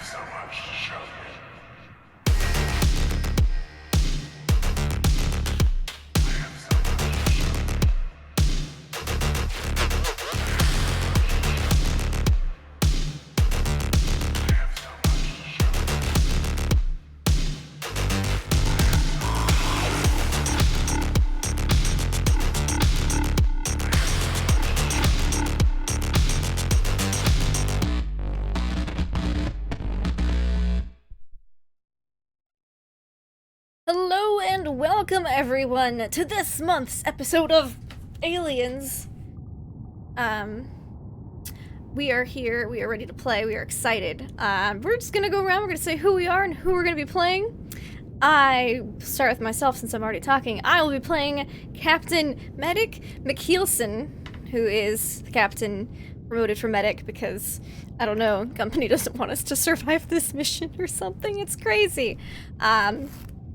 so much to show you. Hello and welcome everyone to this month's episode of Aliens. We are here, we are ready to play, we are excited. We're just gonna go around, we're gonna say who we are and who we're gonna be playing. I start with myself since I'm already talking. I will be playing Captain Medic McKeelson, who is the captain promoted for medic because, I don't know, the company doesn't want us to survive this mission or something. It's crazy.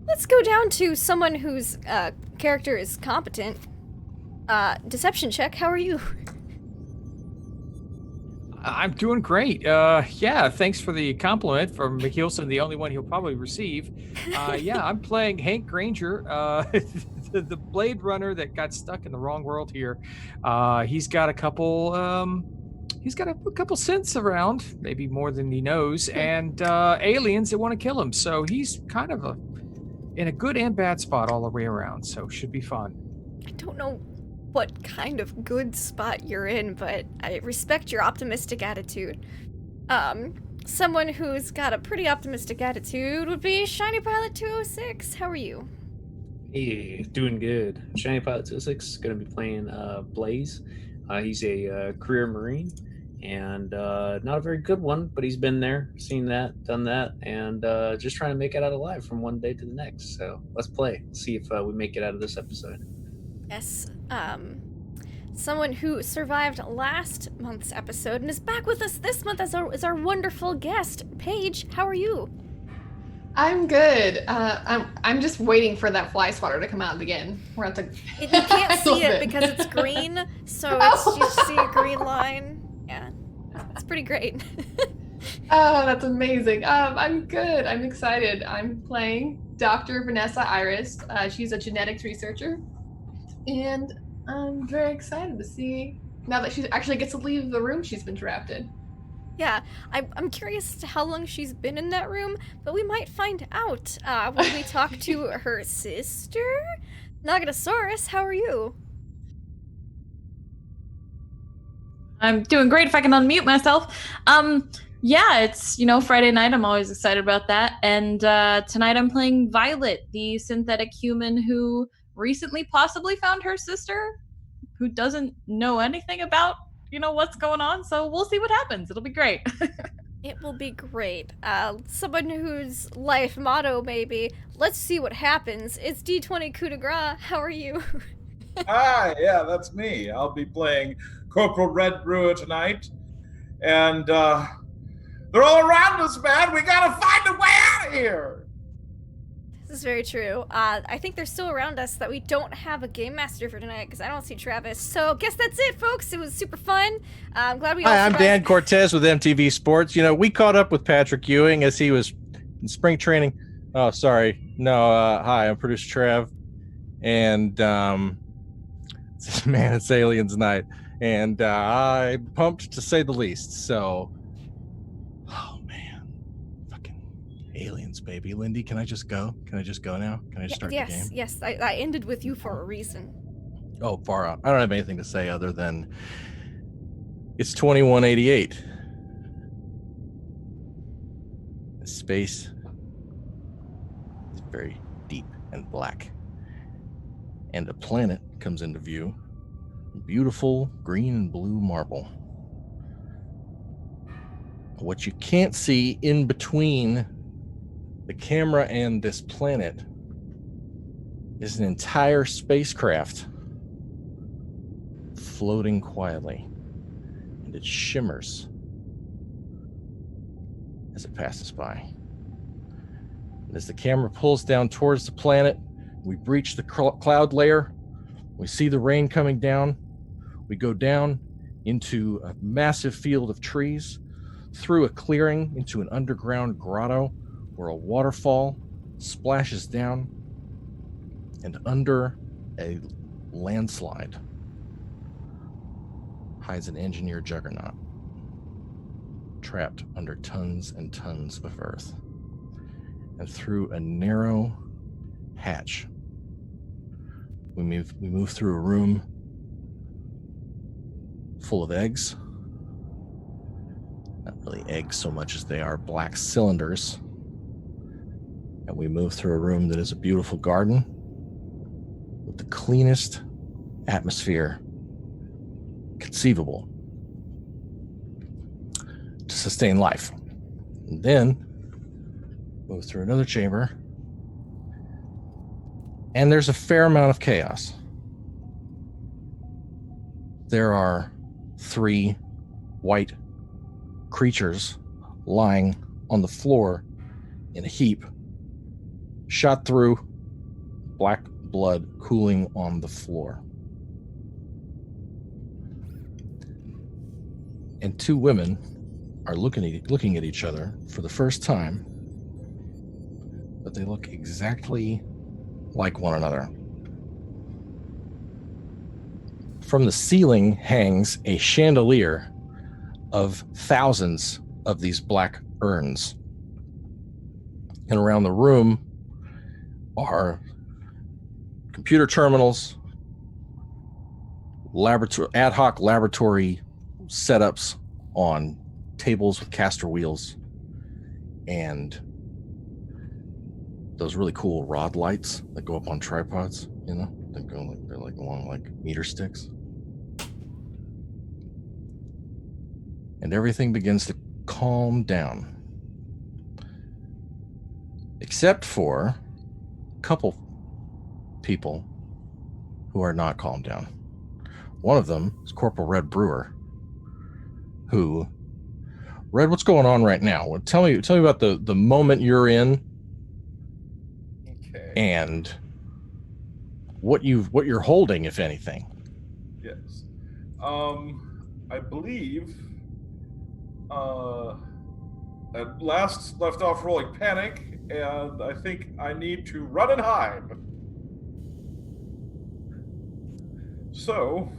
Let's go down to someone whose character is competent. Deception check, how are you? I'm doing great. Yeah, thanks for the compliment from McKeelson, the only one he'll probably receive. Yeah, I'm playing Hank Granger, the Blade Runner that got stuck in the wrong world here. He's got a couple cents around, maybe more than he knows, and aliens that want to kill him. So he's kind of in a good and bad spot all the way around, so should be fun. I don't know what kind of good spot you're in, but I respect your optimistic attitude. Someone who's got a pretty optimistic attitude would be Shiny Pilot 206. How are you? Hey, doing good. Shiny Pilot 206 gonna be playing Blaze. He's a career Marine, and not a very good one, but he's been there, seen that, done that, and just trying to make it out alive from one day to the next. So let's play. See if we make it out of this episode. Yes, someone who survived last month's episode and is back with us this month as our wonderful guest, Paige. How are you? I'm good. I'm just waiting for that fly swatter to come out again. We're at the. You can't see it because it's green, so it's, you just see a green line. Yeah, it's pretty great. Oh, that's amazing. I'm good. I'm excited. I'm playing Dr. Vanessa Iris. She's a genetics researcher, and I'm very excited to see now that she actually gets to leave the room she's been trapped in. Yeah, I'm curious as to how long she's been in that room, but we might find out when we talk to her sister. Nagatosaurus, how are you? I'm doing great if I can unmute myself. Yeah, it's, Friday night. I'm always excited about that. And tonight I'm playing Violet, the synthetic human who recently possibly found her sister, who doesn't know anything about, what's going on. So we'll see what happens. It'll be great. It will be great. Someone whose life motto maybe, let's see what happens. It's D20 coup de grace. How are you? Hi, yeah, that's me. I'll be playing Corporal Red Brewer tonight. And they're all around us, man. We gotta find a way out of here. This is very true. I think they're still around us that we don't have a game master for tonight because I don't see Travis. So guess that's it, folks. It was super fun. I'm glad we all Hi, I'm survived. Dan Cortez with MTV Sports. We caught up with Patrick Ewing as he was in spring training. Oh, sorry. No, hi, I'm producer Trev. And, man, it's Aliens night. And I'm pumped to say the least. So, oh, man. Fucking aliens, baby. Lindy, can I just go? Can I just go now? Can I just start the game? Yes. I ended with you for a reason. Oh, far out. I don't have anything to say other than it's 2188. Space is very deep and black. And a planet comes into view. Beautiful green and blue marble. What you can't see in between the camera and this planet is an entire spacecraft floating quietly, and it shimmers as it passes by. And as the camera pulls down towards the planet, we breach the cloud layer. We see the rain coming down. We go down into a massive field of trees, through a clearing into an underground grotto where a waterfall splashes down, and under a landslide hides an engineered juggernaut, trapped under tons and tons of earth. And through a narrow hatch, we move through a room full of eggs. Not really eggs so much as they are black cylinders. And we move through a room that is a beautiful garden with the cleanest atmosphere conceivable to sustain life. And then move through another chamber, and there's a fair amount of chaos. There are 3 white creatures lying on the floor in a heap, shot through, black blood cooling on the floor. And 2 women are looking at each other for the first time, but they look exactly like one another. From the ceiling hangs a chandelier of thousands of these black urns. And around the room are computer terminals, ad hoc laboratory setups on tables with caster wheels, and those really cool rod lights that go up on tripods, you know, they're like long, like meter sticks. And everything begins to calm down, except for a couple people who are not calmed down. One of them is Corporal Red Brewer, who, Red, what's going on right now? Tell me about the moment you're in. Okay. And what you're holding, if anything. Yes. I believe at last left off rolling panic, and I think I need to run and hide. So,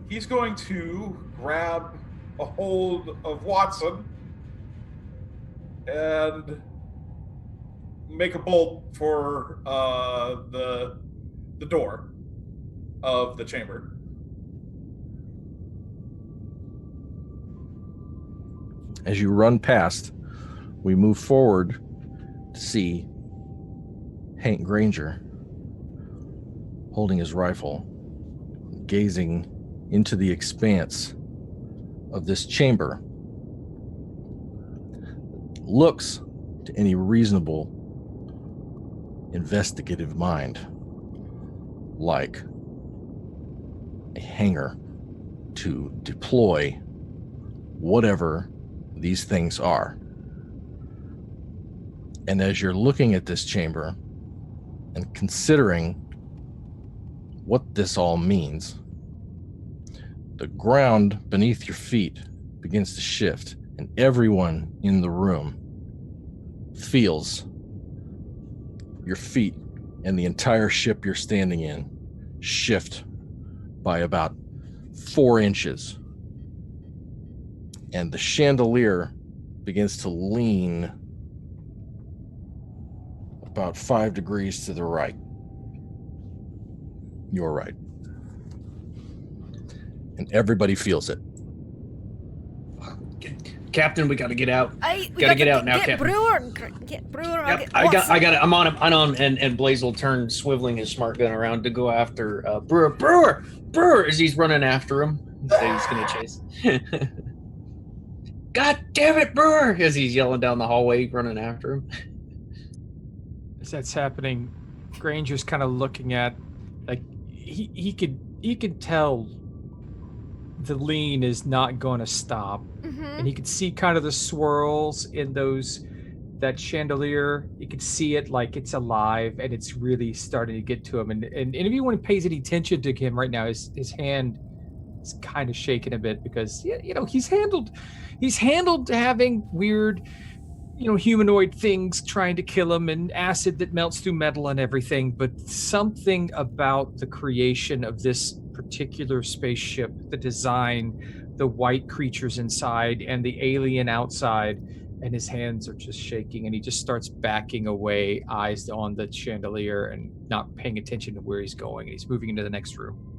he's going to grab a hold of Watson and make a bolt for the door of the chamber. As you run past, we move forward to see Hank Granger holding his rifle, gazing into the expanse of this chamber. Looks to any reasonable investigative mind like a hangar to deploy whatever these things are. And as you're looking at this chamber and considering what this all means, the ground beneath your feet begins to shift, and everyone in the room feels your feet and the entire ship you're standing in shift by about 4 inches. And the chandelier begins to lean about 5 degrees to the right. You're right. And everybody feels it. Captain, we got to get out. We gotta get out now, get Captain. Brewer. Get Brewer. Yep, I got it. I'm on him, and Blaze will turn, swiveling his smart gun around to go after Brewer, as he's running after him. That he's gonna chase. God damn it, Brewer! As he's yelling down the hallway, running after him. As that's happening, Granger's kind of looking at, like, he could tell the lean is not going to stop. And he could see kind of the swirls in that chandelier. You could see it like it's alive, and it's really starting to get to him. And anyone who pays any attention to him right now, his hand He's kind of shaking a bit because he's handled having weird, humanoid things trying to kill him and acid that melts through metal and everything, but something about the creation of this particular spaceship, the design, the white creatures inside and the alien outside, and his hands are just shaking and he just starts backing away, eyes on the chandelier and not paying attention to where he's going, and he's moving into the next room.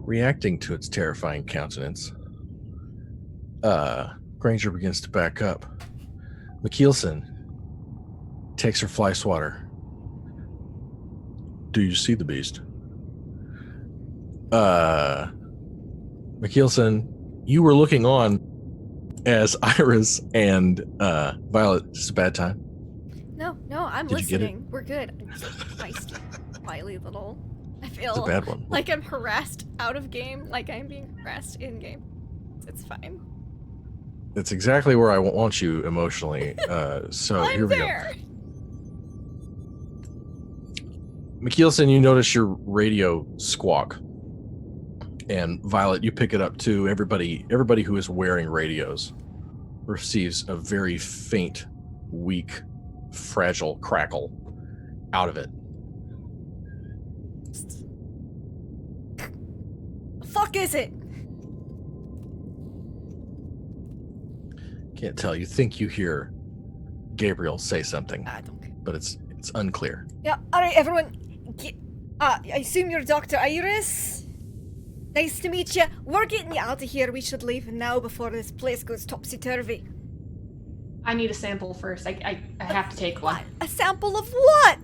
Reacting to its terrifying countenance, Granger begins to back up. McKeelson takes her fly swatter. Do you see the beast? McKeelson, you were looking on as Iris and Violet. Just a bad time? No, I'm Did you get it? listening. We're good. I'm so feisty, wily little. I It's a feel bad one. like I'm harassed out of game, like I'm being harassed in game. It's fine. It's exactly where I want you emotionally. So I'm here we there. go. McKeelson, you notice your radio squawk. And Violet, you pick it up too. Everybody who is wearing radios receives a very faint, weak, fragile crackle out of it. The fuck is it? Can't tell. You think you hear Gabriel say something, I don't care. but it's unclear. Yeah, alright, everyone. I assume you're Dr. Iris? Nice to meet you. We're getting you out of here. We should leave now before this place goes topsy-turvy. I need a sample first. I have to take one. What? A sample of what?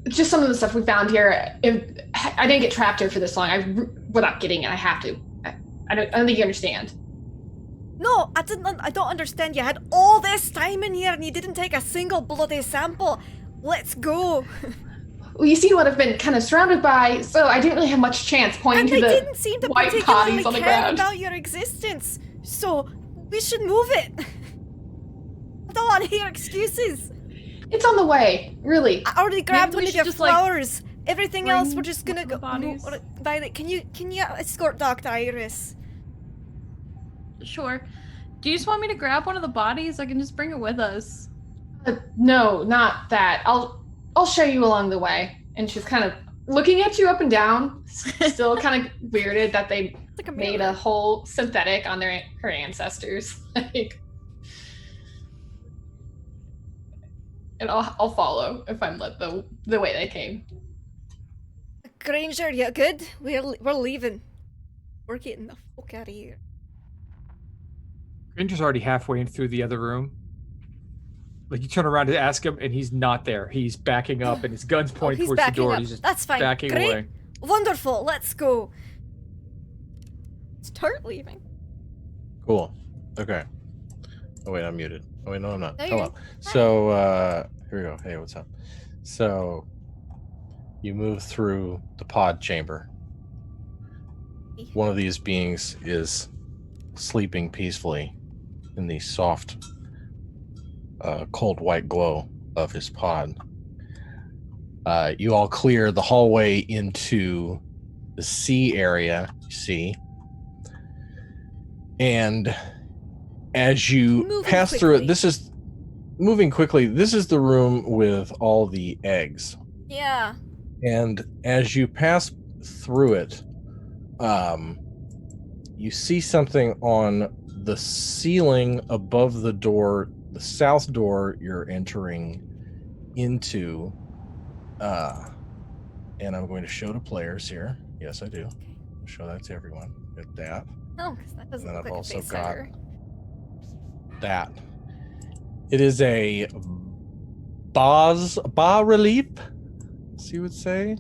Just some of the stuff we found here. I didn't get trapped here for this long. Without getting it, I have to. I don't think you understand. No, I don't understand. You had all this time in here and you didn't take a single bloody sample. Let's go. Well, you seem to have been kind of surrounded by, so I didn't really have much chance pointing And to they the didn't seem to white particularly bodies on the care ground. about your existence. So, we should move it. I don't want to hear excuses. It's on the way, really. I already grabbed we one of should your just, like, flowers. Everything else, we're bring just gonna the go. bodies. Violet, can you escort Dr. Iris? Sure. Do you just want me to grab one of the bodies? I can just bring it with us. No, not that. I'll show you along the way. And she's kind of looking at you up and down, still kind of weirded that they It's like a made mirror. a whole synthetic on her ancestors. Like, and I'll follow if I'm led the way they came. Granger, you good? We're leaving. We're getting the fuck out of here. Granger's already halfway in through the other room. Like, you turn around to ask him, and he's not there. He's backing up, and his gun's pointing he's towards the backing door. up. And he's just That's fine. backing Great. away. Wonderful. Let's go. Start leaving. Cool. Okay. Oh wait, I'm muted. Oh wait, no, I'm not. No, you're Hello. good. So here we go. Hey, what's up? So you move through the pod chamber. One of these beings is sleeping peacefully in the soft, cold white glow of his pod. You all clear the hallway into the C area, you see. And as you Moving pass through quickly. it, this is moving quickly. This is the room with all the eggs. Yeah. And as you pass through it, you see something on the ceiling above the door, the south door you're entering into. And I'm going to show to players here. Yes, I do. I'll show that to everyone. Get that. No, because that doesn't And then look I've like a also face got hugger. that. It is a bas relief, as you would say.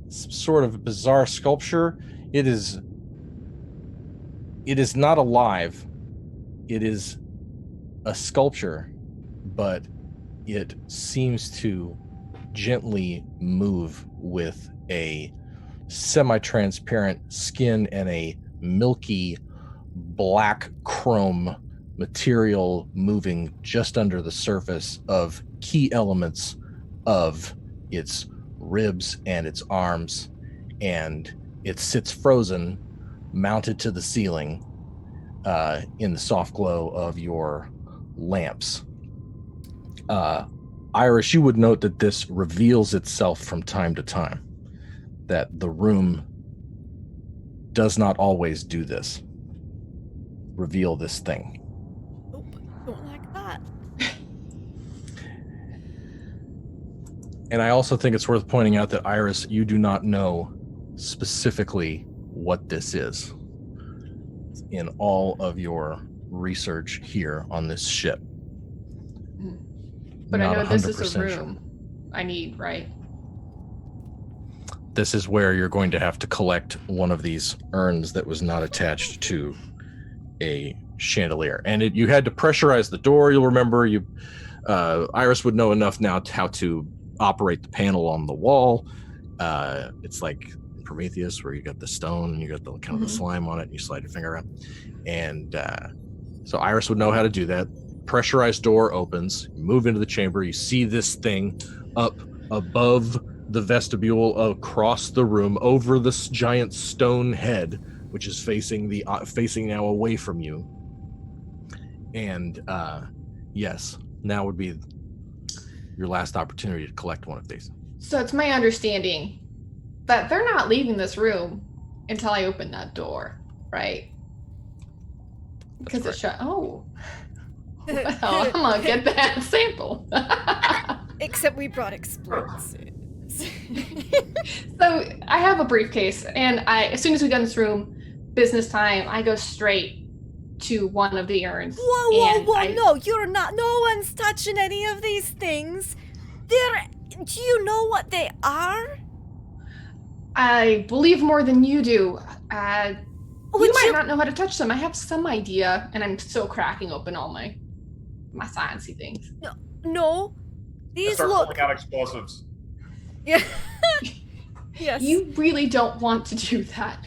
Some sort of bizarre sculpture. It is not alive. It is a sculpture, but it seems to gently move with a semi-transparent skin and a milky black chrome material moving just under the surface of key elements of its ribs and its arms, and it sits frozen, mounted to the ceiling in the soft glow of your lamps. Iris, you would note that this reveals itself from time to time, that the room does not always do this. Reveal this thing. Oh, don't like that. And I also think it's worth pointing out that, Iris, you do not know specifically what this is in all of your research here on this ship. But Not I know this is 100% a sure. room I need, right? This is where you're going to have to collect one of these urns that was not attached to a chandelier. And you had to pressurize the door. You'll remember Iris would know enough now how to operate the panel on the wall. It's like Prometheus, where you got the stone and you got the kind of the slime on it and you slide your finger around. And so Iris would know how to do that. Pressurized door opens, you move into the chamber, you see this thing up above the vestibule, across the room, over this giant stone head, which is facing now away from you. And yes, now would be your last opportunity to collect one of these. So it's my understanding that they're not leaving this room until I open that door, right? Because it's shut. Oh. Well, I'm gonna get that sample. Except we brought explosives. So I have a briefcase, and as soon as we get in this room, business time, I go straight to one of the urns. Whoa, no, you're not. No one's touching any of these things. Do you know what they are? I believe more than you do. Would you might you- not know how to touch them. I have some idea, and I'm still cracking open all my sciencey things. No. These Start look. pulling out explosives. Yeah. Yes. You really don't want to do that.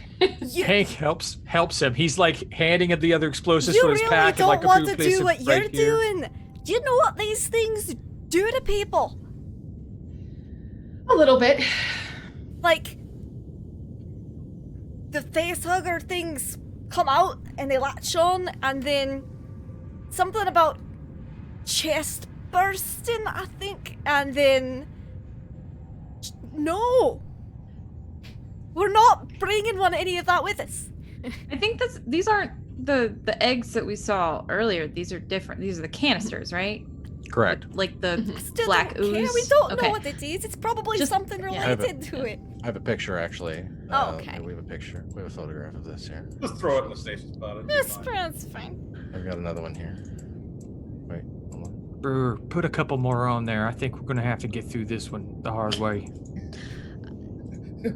Hank helps him. He's like handing him the other explosives You from his really pack. don't and like want to place do it what you're right here. doing. Do you know what these things do to people? A little bit. Like, the face hugger things come out and they latch on, and then something about chest bursting, I think, and then no, we're not bringing any of that with us. I think these aren't the eggs that we saw earlier. These are different. These are the canisters, right? Correct. Like the Still black don't care. ooze. We don't Okay. know what it is. It's probably Just- something yeah. related to it. I have a picture, actually. Oh, okay. We have a picture. We have a photograph of this here. Just throw it in the station spot. It'll be That's fine. fine. I've got another one here. Wait, hold on. Brewer, put a couple more on there. I think we're gonna have to get through this one the hard way.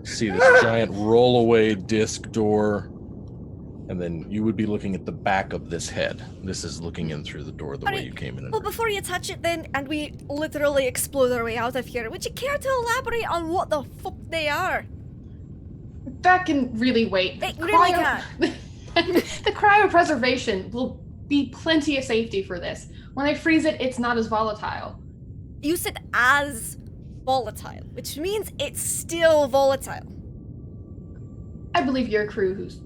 See this giant roll-away disc door, and then you would be looking at the back of this head. This is looking in through the door the way Alright, you came in. Well, before you touch it then, and we literally explode our way out of here, would you care to elaborate on what the fuck they are? That can really wait. It really can. The cryopreservation will be plenty of safety for this. When I freeze it, it's not as volatile. You said as volatile, which means it's still volatile. I believe your crew, who's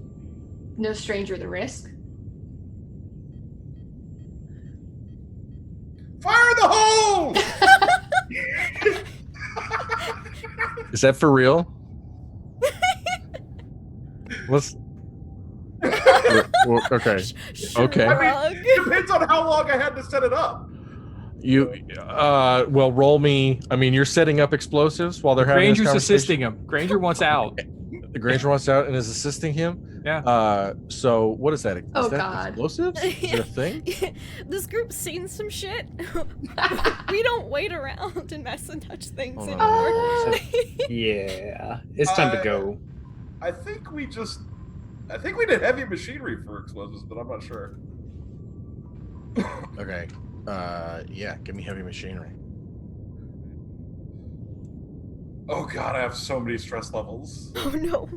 no stranger to risk. Fire the hole! Is that for real? Let's. Okay. Okay. I mean, depends on how long I had to set it up. Well, roll me. I mean, you're setting up explosives while they're having this Granger's conversation? assisting him. Granger wants out. The Granger wants out and is assisting him. Yeah. So what is that? Is Oh, that God. explosives? Is there a thing? This group's seen some shit. We don't wait around and mess and touch things Hold on. anymore. Yeah, it's time to go. I think we did heavy machinery for explosives, but I'm not sure. Okay. Yeah. Give me heavy machinery. Oh god, I have so many stress levels. Oh no.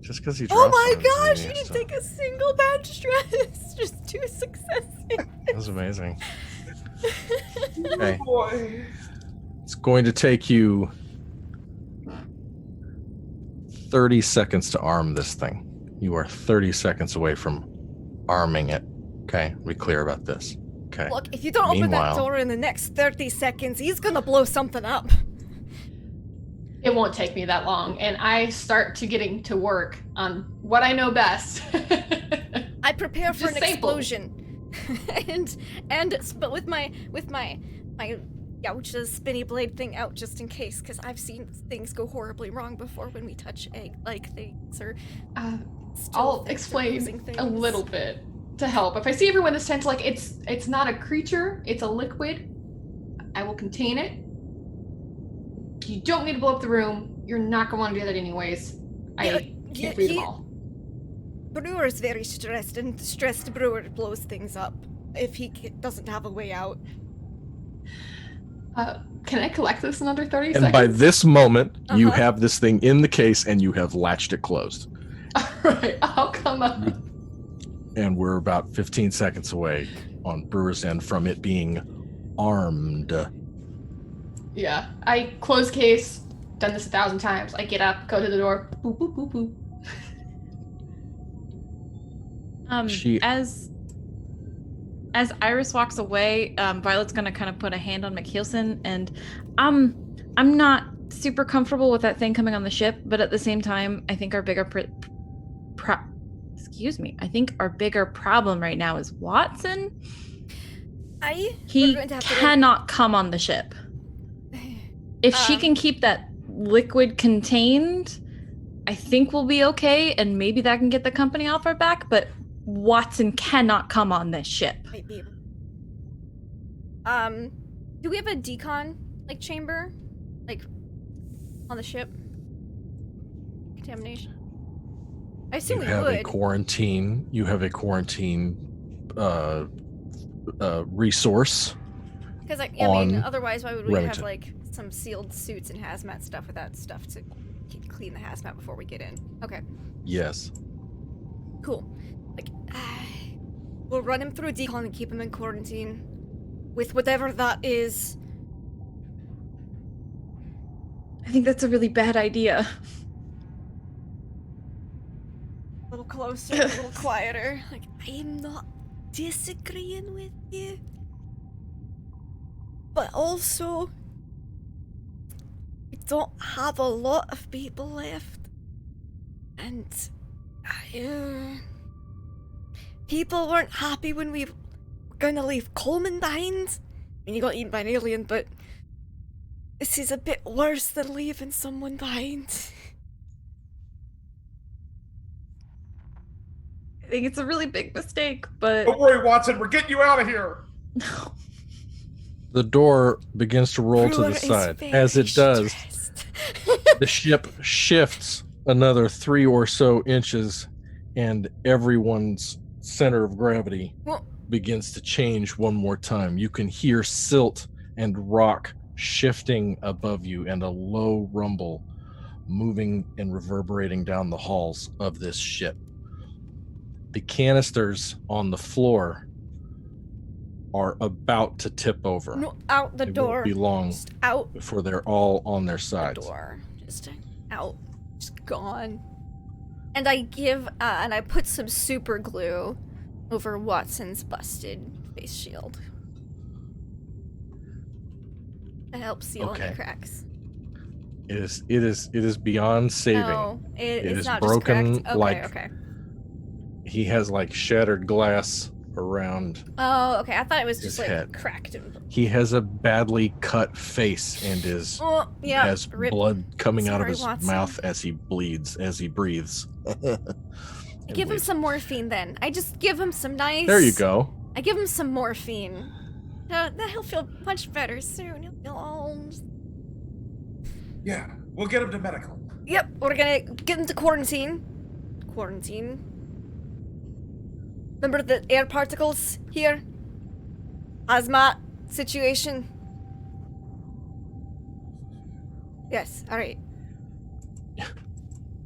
Just because he Oh dropped my one doesn't mean gosh, he you has didn't to- take a single bad stress. Just 2 successes. That was amazing. Oh Okay. boy. It's going to take you 30 seconds to arm this thing. You are 30 seconds away from arming it. Okay, be clear about this. Okay. Look, if you don't open that Meanwhile- door in the next 30 seconds, he's gonna blow something up. It won't take me that long, and I start to getting to work on what I know best. I prepare for Just an sample. explosion. but with my Gouch's spinny blade thing out just in case, because I've seen things go horribly wrong before when we touch egg-like things or still I'll things or explain losing things. a little bit to help. If I see everyone this tense, like it's not a creature, it's a liquid. I will contain it. You don't need to blow up the room. You're not gonna want to do that anyways. I can't read them all. Brewer's very stressed, and stressed brewer blows things up if he doesn't have a way out. Can I collect this in under 30 And seconds? by this moment, you Uh-huh. have this thing in the case and you have latched it closed. Alright, I'll come up. And we're about 15 seconds away on Brewer's end from it being armed. Yeah. I close case, done this 1,000 times. I get up, go to the door, boop, boop, boop, boop. She- As Iris walks away, Violet's gonna kind of put a hand on McKeelson, and I'm not super comfortable with that thing coming on the ship, but at the same time, I think our bigger I think our bigger problem right now is Watson. He We're going to have to cannot come on the ship. If she can keep that liquid contained, I think we'll be okay, and maybe that can get the company off our back, but Watson cannot come on this ship. Might be able. Do we have a decon chamber, on the ship? Contamination. I assume You we have would. a quarantine. You have a quarantine resource. Because on otherwise, why would we Remington. have some sealed suits and hazmat stuff without stuff to clean the hazmat before we get in? Okay, Yes. cool. We'll run him through a decon and keep him in quarantine with whatever that is. I think that's a really bad idea. A little closer, a little quieter. I'm not disagreeing with you. But also, we don't have a lot of people left. And, people weren't happy when we were gonna leave Coleman behind. I mean, he got eaten by an alien, but this is a bit worse than leaving someone behind. I think it's a really big mistake, but Don't worry, Watson. We're getting you out of here. no. The door begins to roll to Brewer the is side. very As it does, stressed. the ship shifts another 3 or so inches, and everyone's center of gravity Well- begins to change one more time. You can hear silt and rock shifting above you, and a low rumble moving and reverberating down the halls of this ship. The canisters on the floor are about to tip over. No, out the It door. won't be long Just out before they're all on their the sides. door. Just out. Just gone. And I and I put some super glue over Watson's busted face shield. That helps seal any Okay. cracks. It is beyond saving. Oh, It it's is not broken just cracked. Okay, like- okay. He has shattered glass around. Oh, okay. I thought it was His just head. cracked and. He has a badly cut face and Oh, yeah. has rip. blood coming out of Sorry, his Watson. mouth as he breathes. Give him some morphine then. I just give him some nice. There you go. I give him some morphine. He'll feel much better soon. He'll feel all. Yeah, we'll get him to medical. Yep, we're gonna get him to quarantine. Quarantine. Remember the air particles here? Hazmat situation. Yes, alright.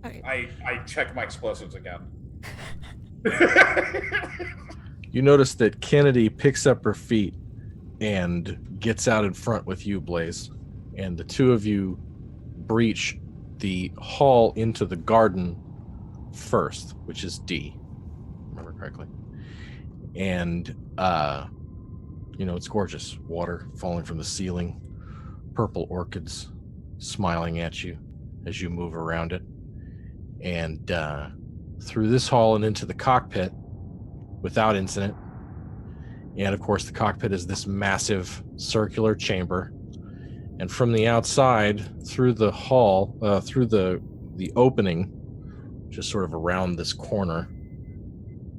I check my explosives again. You notice that Kennedy picks up her feet and gets out in front with you, Blaze. And the two of you breach the hall into the garden first, which is D, remember correctly. And, it's gorgeous. Water falling from the ceiling, purple orchids smiling at you as you move around it. And through this hall and into the cockpit without incident. And of course, the cockpit is this massive circular chamber. And from the outside, through the hall, through the opening, just sort of around this corner,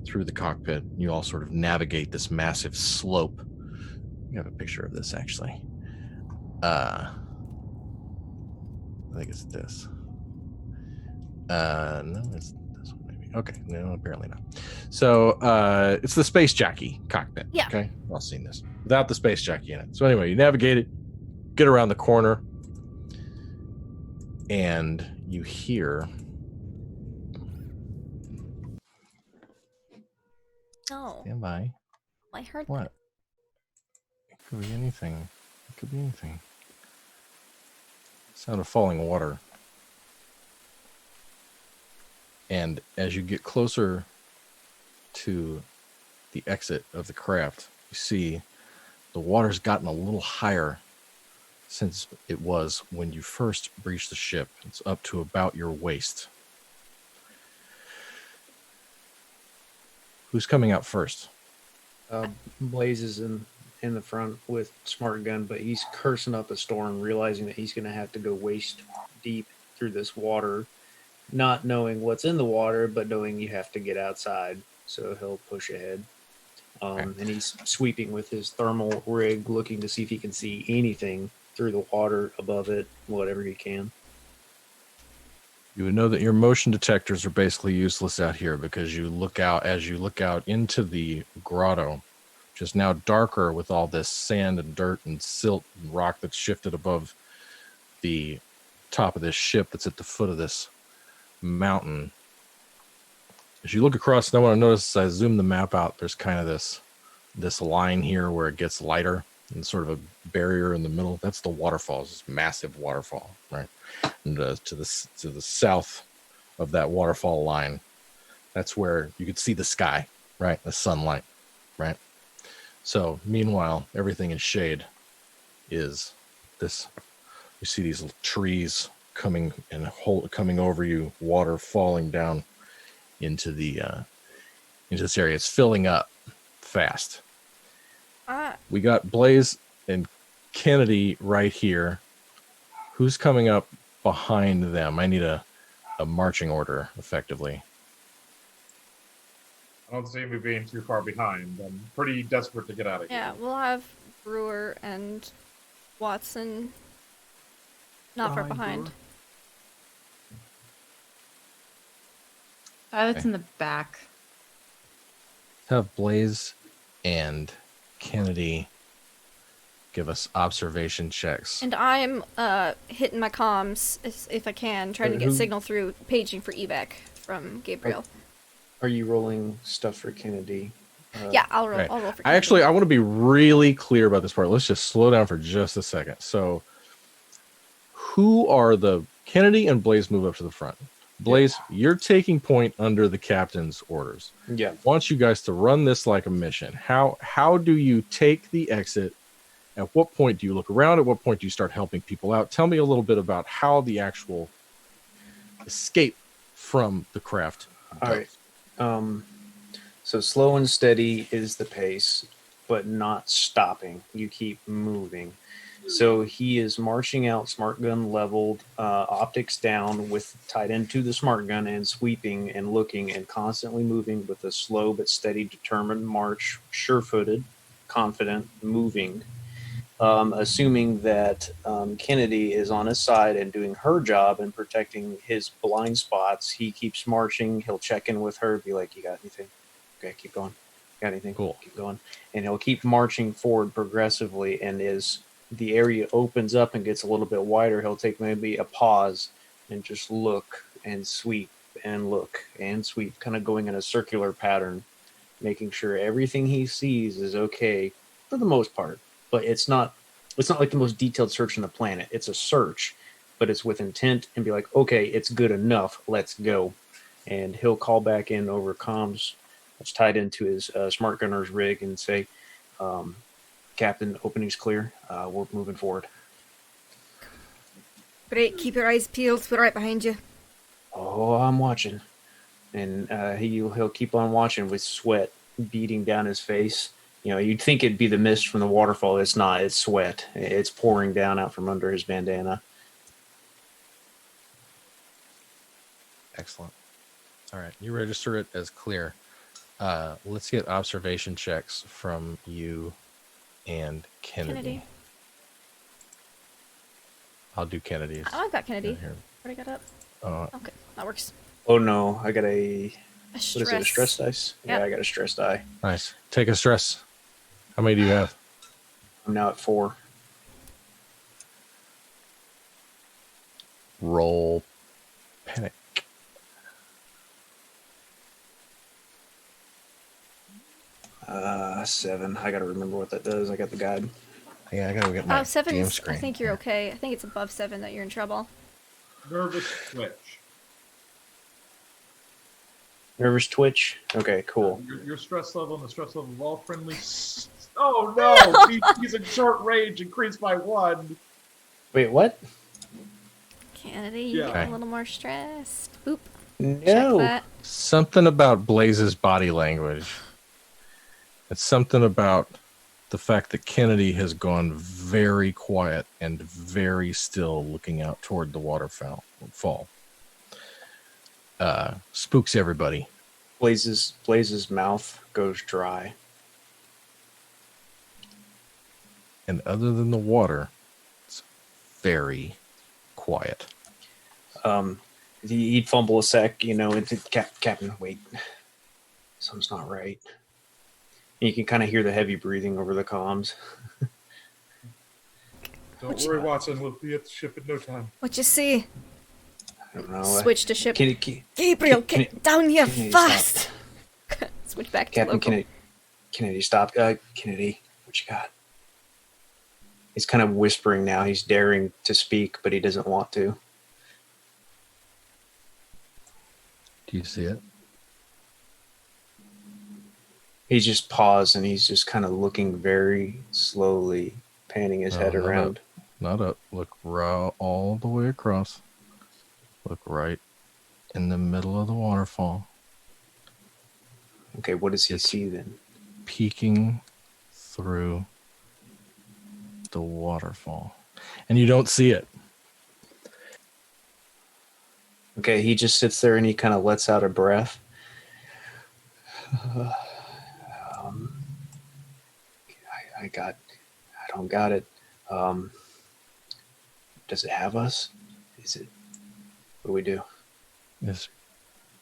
through the cockpit, you all sort of navigate this massive slope. You have a picture of this, actually. I think it's this. No, it's this one maybe. Okay, no, apparently not. So it's the Space Jockey cockpit. Yeah. Okay, I've all seen this without the Space Jockey in it. So anyway, you navigate it, get around the corner, and you hear. No. Stand by. I heard What? that. It could be anything. It could be anything. Sound of falling water. And as you get closer to the exit of the craft, you see the water's gotten a little higher since it was when you first breached the ship. It's up to about your waist. Who's coming out first? Blaze is in the front with Smart Gun, but he's cursing up a storm, realizing that he's going to have to go waist deep through this water, not knowing what's in the water, but knowing you have to get outside. So he'll push ahead. And he's sweeping with his thermal rig, looking to see if he can see anything through the water, above it, whatever he can. You would know that your motion detectors are basically useless out here because as you look out into the grotto, which is now darker with all this sand and dirt and silt and rock that's shifted above the top of this ship that's at the foot of this mountain. As you look across, I want to notice as I zoom the map out, there's kind of this line here where it gets lighter and sort of a barrier in the middle. That's the waterfall, this massive waterfall, right? And to the south of that waterfall line, that's where you could see the sky, right? The sunlight, right? So meanwhile, everything in shade is this. You see these little trees coming over you, water falling down into this area. It's filling up fast. We got Blaze and Kennedy right here. Who's coming up behind them? I need a marching order, effectively. I don't see me being too far behind. I'm pretty desperate to get out of here. Yeah, we'll have Brewer and Watson not far behind. That's in the back. Have Blaze and Kennedy give us observation checks. And I'm hitting my comms if I can, trying to get signal through, paging for evac from Gabriel. Are you rolling stuff for Kennedy? Yeah, I'll roll. Right. I'll roll for Kennedy. I want to be really clear about this part. Let's just slow down for just a second. So, who are the Kennedy and Blaze? Move up to the front. Blaze, you're taking point under the captain's orders. Yeah. I want you guys to run this like a mission. How do you take the exit? At what point do you look around? At what point do you start helping people out? Tell me a little bit about how the actual escape from the craft goes. All right. So slow and steady is the pace, but not stopping. You keep moving. So he is marching out, smart gun leveled, optics down, with tied into the smart gun, and sweeping and looking and constantly moving with a slow but steady, determined march, sure-footed, confident, moving. Assuming that Kennedy is on his side and doing her job and protecting his blind spots, he keeps marching. He'll check in with her, be like, "You got anything? Okay, keep going. Got anything? Cool. Keep going." And he'll keep marching forward progressively. And as the area opens up and gets a little bit wider, he'll take maybe a pause and just look and sweep and look and sweep, kind of going in a circular pattern, making sure everything he sees is okay for the most part. But it's not like the most detailed search on the planet. It's a search, but it's with intent and be like, okay, it's good enough. Let's go. And he'll call back in over comms that's tied into his smart gunner's rig and say, Captain, opening's clear. We're moving forward. Great, keep your eyes peeled. We're right behind you. Oh, I'm watching. And he'll keep on watching with sweat beating down his face. You know, you'd think it'd be the mist from the waterfall. It's not. It's sweat. It's pouring down out from under his bandana. Excellent. All right, you register it as clear. Let's get observation checks from you and Kennedy. I'll do Kennedy's. Oh, I've got Kennedy. Here. What I got up? Okay, that works. Oh no, I got a Stress. what is it? A stress dice? Yep. Yeah, I got a stress die. Nice. Take a stress. How many do you have? I'm now at 4. Roll panic. Seven. I gotta remember what that does. I got the guide. Yeah, I gotta get my game 7's, screen. I think you're okay. I think it's above 7 that you're in trouble. Nervous twitch. Nervous twitch. Okay, cool. Your stress level and the stress level of all friendly. Oh no! He's in short range. Increased by 1. Wait, what? Kennedy, you Yeah. get a little more stressed. Boop. Check No. that. Something about Blaze's body language. It's something about the fact that Kennedy has gone very quiet and very still, looking out toward the waterfall. Spooks everybody. Blaze's mouth goes dry. And other than the water, it's very quiet. He'd fumble a sec, you know, into Captain, wait. Something's not right. And you can kind of hear the heavy breathing over the comms. Don't worry, Watson. We'll be at the ship in no time. What you see? I don't know. Switch to ship. Gabriel, Gabriel, can get down here Kennedy, fast! Switch back to Captain local. Kennedy, stop. Kennedy, what you got? He's kind of whispering now. He's daring to speak, but he doesn't want to. Do you see it? He just paused and he's just kind of looking very slowly, panning his head around. Not up. Look all the way across. Look right in the middle of the waterfall. Okay, what does he It's see then? peeking through the waterfall. And you don't see it. Okay, he just sits there and he kind of lets out a breath. I don't got it. Does it have us? Is it? What do we do? It's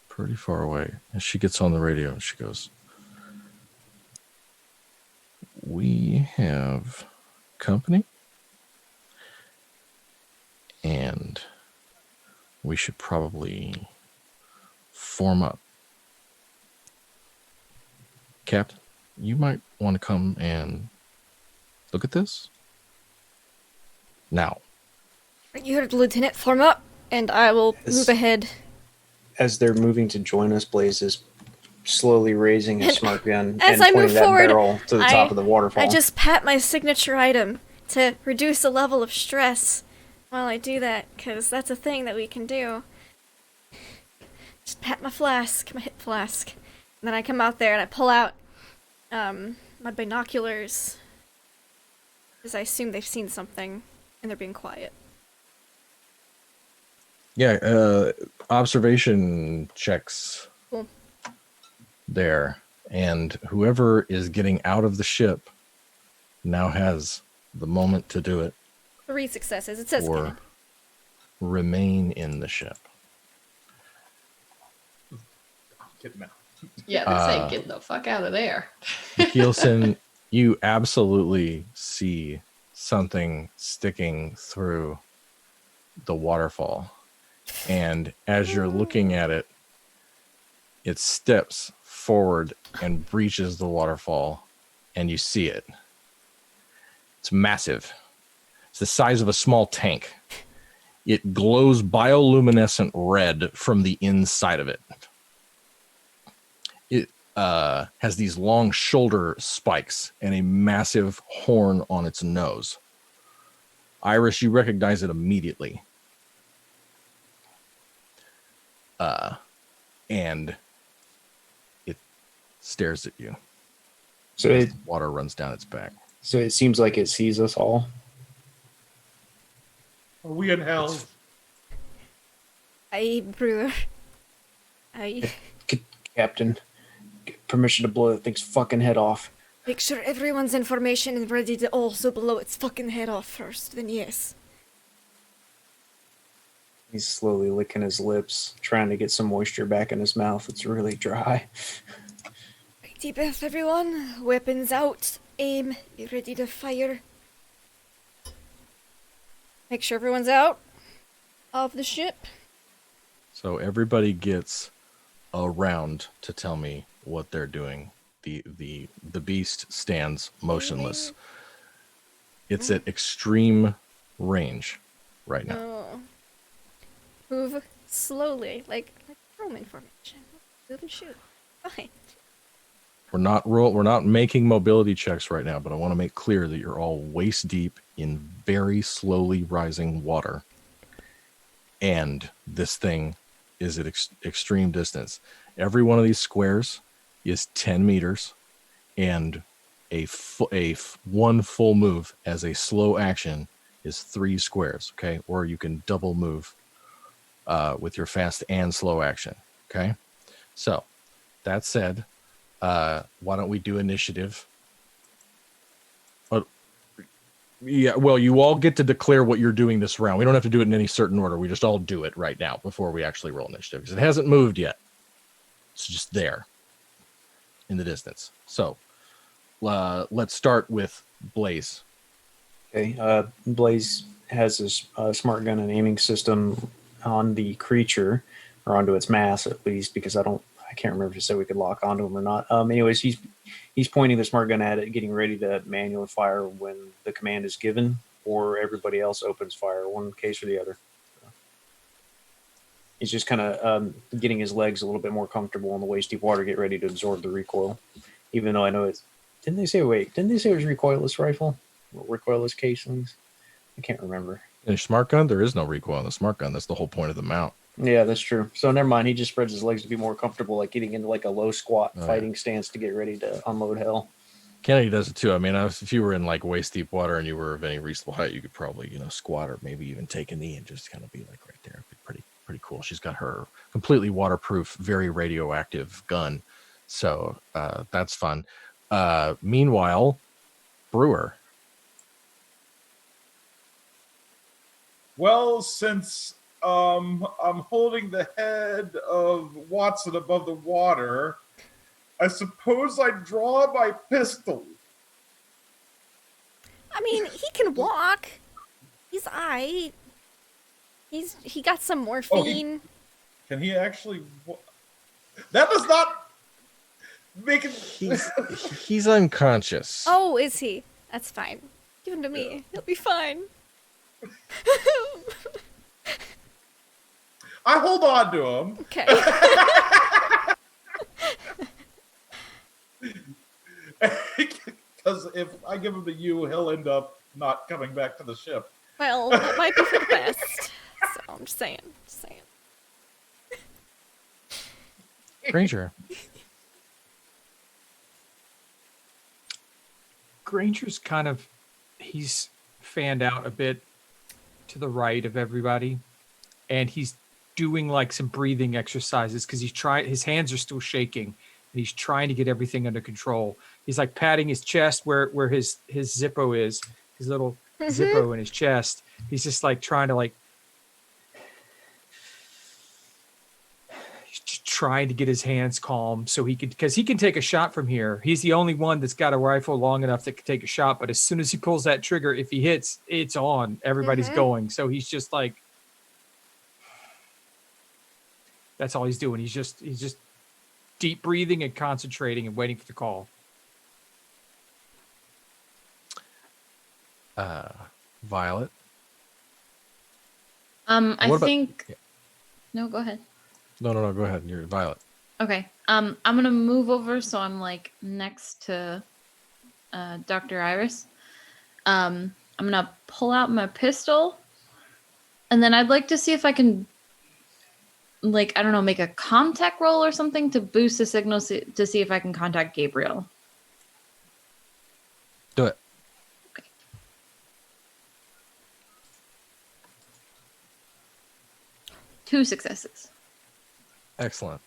pretty far away. And she gets on the radio and she goes, "We have company. And we should probably form up. Captain, you might want to come and look at this now." You heard, Lieutenant, form up, and I will move ahead. As they're moving to join us, Blaze is slowly raising his smart gun as and I pointing move that forward, barrel to the top of the waterfall. I just pat my signature item to reduce the level of stress while I do that, because that's a thing that we can do. Just pat my flask, my hip flask. And then I come out there and I pull out my binoculars, because I assume they've seen something and they're being quiet. Yeah, observation checks Cool. there. And whoever is getting out of the ship now has the moment to do it 3 successes. It says or good. remain in the ship. Get him out. Yeah, they're saying get the fuck out of there. Kielson, you absolutely see something sticking through the waterfall. And as you're looking at it, it steps forward and breaches the waterfall, and you see it. It's massive. It's the size of a small tank. It glows bioluminescent red from the inside of it. It has these long shoulder spikes and a massive horn on its nose. Iris, you recognize it immediately. And it stares at you. So Water runs down its back. So it seems like it sees us all. Are we in hell? Aye, brewer. Aye. Captain, get permission to blow that thing's fucking head off. Make sure everyone's information is ready to also blow its fucking head off first, then yes. He's slowly licking his lips, trying to get some moisture back in his mouth. It's really dry. Deep breath, everyone. Weapons out. Aim. Be ready to fire. Make sure everyone's out of the ship. So everybody gets a round to tell me what they're doing. The beast stands motionless. It's at extreme range right now. Oh. Move slowly, like Roman formation. Move and shoot. Fine. We're not making mobility checks right now, but I want to make clear that you're all waist deep in very slowly rising water. And this thing is at extreme distance. Every one of these squares is 10 meters, and one full move as a slow action is 3 squares, okay? Or you can double move with your fast and slow action, okay? So, that said, why don't we do initiative? Yeah, well, you all get to declare what you're doing this round. We don't have to do it in any certain order. We just all do it right now before we actually roll initiative, because it hasn't moved yet. It's just there in the distance. So let's start with Blaze. Okay, Blaze has his smart gun and aiming system on the creature, or onto its mass at least, because I can't remember if he said we could lock onto him or not. Anyways, he's pointing the smart gun at it, getting ready to manually fire when the command is given, or everybody else opens fire, one case or the other. He's just kind of getting his legs a little bit more comfortable in the waist deep water, get ready to absorb the recoil. Even though I know it's... Didn't they say it was recoilless rifle? Recoilless casings? I can't remember. In a smart gun, there is no recoil in the smart gun. That's the whole point of the mount. Yeah, that's true. So never mind. He just spreads his legs to be more comfortable, like getting into like a low squat fighting stance to get ready to unload hell. Kennedy does it too. I mean, if you were in like waist deep water and you were of any reasonable height, you could probably, squat or maybe even take a knee and just kind of be like right there. It'd be pretty cool. She's got her completely waterproof, very radioactive gun. So that's fun. Meanwhile, Brewer. Well, since I'm holding the head of Watson above the water, I suppose I draw my pistol. I mean, he can walk. He's aight. He got some morphine. Can he actually? That does not make it. He's unconscious. Oh, is he? That's fine. Give him to me. He'll be fine. I hold on to him. Okay. Because if I give him to you, he'll end up not coming back to the ship. Well, that might be for the best. So I'm just saying. Granger. Granger's he's fanned out a bit to the right of everybody, and he's doing like some breathing exercises because his hands are still shaking, and he's trying to get everything under control. He's like patting his chest where his Zippo is, his little Zippo in his chest. He's just like trying to he's just trying to get his hands calm so because he can take a shot from here. He's the only one that's got a rifle long enough that can take a shot, but as soon as he pulls that trigger, if he hits, it's on. Everybody's going. So he's just like That's all he's doing. He's just deep breathing and concentrating and waiting for the call. Violet. I What about- think. yeah. No, go ahead. No, go ahead. You're Violet. Okay. I'm gonna move over so I'm like next to Dr. Iris. I'm gonna pull out my pistol, and then I'd like to see if I can, like, I don't know, make a contact roll or something to boost the signal to see if I can contact Gabriel. Do it. 2 successes. Excellent.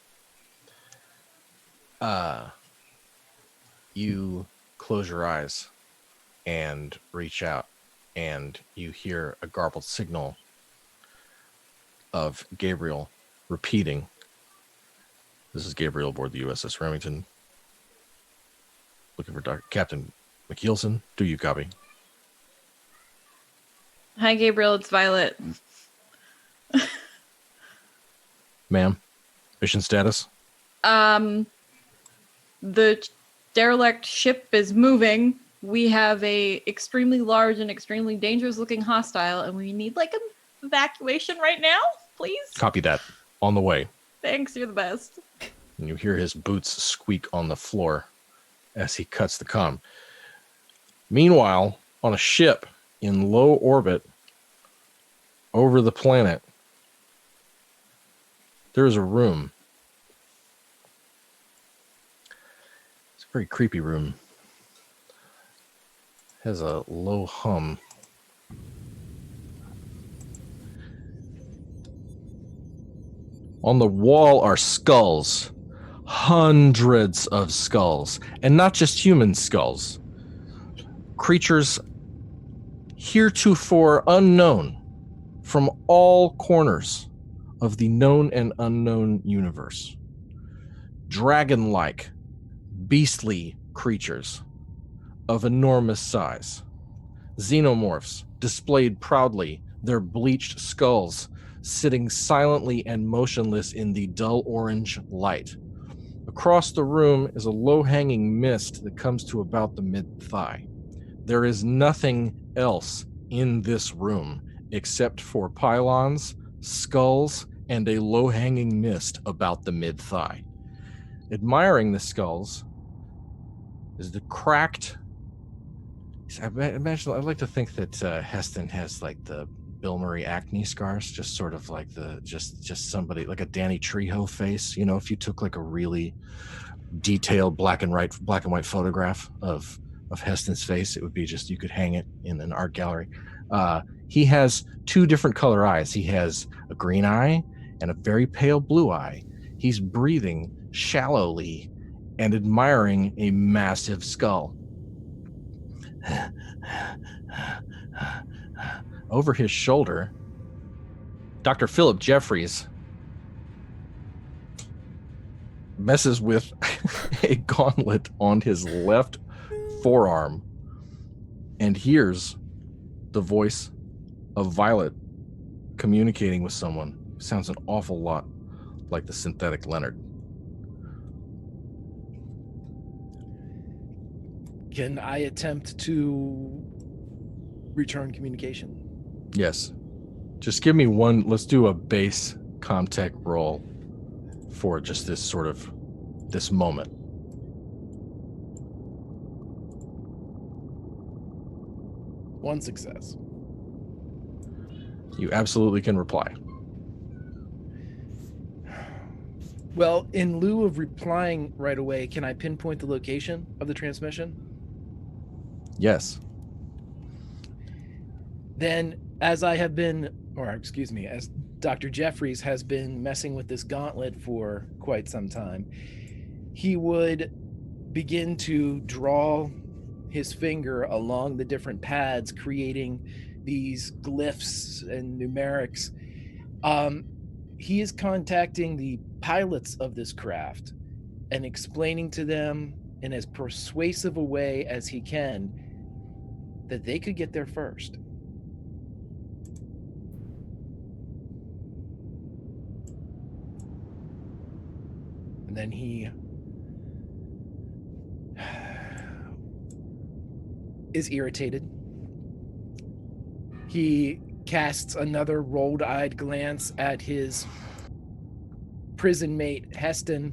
You close your eyes and reach out, and you hear a garbled signal of Gabriel repeating. This is Gabriel aboard the USS Remington. Looking for Captain McKeelson. Do you copy? Hi, Gabriel. It's Violet. Ma'am, mission status? The derelict ship is moving. We have a extremely large and extremely dangerous looking hostile, and we need like an evacuation right now, please. Copy that. On the way. Thanks, you're the best. And you hear his boots squeak on the floor as he cuts the comm. Meanwhile, on a ship in low orbit over the planet, there is a room. It's a very creepy room. Has a low hum. On the wall are skulls. Hundreds of skulls. And not just human skulls. Creatures heretofore unknown from all corners of the known and unknown universe. Dragon-like, beastly creatures of enormous size. Xenomorphs displayed proudly, their bleached skulls sitting silently and motionless in the dull orange light. Across the room is a low-hanging mist that comes to about the mid-thigh. There is nothing else in this room except for pylons, skulls, and a low-hanging mist about the mid-thigh. Admiring the skulls is the cracked... I'd like to think that Heston has like the Bill Murray acne scars, just sort of like the just somebody like a Danny Trejo face. You know, if you took like a really detailed black and white photograph of Heston's face, it would be just, you could hang it in an art gallery. He has 2 different color eyes. He has a green eye and a very pale blue eye. He's breathing shallowly and admiring a massive skull. Over his shoulder, Dr. Philip Jeffries messes with a gauntlet on his left forearm and hears the voice of Violet communicating with someone. Sounds an awful lot like the synthetic Leonard. Can I attempt to return communication? Yes. Just give me one. Let's do a base comtech roll for just this sort of this moment. One success. You absolutely can reply. Well, in lieu of replying right away, can I pinpoint the location of the transmission? Yes. Then, as Dr. Jeffries has been messing with this gauntlet for quite some time, he would begin to draw his finger along the different pads, creating these glyphs and numerics. He is contacting the pilots of this craft and explaining to them in as persuasive a way as he can that they could get there first. And then he is irritated. He casts another rolled-eyed glance at his prison mate, Heston,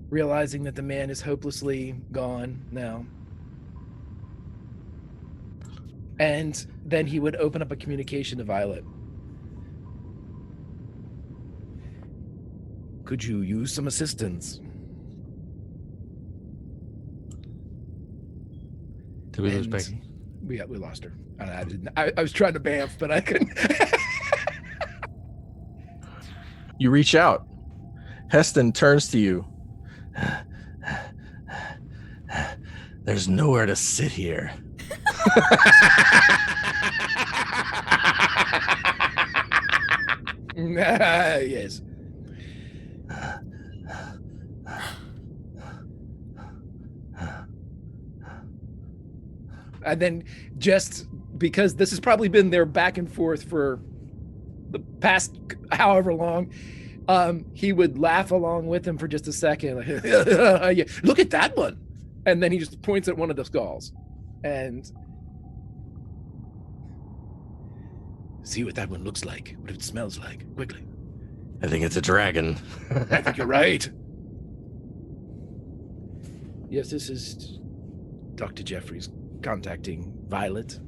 realizing that the man is hopelessly gone now. And then he would open up a communication to Violet. Could you use some assistance? Did we lose And Becky? We lost her. I was trying to bamf, but I couldn't. You reach out. Heston turns to you. There's nowhere to sit here. Yes. And then, just because this has probably been their back and forth for the past however long, he would laugh along with him for just a second. Like, yeah, look at that one. And then he just points at one of the skulls. And see what that one looks like, what it smells like, quickly. I think it's a dragon. I think you're right. Yes, this is Dr. Jeffries contacting Violet.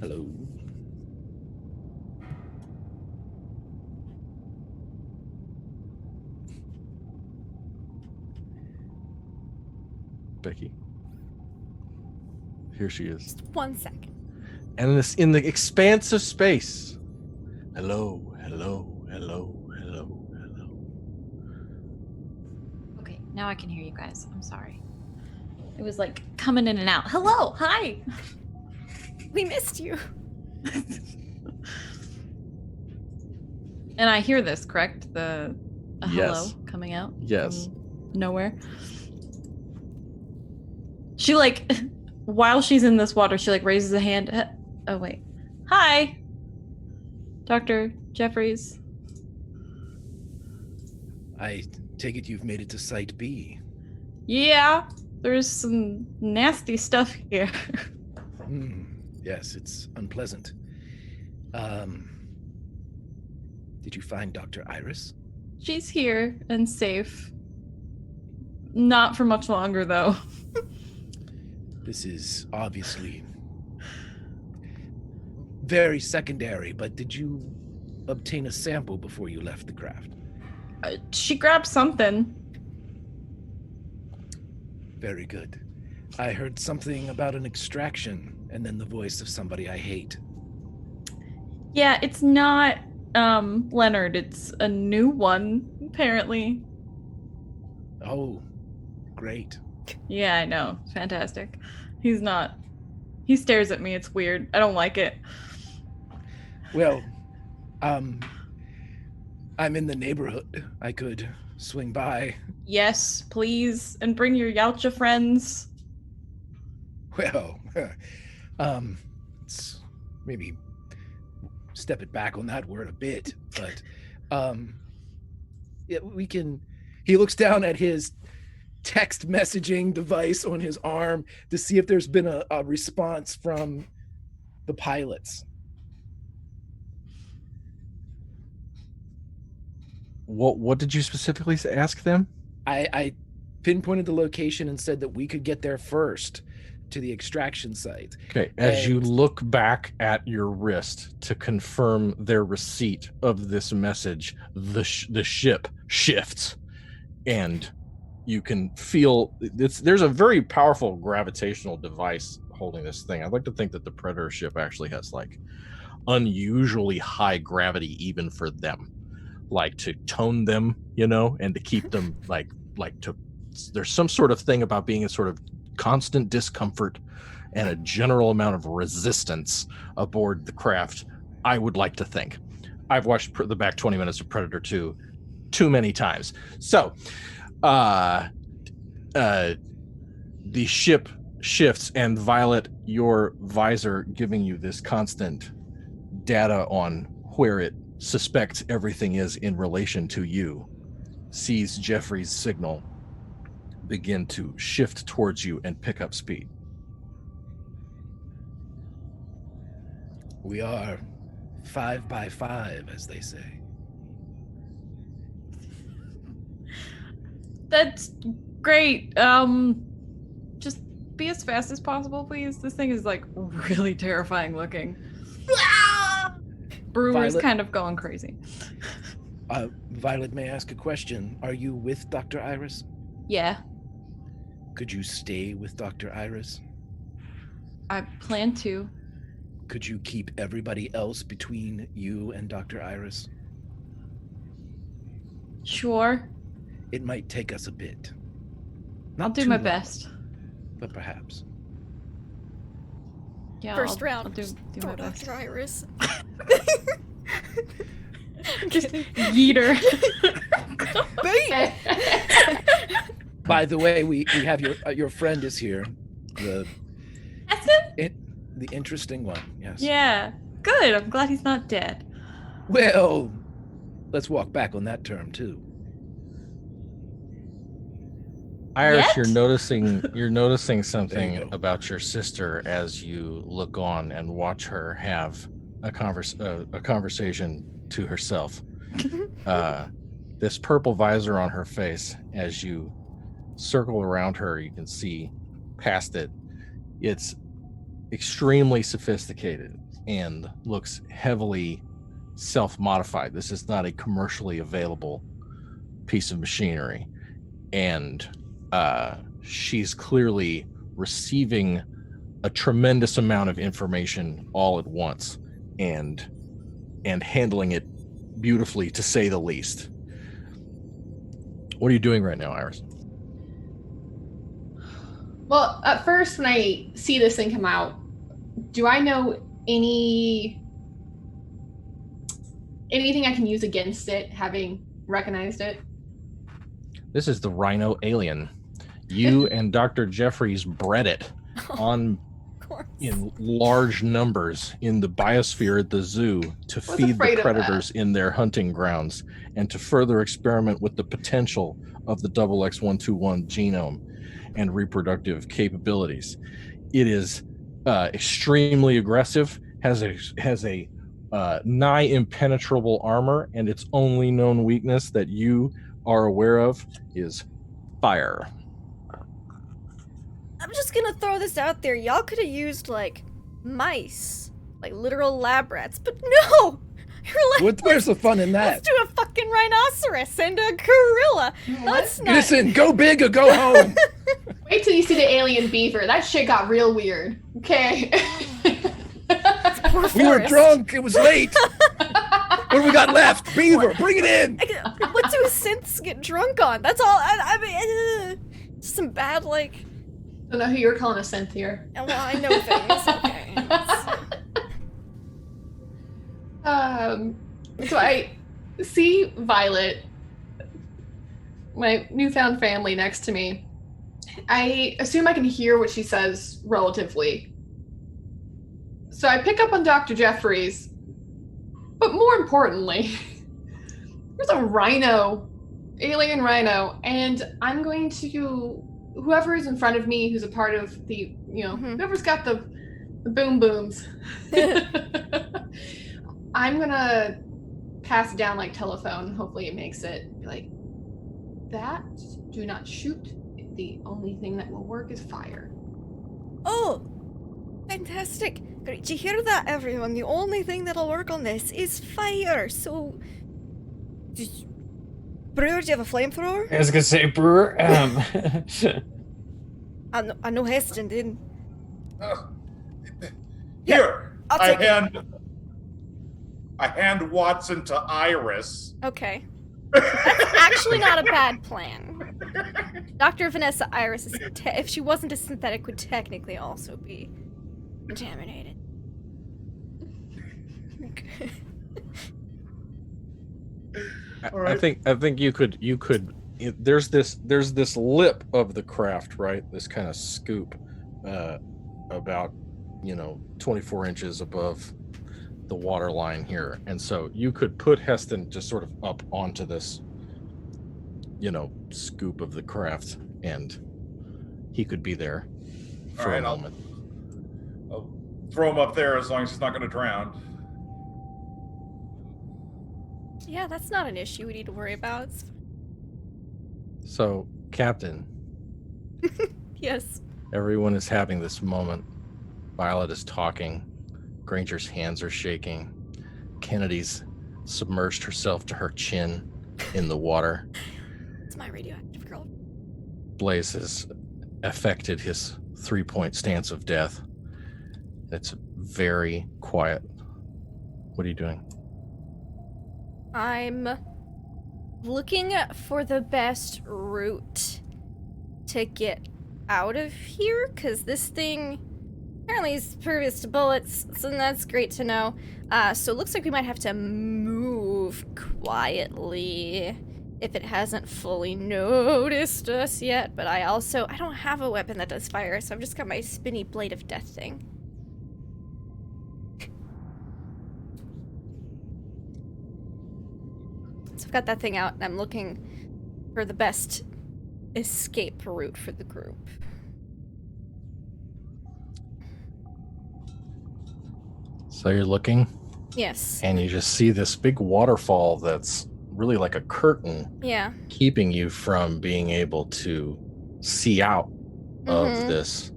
Hello. Becky. Here she is. Just 1 second. And in the expanse of space. Hello, hello, hello, hello, hello. Okay, now I can hear you guys. I'm sorry. It was like coming in and out. Hello, hi. We missed you. And I hear this, correct? The hello Yes. coming out? Yes. From nowhere. She while she's in this water, she raises a hand. Oh wait. Hi. Dr. Jeffries. I take it you've made it to Site B. Yeah, there's some nasty stuff here. Yes, it's unpleasant. Did you find Dr. Iris? She's here and safe. Not for much longer, though. This is obviously very secondary, but did you obtain a sample before you left the craft? She grabbed something. Very good. I heard something about an extraction, and then the voice of somebody I hate. Yeah, it's not Leonard. It's a new one, apparently. Oh, great. Yeah, I know. Fantastic. He's not. He stares at me. It's weird. I don't like it. Well, I'm in the neighborhood. I could swing by. Yes, please. And bring your Yautja friends. Well, it's maybe step it back on that word a bit, but yeah, we can. He looks down at his text messaging device on his arm to see if there's been a response from the pilots. What did you specifically ask them? I pinpointed the location and said that we could get there first to the extraction site. Okay, as you look back at your wrist to confirm their receipt of this message, the ship shifts, and you can feel there's a very powerful gravitational device holding this thing. I'd like to think that the Predator ship actually has unusually high gravity even for them, to tone them, and to keep them there's some sort of thing about being a sort of constant discomfort and a general amount of resistance aboard the craft. I would like to think. I've watched the back 20 minutes of Predator 2 too many times. So the ship shifts, and Violet, your visor giving you this constant data on where it suspects everything is in relation to you, sees Jeffrey's signal begin to shift towards you and pick up speed. We are 5 by 5, as they say. That's great. Just be as fast as possible, please. This thing is like really terrifying looking. Brewer is kind of going crazy. Violet, may I ask a question? Are you with Dr. Iris? Yeah, Could you stay with Dr. Iris? I plan to. Could you keep everybody else between you and Dr. Iris? Sure. It might take us a bit. I'll Not do too my long, best. but perhaps. Yeah, First round. I'll do my best. Dr. Iris. Just yeeter. By the way, we have your friend is here. The That's him? the interesting one, yes. Yeah. Good. I'm glad he's not dead. Well, let's walk back on that term too. Iris, Yet? you're noticing There something you go. about your sister as you look on and watch her have a conversation to herself. This purple visor on her face, as you circle around her, you can see past it. It's extremely sophisticated and looks heavily self-modified. This is not a commercially available piece of machinery. And she's clearly receiving a tremendous amount of information all at once and handling it beautifully, to say the least. What are you doing right now, Iris? Well, at first, when I see this thing come out, do I know anything I can use against it, having recognized it? This is the Rhino alien. You and Dr. Jeffries bred it on Of course. in large numbers in the biosphere at the zoo to feed afraid the of that. predators in their hunting grounds and to further experiment with the potential of the XX121 genome and reproductive capabilities. It is extremely aggressive, has a nigh impenetrable armor, and its only known weakness that you are aware of is fire. I'm just gonna throw this out there. Y'all could have used, like, mice. Like, literal lab rats. But no! You're like, Where's the fun in let's that? do a fucking rhinoceros and a gorilla. That's not... Listen, go big or go home. Wait till you see the alien beaver. That shit got real weird. Okay. Poor We were Forrest. drunk. It was late. What do we got left? Beaver, bring it in. What do synths get drunk on? That's all. I mean, just some bad, like... I don't know who you're calling a synth here. Well, I know things. Okay. So I see Violet, my newfound family, next to me. I assume I can hear what she says relatively. So I pick up on Dr. Jeffries, but more importantly, there's a rhino, alien rhino, and I'm going to, whoever is in front of me, who's a part of the, Mhm. whoever's got the boom booms, I'm gonna pass it down like telephone. Hopefully it makes it. Be like, that, do not shoot. The only thing that will work is fire. Oh, fantastic. Great to hear that, everyone. The only thing that'll work on this is fire. So, Brewer, do you have a flamethrower? I was gonna say, Brewer. I know Heston did. Here, I'll I take it. hand Watson to Iris. Okay. That's actually not a bad plan. Dr. Vanessa Iris, is if she wasn't a synthetic, would technically also be contaminated. I think you could there's this lip of the craft, right? This kind of scoop about 24 inches above the water line here, and so you could put Heston just sort of up onto this scoop of the craft, and he could be there for a moment. I'll throw him up there as long as he's not going to drown. Yeah, that's not an issue we need to worry about. So, Captain. Yes. Everyone is having this moment. Violet is talking. Granger's hands are shaking. Kennedy's submerged herself to her chin in the water. It's my radioactive girl. Blaze has affected his 3-point stance of death. It's very quiet. What are you doing? I'm looking for the best route to get out of here, because this thing apparently is pervious to bullets, so that's great to know. So it looks like we might have to move quietly if it hasn't fully noticed us yet, but I don't have a weapon that does fire, so I've just got my spinny blade of death thing. So I've got that thing out, and I'm looking for the best escape route for the group. So you're looking? Yes. And you just see this big waterfall that's really like a curtain. Yeah. Keeping you from being able to see out of this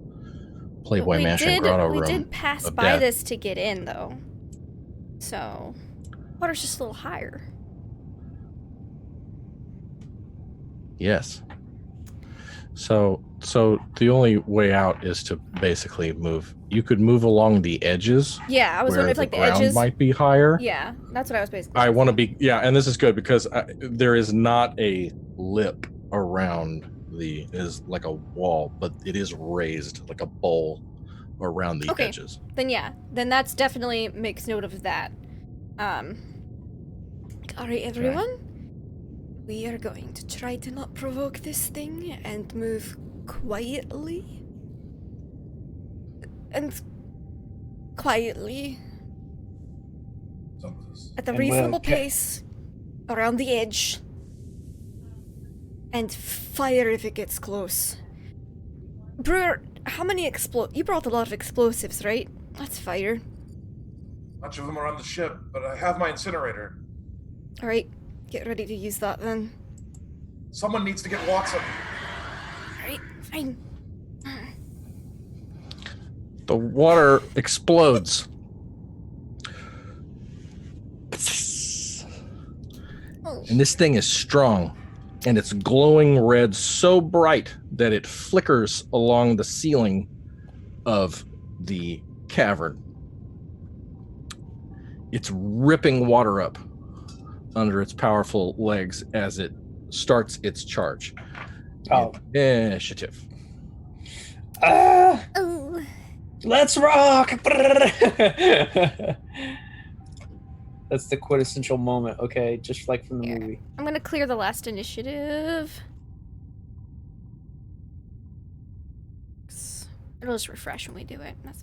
Playboy Mansion grotto room. We did pass by this to get in, though. So, water's just a little higher. Yes. So the only way out is to basically move. You could move along the edges. Yeah, I was wondering if like the edges might be higher. Yeah, that's what I was basically. I want to be and this is good because there is not a lip around is like a wall, but it is raised like a bowl around the edges. Then that's definitely makes note of that. All right, everyone. Okay. We are going to try to not provoke this thing and move quietly. And quietly. At a reasonable pace. Around the edge. And fire if it gets close. Brewer, how many you brought a lot of explosives, right? Let's fire. Much of them are on the ship, but I have my incinerator. Alright. Get ready to use that then. Someone needs to get Watson. Alright, fine. The water explodes. And this thing is strong. And it's glowing red so bright that it flickers along the ceiling of the cavern. It's ripping water up under its powerful legs as it starts its charge. Initiative. Let's rock! That's the quintessential moment, okay? Just like from the movie. I'm gonna clear the last initiative. It'll just refresh when we do it. That's...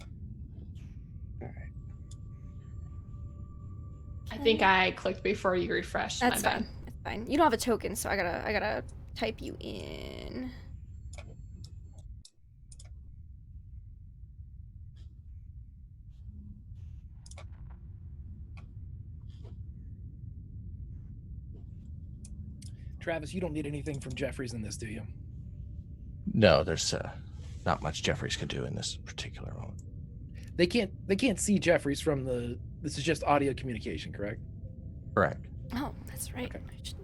I think I clicked before you refreshed. That's fine. That's fine. You don't have a token, so I gotta type you in. Travis, you don't need anything from Jeffries in this, do you? No, there's not much Jeffries can do in this particular moment. They can't see Jeffries from the. This is just audio communication, correct? Correct. Oh, that's right. Okay. I should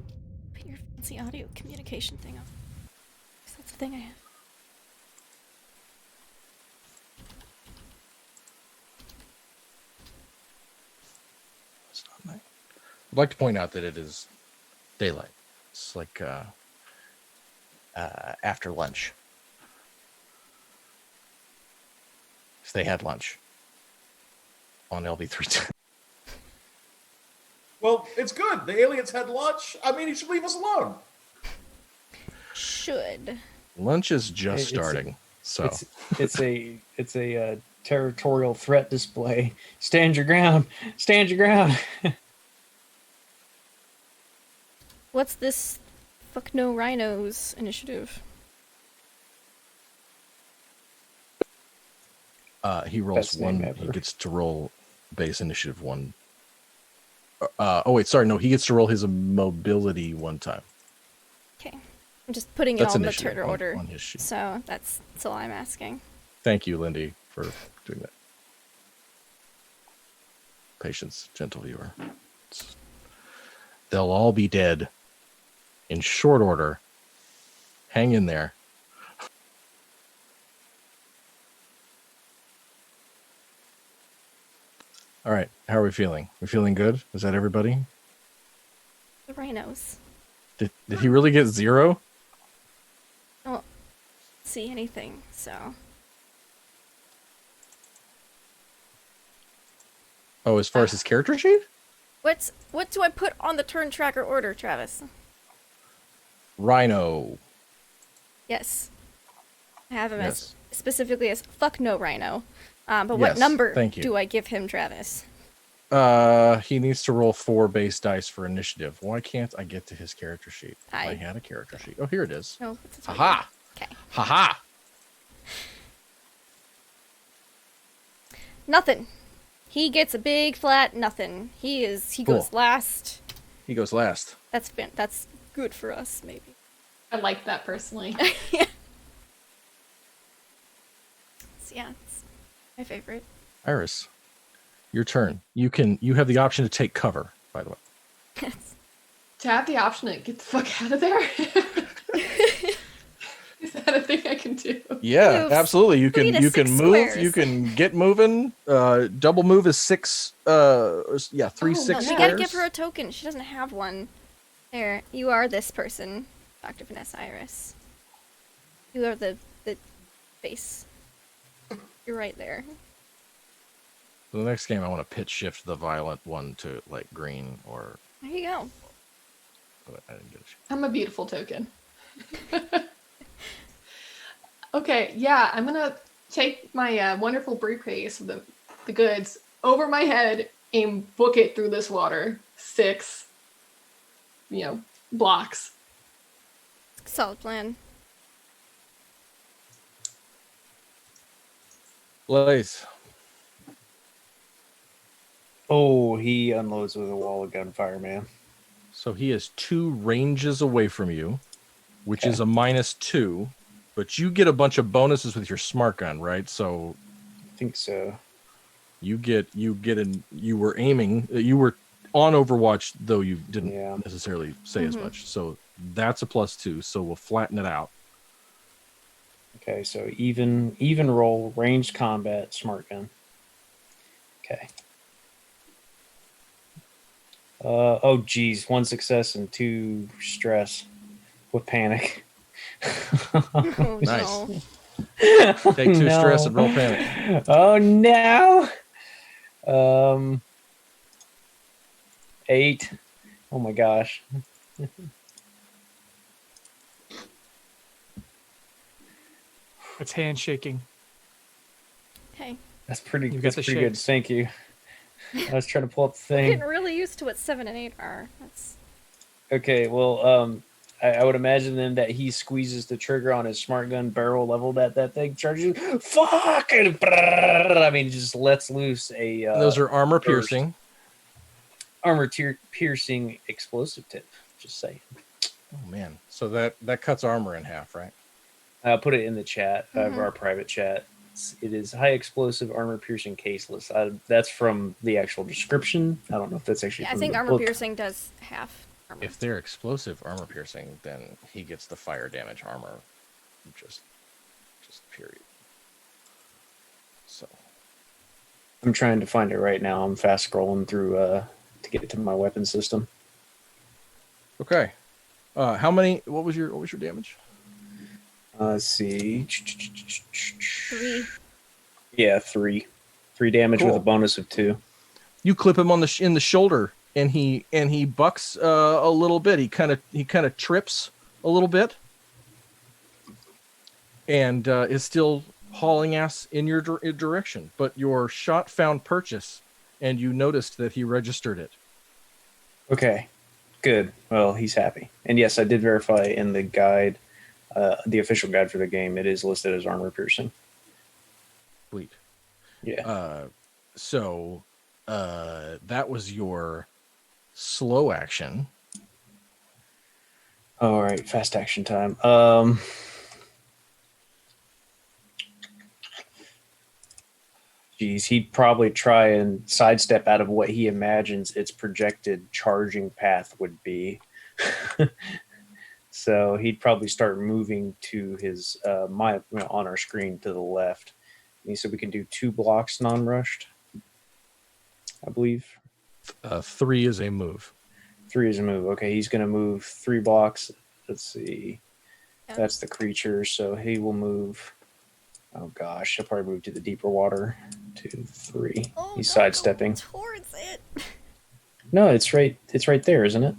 put your fancy audio communication thing up. That's the thing I have. I'd like to point out that it is daylight. It's like after lunch. So they had lunch on LV310. Well, it's good. The aliens had lunch. I mean, you should leave us alone. Should. Lunch is just starting. It's a territorial threat display. Stand your ground. Stand your ground. What's this Fuck no rhinos initiative. He rolls Best name one. ever. He gets to roll base initiative one. Oh wait, sorry. No, he gets to roll his mobility one time. Okay. I'm just putting it That's all in the initiative turn order. on his sheet. So that's all I'm asking. Thank you, Lindy, for doing that. Patience, gentle viewer. They'll all be dead in short order. Hang in there. All right, how are we feeling? We feeling good? Is that everybody? The rhinos. Did he really get 0? I don't see anything, so. Oh, as far as his character sheet? What do I put on the turn tracker order, Travis? Rhino. Yes. I have him Yes. as specifically as fuck no rhino. But what Yes, number thank you. do I give him, Travis? He needs to roll 4 base dice for initiative. Why can't I get to his character sheet? I- I had a character sheet. Oh, here it is. No, it's a total. Haha. Okay. Haha. Nothing. He gets a big flat nothing. He Cool. goes last. He goes last. That's good for us, maybe. I like that personally. Yeah, it's my favorite. Iris, your turn. You have the option to take cover, by the way. To have the option to get the fuck out of there? Is that a thing I can do? Yeah, Moves. absolutely. You can need a you can 6 move, squares. you can get moving. Double move is 6 3 Oh, 6 no, We squares. gotta give her a token. She doesn't have one. There, you are this person, Dr. Vanessa Iris. You are the face. You're right there. For the next game I want to pitch shift the violent one to like green or There you go. I didn't get it. I'm a beautiful token. Okay, yeah, I'm gonna take my wonderful briefcase of the goods over my head and book it through this water. 6, blocks. Solid plan. Blaze. Oh, he unloads with a wall of gunfire, man. So he is 2 ranges away from you, which Okay. is a -2, but you get a bunch of bonuses with your smart gun, right? So I think so. you were aiming, you were on Overwatch, though you didn't Yeah. necessarily say as Mhm. much. So that's a +2. So we'll flatten it out. Okay, so even roll, ranged combat, smart gun. Okay. Oh geez, 1 success and 2 stress with panic. Oh, Nice. no. Take 2 stress and roll panic. Oh no. 8. Oh my gosh. It's handshaking. Okay. That's pretty. You've got That's the pretty good. shakes. Thank you. I was trying to pull up the I'm thing. getting really used to what 7 and 8 are. That's Okay, well, I would imagine then that he squeezes the trigger on his smart gun barrel leveled at that thing, charges. Fuck! And I mean, just lets loose a. Those are armor burst. piercing. Armor piercing explosive tip. Just saying. Oh man. So that cuts armor in half, right? I'll put it in the chat of Mhm. our private chat. It is high explosive armor piercing caseless. That's from the actual description. I don't know if that's actually. yeah. I from think the armor book. piercing does half armor. If they're explosive armor piercing, then he gets the fire damage armor. Just period. So I'm trying to find it right now. I'm fast scrolling through to get to my weapon system. okay. How many? What was your damage? Let's see. 3. Yeah, 3. 3 damage with Cool. a bonus of 2. You clip him on in the shoulder, and he bucks a little bit. He kind of trips a little bit, and is still hauling ass in your direction. But your shot found purchase, and you noticed that he registered it. Okay, Good. Well, he's happy. And yes, I did verify in the guide, the official guide for the game, it is listed as armor piercing. Sweet. Yeah. So that was your slow action. All right, fast action time. Geez, he'd probably try and sidestep out of what he imagines its projected charging path would be. So he'd probably start moving to his on our screen to the left. And he said we can do 2 blocks non-rushed, I believe. 3 is a move. 3 is a move. Okay, he's going to move 3 blocks. Let's see. Yeah. That's the creature, so he will move. Oh gosh, he'll probably move to the deeper water. 2, 3. Oh, He's don't go sidestepping. towards it. No, it's right there, isn't it?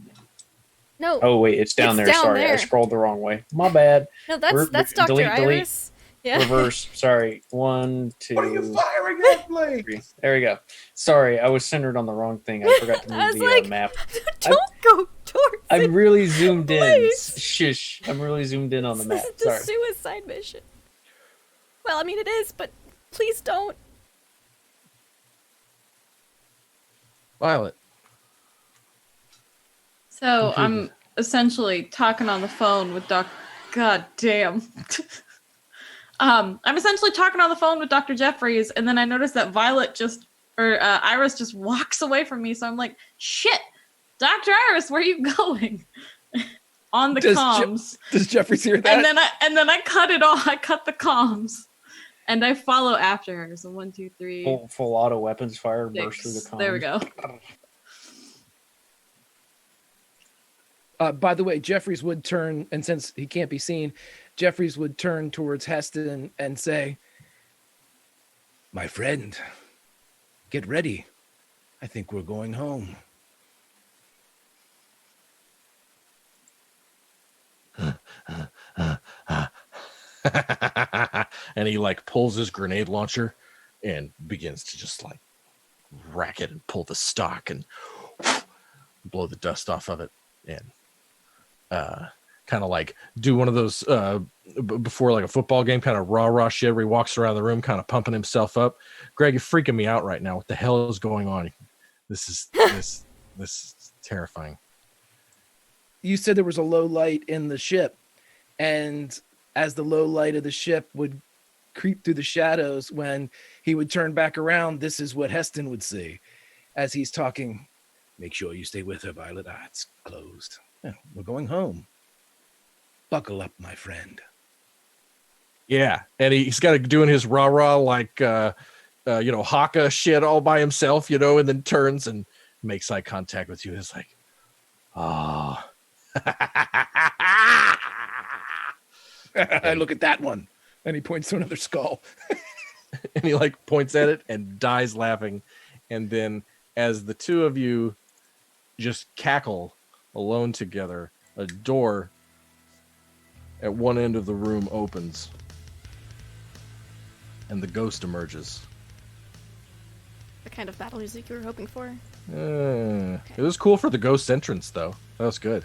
No. Oh wait, it's down It's there. down Sorry, I there. scrolled the wrong way. My bad. No, that's Dr. delete. Iris. Yeah. Reverse. Sorry. 1, 2. What are you firing at, Blake? 3. There we go. Sorry, I was centered on the wrong thing. I forgot to I move was the like, map. Don't go towards I'm it. really zoomed in. Please. Shush. I'm really zoomed in on the map. This is a Sorry. suicide mission. Well, I mean it is, but please don't. Violet. So I'm essentially talking on the phone with God damn. I'm essentially talking on the phone with Dr. Jeffries, and then I noticed that Iris just walks away from me. So I'm like, shit, Dr. Iris, where are you going? On the comms. Does Jeffries hear that? And then I cut it off. I cut the comms, and I follow after her. So 1, 2, 3. Full auto weapons fire 6. burst through the comms. There we go. By the way, Jeffries would turn, and since he can't be seen, Jeffries would turn towards Heston and say, "My friend, get ready. I think we're going home." And he like pulls his grenade launcher and begins to just like rack it and pull the stock and blow the dust off of it, and kind of like do one of those before like a football game kind of rah shit where he walks around the room kind of pumping himself up. Greg, you're freaking me out right now. What the hell is going on? This is terrifying. You said there was a low light in the ship, and as the low light of the ship would creep through the shadows, when he would turn back around, this is what Heston would see as he's talking. "Make sure you stay with her, Violet. It's closed. Yeah, we're going home. Buckle up, my friend." Yeah, and he's got to doing his rah like haka shit all by himself, and then turns and makes eye contact with you. It's like, oh. I look at that one, and he points to another skull. And he like points at it and dies laughing. And then as the two of you just cackle alone together, a door at one end of the room opens and the ghost emerges. The kind of battle music you were hoping for. It was cool for the ghost entrance, though. That was good.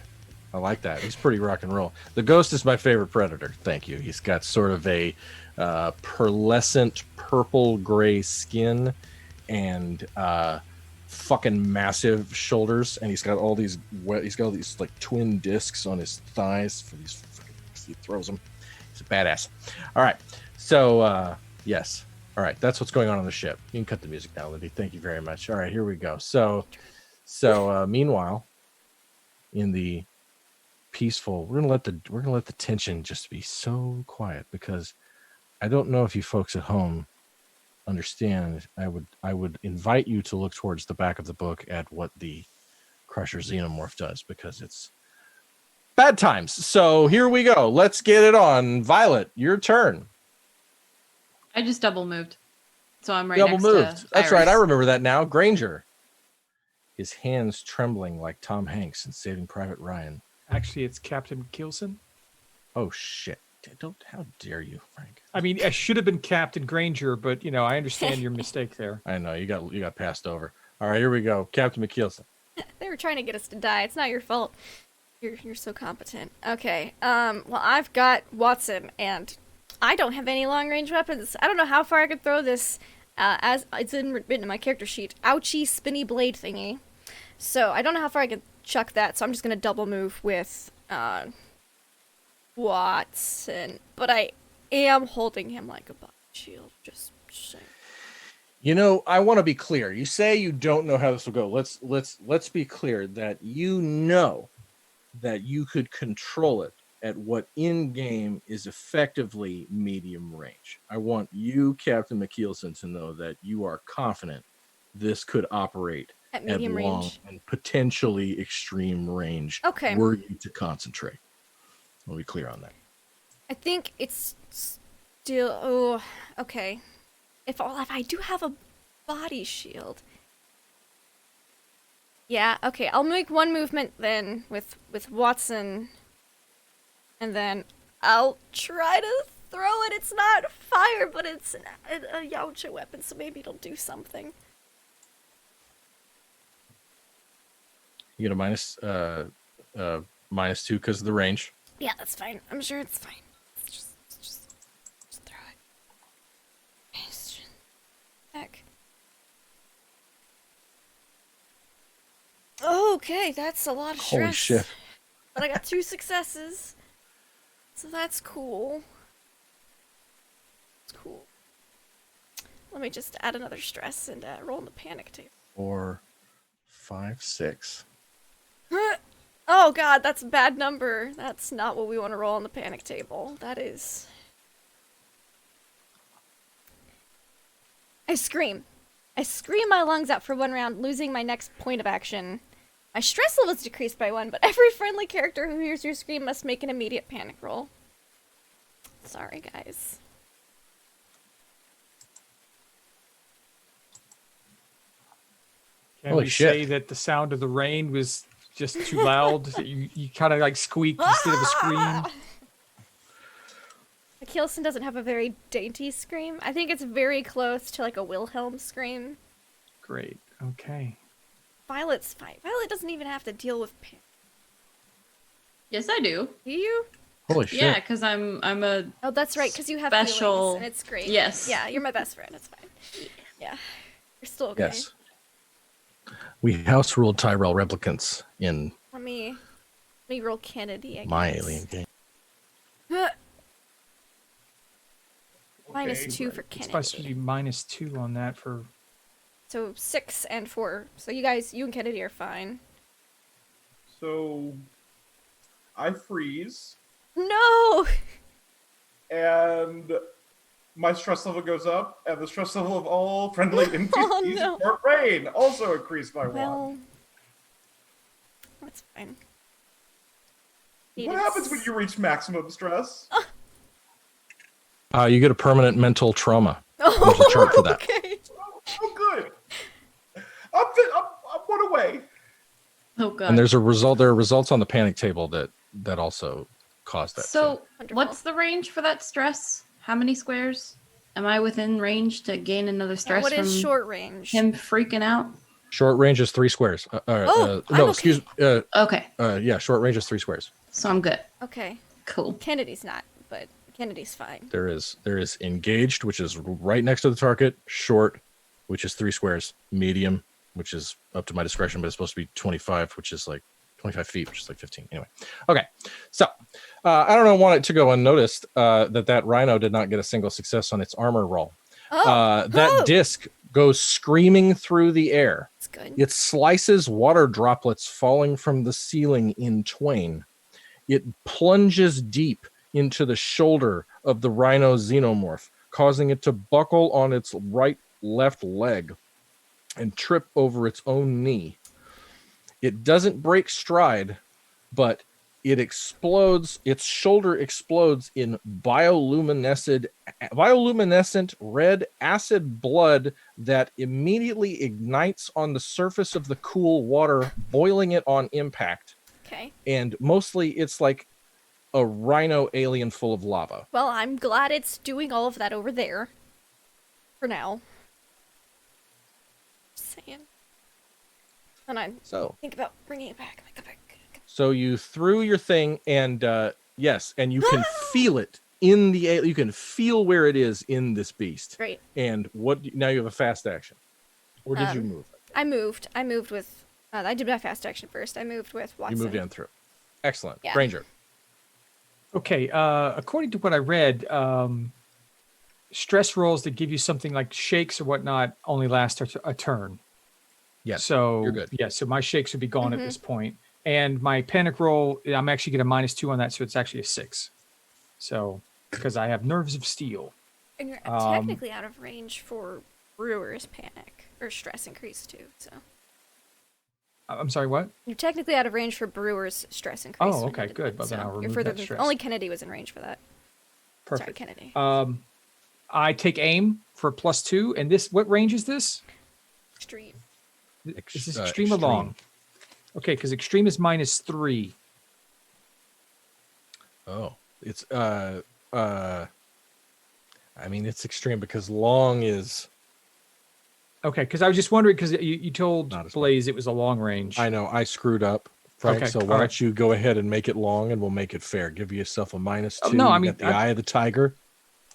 I like that. He's pretty rock and roll. The ghost is my favorite predator. Thank you. He's got sort of a pearlescent purple gray skin and fucking massive shoulders, and he's got all these like twin discs on his thighs for these fucking, he throws them. He's a badass. All right. So yes. All right, that's what's going on the ship. You can cut the music now, Lindy. Thank you very much. All right, here we go. So meanwhile, in the peaceful, we're gonna let the tension just be so quiet, because I don't know if you folks at home understand. I would invite you to look towards the back of the book at what the Crusher Xenomorph does, because it's bad times. So here we go. Let's get it on. Violet, your turn. I just double moved. So I'm right Double next moved. to That's Iris. right. I remember that now. Granger. His hands trembling like Tom Hanks in Saving Private Ryan. Actually, it's Captain Kilson. Oh shit! How dare you, Frank? I mean, I should have been Captain Granger, but I understand your mistake there. I know you got passed over. All right, here we go. Captain McKeelson. They were trying to get us to die. It's not your fault. You're so competent. Okay. Well, I've got Watson, and I don't have any long-range weapons. I don't know how far I could throw this, as it's written in my character sheet, ouchie spinny blade thingy. So I don't know how far I could chuck that, so I'm just gonna double move with, Watson. But I am holding him like a body shield, just saying. You know, I want to be clear. You say you don't know how this will go. Let's be clear that you know that you could control it at what in game is effectively medium range. I want you, Captain McKeelson, to know that you are confident this could operate At medium long range. and potentially extreme range. Okay. Were you to concentrate? I'll be clear on that. I think it's still. Oh, okay. If I do have a body shield. Yeah, okay, I'll make one movement then with Watson, and then I'll try to throw it. It's not fire, but it's a Yautja weapon, so maybe it'll do something. You get a -2 because of the range. Yeah, that's fine. I'm sure it's fine. Just throw it. Heck. Okay, that's a lot of stress. Holy shit. But I got 2 successes. So that's cool. It's cool. Let me just add another stress and roll in the panic table. 4, 5, 6. Oh god, that's a bad number. That's not what we want to roll on the panic table. That is... I scream. I scream my lungs out for 1 round, losing my next point of action. My stress level is decreased by 1, but every friendly character who hears your scream must make an immediate panic roll. Sorry, guys. Can Holy we shit. say that the sound of the rain was just too loud? That you kind of like squeaked instead of a scream? Keelson doesn't have a very dainty scream. I think it's very close to like a Wilhelm scream. Great. Okay. Violet's fine. Violet doesn't even have to deal with pain. Yes, I do. Do you? Holy shit. Yeah, because I'm a Oh, that's right, because you have Special- feelings, and it's great. Yes. Yeah, you're my best friend. It's fine. Yeah. You're still okay. Yes. We house ruled Tyrell replicants in Let me roll Kennedy again. my alien game. -2 for It's supposed to Kennedy. be -2 on that for... So 6 and 4. So you and Kennedy are fine. So I freeze, No! and my stress level goes up, and the stress level of all friendly NPCs no. for rain also increased by 1. Well, that's fine. What happens when you reach maximum stress? You get a permanent mental trauma. There's a chart for that. Okay. Oh, good. I'm 1 away. oh god. And there's a result. There are results on the panic table that also cause that. So Wonderful. what's the range for that stress? How many squares? Am I within range to gain another stress What from is short range? him freaking out? Short range is 3 squares. I'm No, okay. excuse. Okay, Yeah, short range is 3 squares. so I'm good. Okay. Cool. Kennedy's not, but Kennedy's fine. There is engaged, which is right next to the target. Short, which is 3 squares. Medium, which is up to my discretion, but it's supposed to be 25, which is like 25 feet, which is like 15. Anyway, okay. So I don't want it to go unnoticed that rhino did not get a single success on its armor roll. That disc goes screaming through the air. That's good. It slices water droplets falling from the ceiling in twain. It plunges deep into the shoulder of the rhino xenomorph, causing it to buckle on its left leg and trip over its own knee. It doesn't break stride, but it explodes. Its shoulder explodes in bioluminescent red acid blood that immediately ignites on the surface of the cool water, boiling it on impact. Okay. And mostly it's like a rhino alien full of lava. Well, I'm glad it's doing all of that over there. For now. Just saying. And I So think about bringing it back. Come back. So you threw your thing, and yes, and you can feel it in the. You can feel where it is in this beast. Great. And what? Now you have a fast action, or did you move? I moved. I moved with. I did my fast action first. I moved with Watson. You moved in through. Excellent, Yeah. Ranger. Okay. According to what I read, stress rolls that give you something like shakes or whatnot only last a turn. Yes. So you're good. Yeah. So my shakes would be gone at this point. And my panic roll, I'm actually getting a -2 on that, so it's actually a 6. So, because I have nerves of steel. And you're technically out of range for Brewer's panic or stress increase too. So. I'm sorry, what? You're technically out of range for Brewer's stress increase. Oh, okay, good. Well, then I'll you're remove further that than stress. only Kennedy was in range for that. Perfect. Sorry, Kennedy. I take aim for +2, and this. What range is this? Extreme. Is this extreme or long? Okay, because extreme is -3. Oh, it's I mean, it's extreme because long is. Okay, because I was just wondering because you told Not as Blaze it was a long range. I know I screwed up, Frank. Okay, So all why right. don't you go ahead and make it long, and we'll make it fair. Give yourself a -2. no, I You mean, got the eye of the tiger.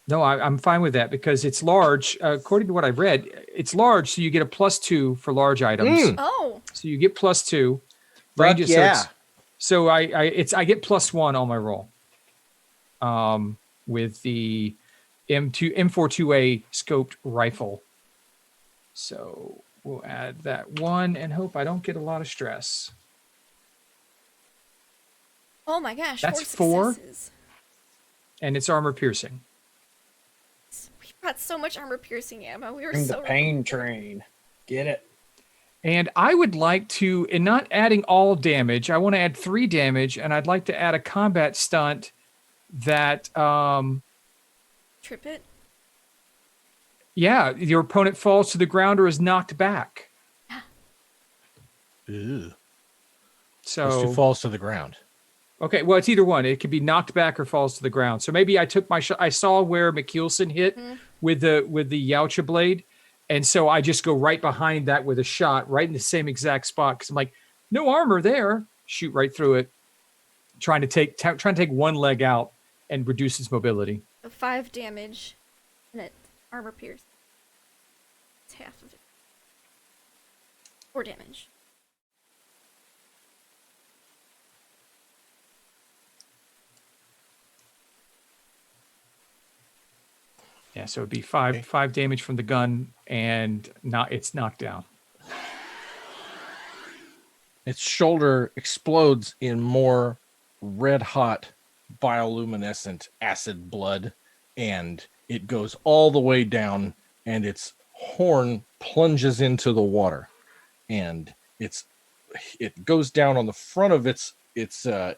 No, I'm fine with that because it's large. According to what I read, it's large, so you get a +2 for large items. Oh. So you get +2. Fuck Range, yeah. So I get +1 on my roll. With the M42A scoped rifle. So we'll add that 1 and hope I don't get a lot of stress. Oh my gosh. That's 4 4? successes. And it's armor piercing. We got so much armor piercing ammo. We were Bring so the pain train. Get it. And I would like to, in not adding all damage, I want to add 3 damage, and I'd like to add a combat stunt that, Trip it. yeah, your opponent falls to the ground or is knocked back. Ew. So Those 2 falls to the ground. Okay, well, it's either one. It could be knocked back or falls to the ground. So maybe I took my shot. I saw where McKeelson hit with the Yautja blade, and so I just go right behind that with a shot, right in the same exact spot. Because I'm like, no armor there. Shoot right through it, trying to take one leg out and reduce its mobility. So 5 damage, and it armor pierce. It's half of it. 4 damage. Yeah, so it'd be 5 damage from the gun, and it's knocked down. Its shoulder explodes in more red hot bioluminescent acid blood, and it goes all the way down, and its horn plunges into the water, and it goes down on the front of its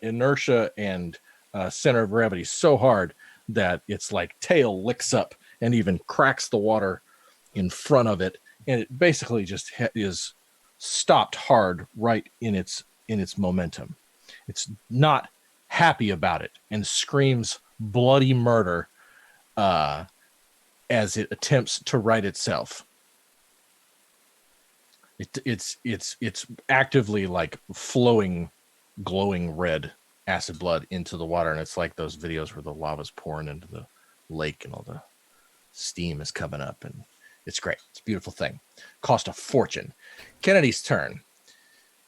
inertia and center of gravity so hard that its like tail licks up and even cracks the water in front of it, and it basically just is stopped hard right in its momentum. It's not happy about it and screams bloody murder as it attempts to right itself. It's actively like flowing glowing red acid blood into the water, and it's like those videos where the lava's pouring into the lake and all the steam is coming up, and it's great. It's a beautiful thing. Cost a fortune. Kennedy's turn.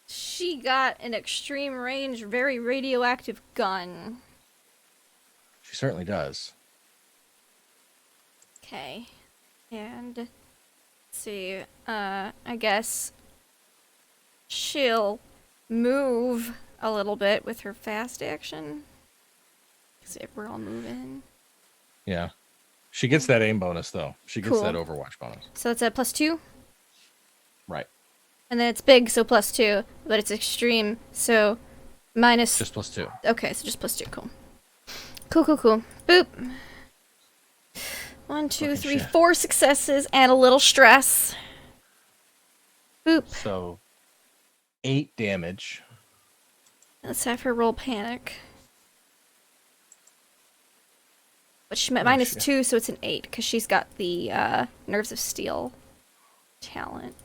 She got an extreme range, very radioactive gun. She certainly does. Okay. And let's see. I guess she'll move a little bit with her fast action. See if we're all moving. Yeah. She gets that aim bonus, though. She gets Cool. that Overwatch bonus. So it's at +2. Right. And then it's big, so +2. But it's extreme, so minus. Just +2. Okay, so just +2. Cool. Cool. Boop. 1, 2, Fucking 3, shit. 4 successes and a little stress. Boop. So 8 damage. Let's have her roll panic. But she met -2, so it's an 8 because she's got the Nerves of Steel talent.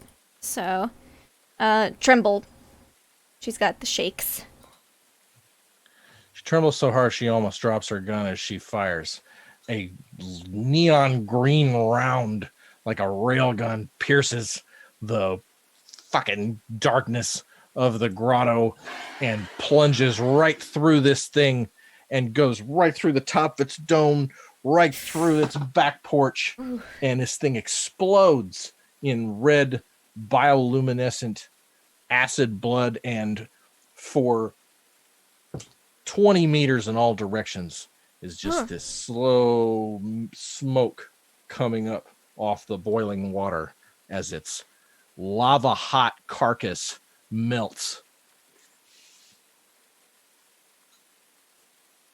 So Tremble. She's got the shakes. She trembles so hard she almost drops her gun as she fires. A neon green round, like a railgun, pierces the fucking darkness of the grotto and plunges right through this thing and goes right through the top of its dome, right through its back porch, and this thing explodes in red bioluminescent acid blood, and for 20 meters in all directions is just this slow smoke coming up off the boiling water as its lava hot carcass melts.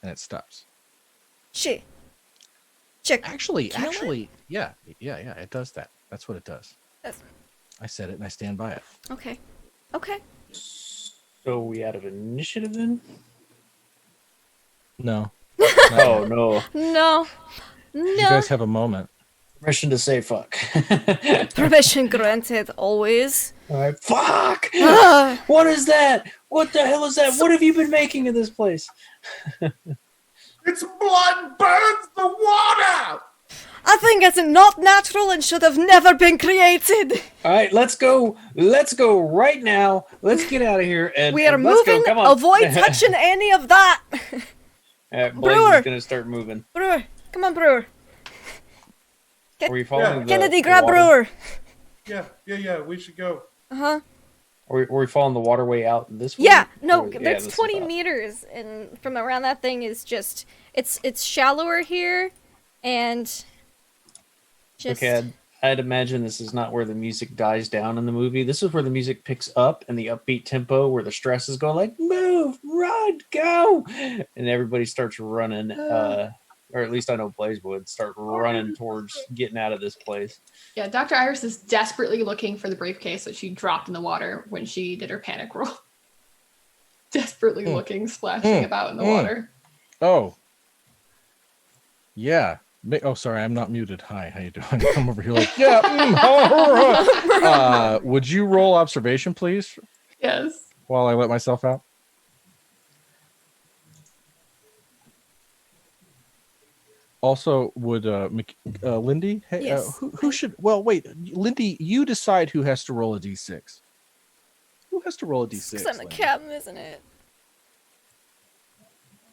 And it stops. Check. Actually, yeah, it does that. That's what it does. I said it and I stand by it. Okay. So we out of initiative then? No. Oh no. No. You guys have a moment. Permission to say fuck. Permission granted, always. All right. Fuck! What is that? What the hell is that? What have you been making in this place? Its blood burns the water! I think it's not natural and should have never been created. All right, let's go. Let's go right now. Let's get out of here and We are and let's go. moving. Come on. Avoid touching any of that. Blaze Brewer. is gonna start moving. Brewer, come on, Brewer. Are we following the Kennedy, grab water? Brewer. Yeah, we should go. Uh-huh. Are we following the waterway out this way? Yeah, no, Or- there's this is 20 up. meters, and from around that thing is just it's shallower here, and just Okay, I'd imagine this is not where the music dies down in the movie. This is where the music picks up and the upbeat tempo, where the stress is going like, move, run, go, and everybody starts running. Or at least I know Blaze would start running towards getting out of this place. Yeah, Dr. Iris is desperately looking for the briefcase that she dropped in the water when she did her panic roll. Desperately looking, splashing about in the water. Oh. Yeah. Oh, sorry, I'm not muted. Hi, how you doing? I'm over here like, yeah. Would you roll observation, please, Yes. while I let myself out? Also, would Lindy? Hey, Yes. who should? Well, wait, Lindy, you decide who has to roll a d6. Who has to roll a d6? because I'm the Lindy? captain, isn't it?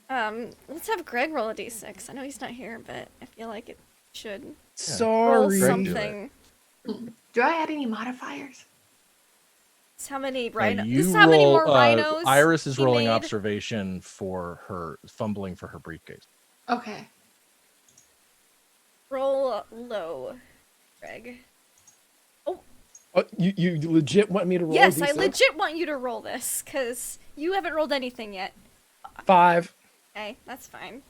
Let's have Greg roll a d6. I know he's not here, but I feel like it should roll Sorry. Greg, do it. something. Do I add any modifiers? It's how many rhinos? You This is how many roll, more rhinos? Iris is he rolling made? observation for her fumbling for her briefcase. Okay. Roll low, Greg. Oh, you legit want me to roll? Yes, a I D6? legit want you to roll this because you haven't rolled anything yet. 5. Okay, that's fine.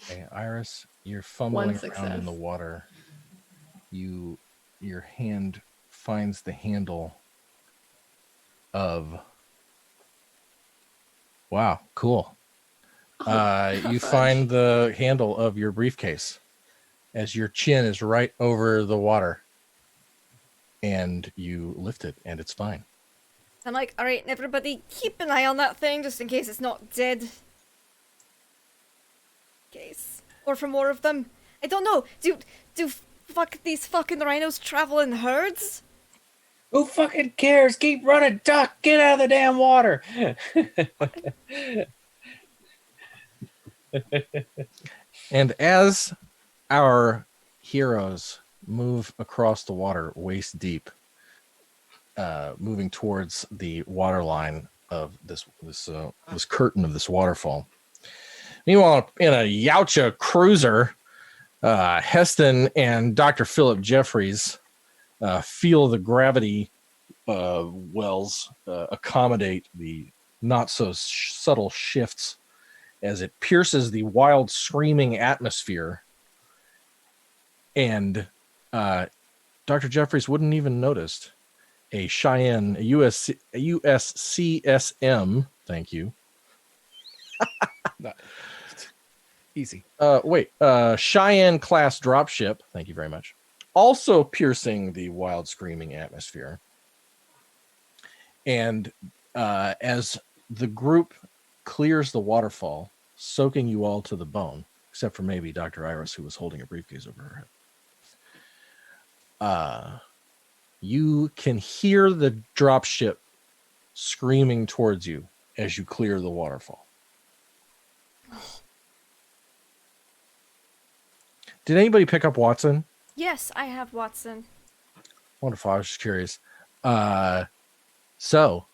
Okay, Iris, you're fumbling around success. in the water. Your hand finds the handle of. Wow, cool. You find the handle of your briefcase as your chin is right over the water, and you lift it, and it's fine. I'm like, all right, everybody, keep an eye on that thing just in case it's not dead. Case, or for more of them. I don't know. Do these fucking rhinos travel in herds? Who fucking cares? Keep running, duck! Get out of the damn water! And as our heroes move across the water waist deep, moving towards the water line of this curtain of this waterfall. Meanwhile, in a Yautja cruiser, Heston and Dr. Philip Jeffries feel the gravity wells accommodate the not so subtle shifts as it pierces the wild screaming atmosphere. And Dr. Jeffries wouldn't even notice a Cheyenne, a USCSM, thank you. Easy. Cheyenne class dropship, thank you very much, also piercing the wild screaming atmosphere. And as the group clears the waterfall, soaking you all to the bone, except for maybe Dr. Iris, who was holding a briefcase over her head, you can hear the dropship screaming towards you as you clear the waterfall. Did anybody pick up Watson? Yes, I have Watson. Wonderful. I was just curious. So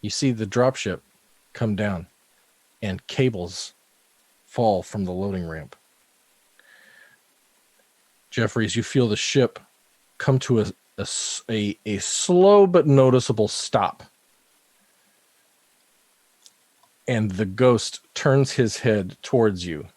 you see the dropship come down and cables fall from the loading ramp. Jeffries, you feel the ship come to a slow but noticeable stop. And the ghost turns his head towards you.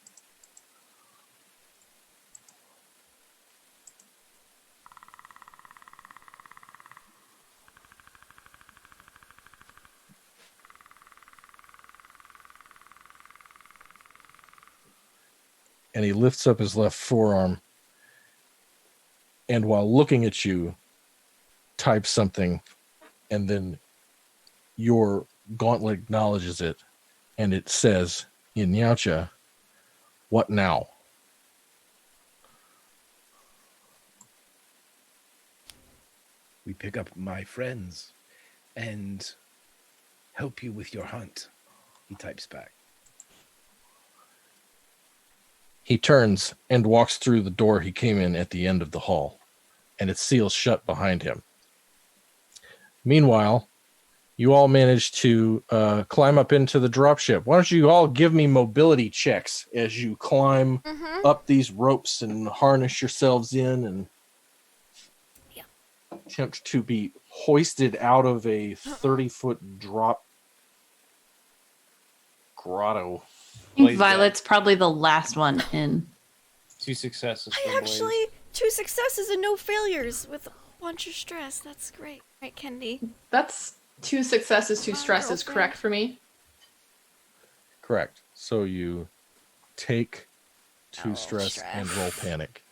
And he lifts up his left forearm. And while looking at you, types something. And then your gauntlet acknowledges it. And it says, in Yautja, what now? We pick up my friends and help you with your hunt, he types back. He turns and walks through the door he came in at the end of the hall, and it seals shut behind him. Meanwhile, you all managed to climb up into the dropship. Why don't you all give me mobility checks as you climb up these ropes and harness yourselves in and attempt to be hoisted out of a 30-foot drop grotto. I think Violet's probably the last one in. 2 successes. I actually 2 successes and no failures with a bunch of stress. That's great. Right, Kennedy? That's 2 successes, 2 stresses, correct for me? Correct. So you take 2 stress and roll panic.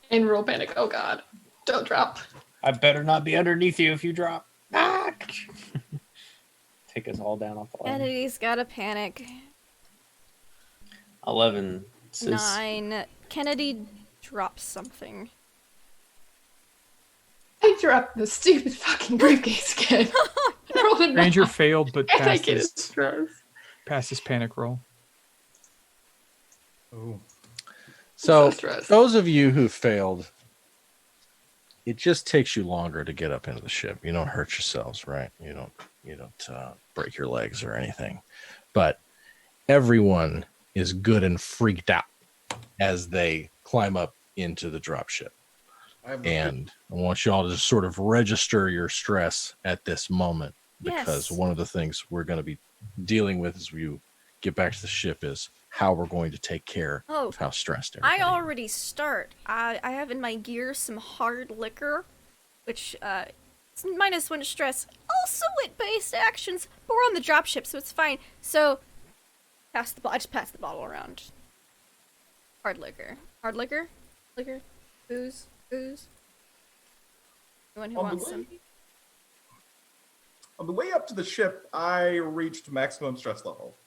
And roll panic. Oh god. Don't drop. I better not be underneath you if you drop. Ah! Take us all down off the ladder. Kennedy's got a panic. 11. 9. Kennedy drops something. I dropped the stupid fucking briefcase again. Ranger failed, but And I passed get his, it stress. passed his panic roll. Oh. So stressed. those of you who failed, it just takes you longer to get up into the ship. You don't hurt yourselves, right? You don't break your legs or anything. But everyone is good and freaked out as they climb up into the dropship. And I want you all to just sort of register your stress at this moment, because one of the things we're going to be dealing with as we get back to the ship is how we're going to take care of how stressed everybody I already start. I have in my gear some hard liquor, which it's -1 stress. Also wit-based actions, but we're on the dropship, so it's fine. So I just pass the bottle around. Hard liquor. Liquor. Booze. Anyone who wants some. On the way up to the ship, I reached maximum stress level.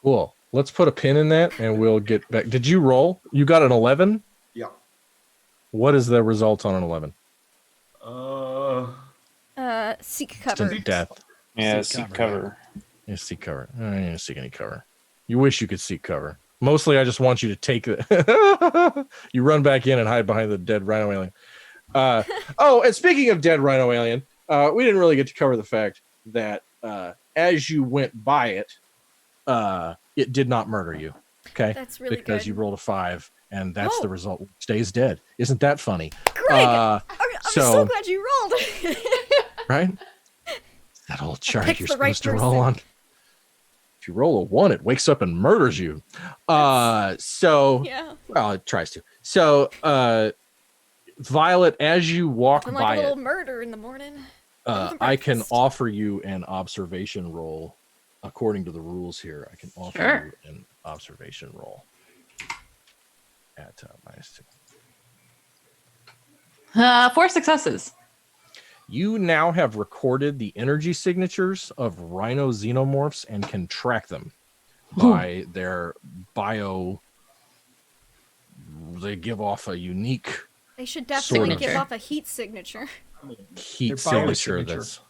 Cool. Let's put a pin in that and we'll get back. Did you roll? You got an 11? Yeah. What is the result on an 11? Seek cover. Instant death. Yeah, seek cover. Yeah, seek cover. I didn't seek any cover. You wish you could seek cover. Mostly, I just want you to take the. You run back in and hide behind the dead rhino alien. And speaking of dead rhino alien, we didn't really get to cover the fact that as you went by it, it did not murder you. Okay, that's really because good. you rolled a 5, and that's the result. Stays dead. Isn't that funny? Great. I'm so glad you rolled. Right? That old chart picked you're the right supposed to roll on. If you roll a 1, it wakes up and murders you. Well, it tries to. So, Violet, as you walk I'm by like a little it, murder in the morning. I can offer you an observation roll. According to the rules here, I can offer you an observation roll at -2. 4 successes. You now have recorded the energy signatures of rhino xenomorphs and can track them by their bio. They give off a unique They should definitely give Signature. off a heat signature. heat Their bio signature signature. that's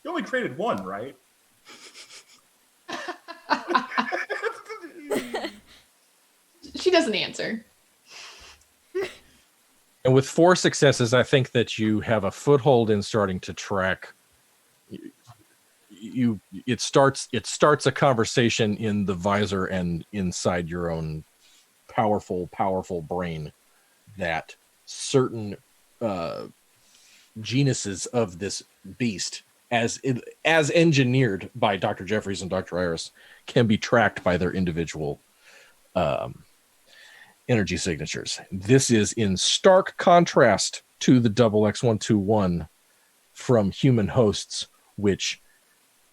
You only created one, right? She doesn't answer. And with 4 successes, I think that you have a foothold in starting to track. It starts a conversation in the visor and inside your own powerful brain that certain genuses of this beast, as engineered by Dr. Jeffries and Dr. Iris, can be tracked by their individual energy signatures. This is in stark contrast to the XX121 from human hosts, which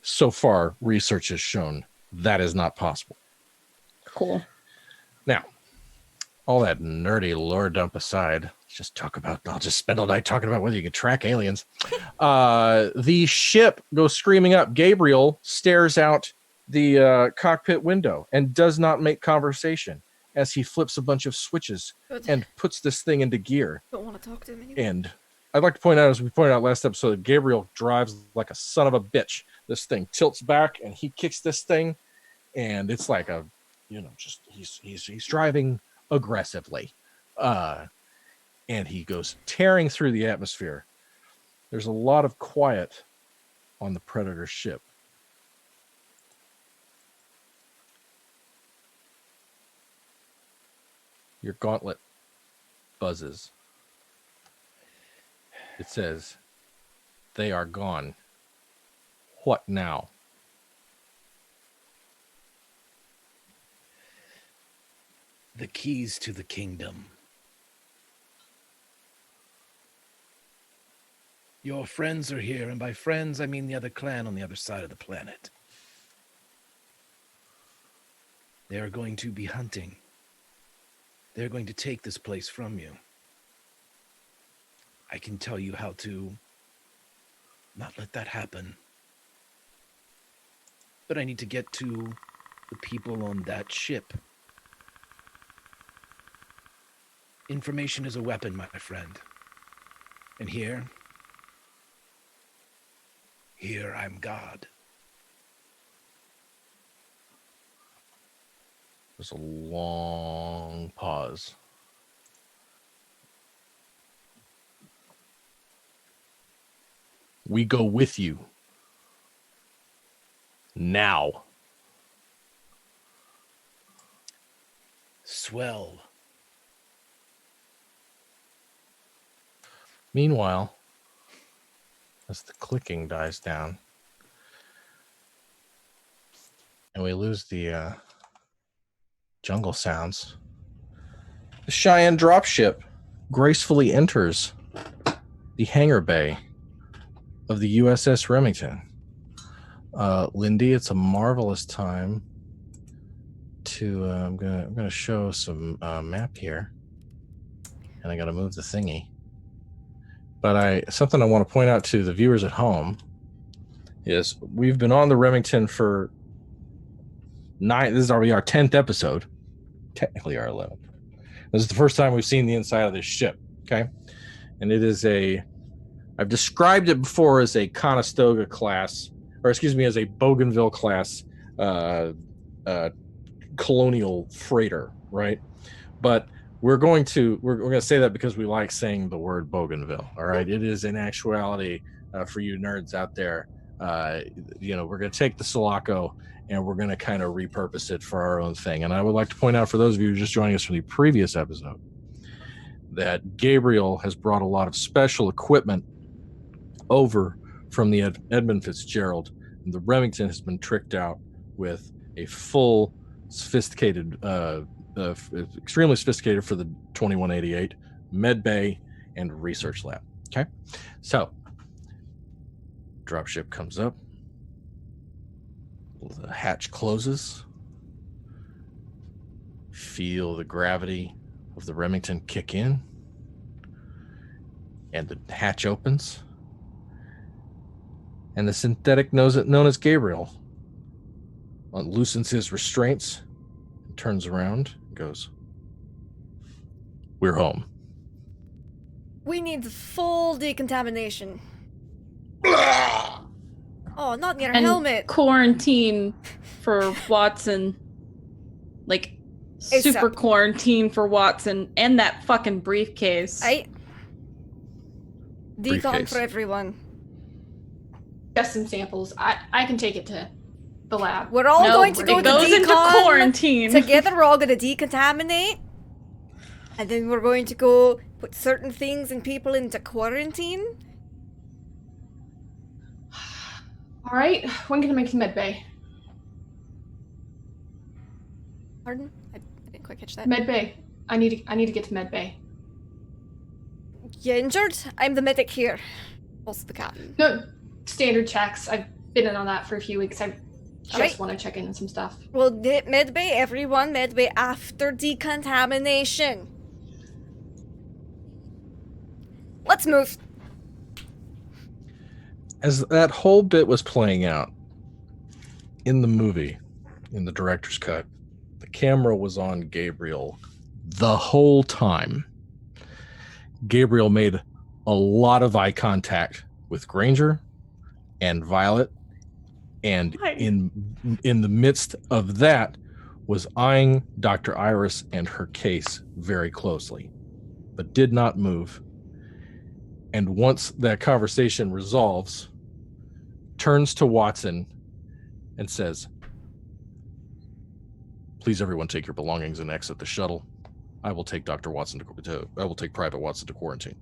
so far research has shown that is not possible. Cool. Now, all that nerdy lore dump aside, I'll just spend all night talking about whether you can track aliens. The ship goes screaming up. Gabriel stares out the cockpit window and does not make conversation as he flips a bunch of switches and puts this thing into gear. Don't want to talk to him anymore. And I'd like to point out, as we pointed out last episode, that Gabriel drives like a son of a bitch. This thing tilts back and he kicks this thing, and it's like he's driving aggressively. And he goes tearing through the atmosphere. There's a lot of quiet on the Predator ship. Your gauntlet buzzes. It says, "They are gone. What now?" The keys to the kingdom. Your friends are here, and by friends I mean the other clan on the other side of the planet. They are going to be hunting. They're going to take this place from you. I can tell you how to not let that happen. But I need to get to the people on that ship. Information is a weapon, my friend. And here I'm God. There's a long pause. We go with you. Now. Swell. Meanwhile, as the clicking dies down, and we lose the jungle sounds, the Cheyenne dropship gracefully enters the hangar bay of the USS Remington. Lindy, it's a marvelous time to I'm gonna show some map here, and I gotta move the thingy. But something I want to point out to the viewers at home is we've been on the Remington for 9. This is already our 10th episode, technically our 11th. This is the first time we've seen the inside of this ship. Okay, and it is I've described it before as a Conestoga class, or excuse me, as a Bougainville class colonial freighter, right? But we're going to say that because we like saying the word Bougainville. All right, it is in actuality for you nerds out there. We're going to take the Sulaco and we're going to kind of repurpose it for our own thing. And I would like to point out for those of you just joining us from the previous episode that Gabriel has brought a lot of special equipment over from the Edmund Fitzgerald. And the Remington has been tricked out with a full, sophisticated, extremely sophisticated for the 2188 med bay and research lab. Okay, so dropship comes up, the hatch closes, feel the gravity of the Remington kick in, and the hatch opens, and the synthetic known as Gabriel loosens his restraints, and turns around, and goes, "We're home." We need full decontamination. Oh, not in your And helmet. quarantine for Watson. Like, super ASAP. quarantine for Watson and that fucking briefcase. Decon Briefcase. for everyone. Just some samples. I can take it to the lab. We're all No, going to go it to goes into decon quarantine. together. We're all going to decontaminate, and then we're going to go put certain things and people into quarantine. All right. When can I make to med bay? Pardon? I didn't quite catch that. Med bay. I need to get to med bay. You injured? I'm the medic here. Also the captain. No, standard checks. I've been in on that for a few weeks. I just Alright. want to check in on some stuff. Well, med bay, everyone, med bay after decontamination. Let's move. As that whole bit was playing out in the movie, in the director's cut, the camera was on Gabriel the whole time. Gabriel made a lot of eye contact with Granger and Violet, and Hi. in the midst of that was eyeing Dr. Iris and her case very closely, but did not move. And once that conversation resolves, turns to Watson and says, "Please, everyone, take your belongings and exit the shuttle. I will take Dr. Watson I will take Private Watson to quarantine."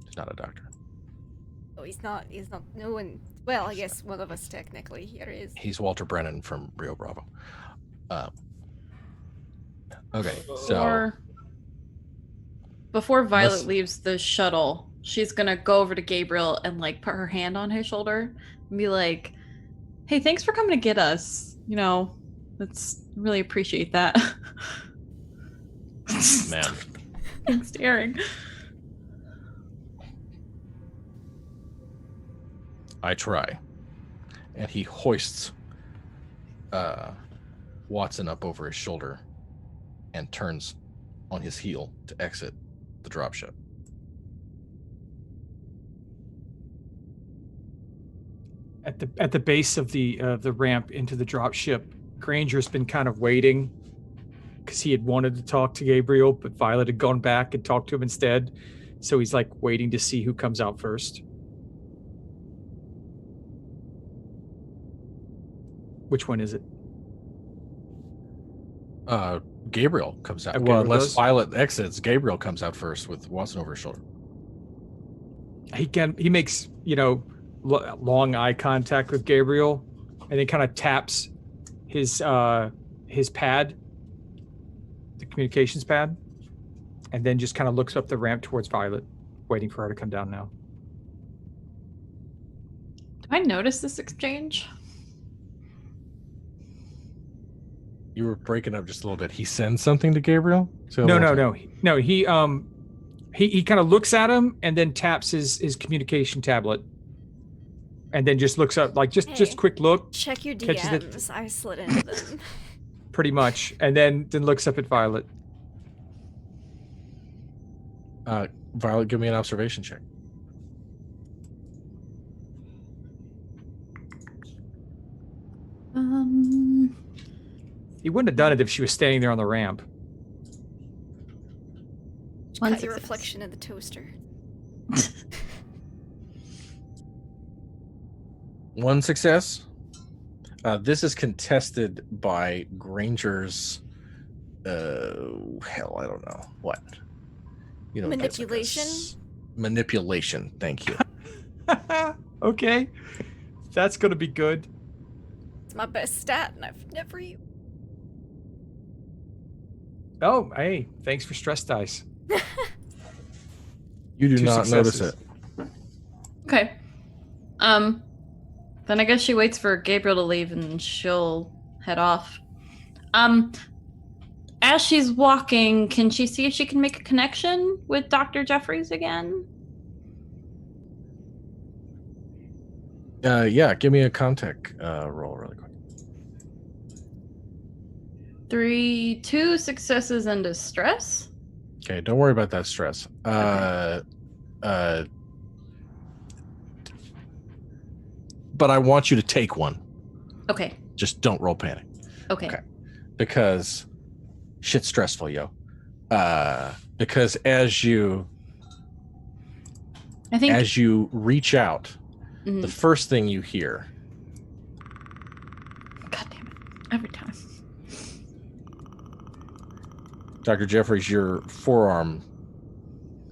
He's not a doctor. Oh, he's not. No one. Well, I guess one of us technically here is. He's Walter Brennan from Rio Bravo. Okay, so Before Violet Let's- leaves the shuttle, she's gonna go over to Gabriel and like put her hand on his shoulder and be like, "Hey, thanks for coming to get us. You know, let's really appreciate that." man, Thanks, staring. I try. And he hoists Watson up over his shoulder and turns on his heel to exit the dropship. At the base of the ramp into the dropship, Granger's been kind of waiting because he had wanted to talk to Gabriel, but Violet had gone back and talked to him instead. So he's like waiting to see who comes out first. Which one is it? Gabriel comes out. Gabriel Well, unless does? Violet exits, Gabriel comes out first with Watson over his shoulder. He makes, long eye contact with Gabriel, and then kind of taps his pad, the communications pad, and then just kind of looks up the ramp towards Violet, waiting for her to come down now. Do I notice this exchange? You were breaking up just a little bit. He sends something to Gabriel? No. He kind of looks at him and then taps his communication tablet, and then just looks up, like just Hey. quick look, Check your Catches it. DMs. I slid into them. pretty much, and then looks up at Violet. Violet, give me an observation check. He wouldn't have done it if she was standing there on the ramp. One Cut your success. reflection in the toaster. One success. This is contested by Granger's. Hell, I don't know what. Manipulation? Manipulation. Thank you. Okay, that's gonna be good. It's my best stat, and I've never used. Oh, hey, thanks for stress dice. You do Two not notice successes. it. Okay. Then I guess she waits for Gabriel to leave and she'll head off. as she's walking, can she see if she can make a connection with Dr. Jeffries again? Yeah, give me a contact roll really quick. 2 successes and a stress. Okay, don't worry about that stress. But I want you to take one. Okay. Just don't roll panic. Okay. Because shit's stressful, yo. Because as you reach out, the first thing you hear. God damn it. Every time. Dr. Jeffries, your forearm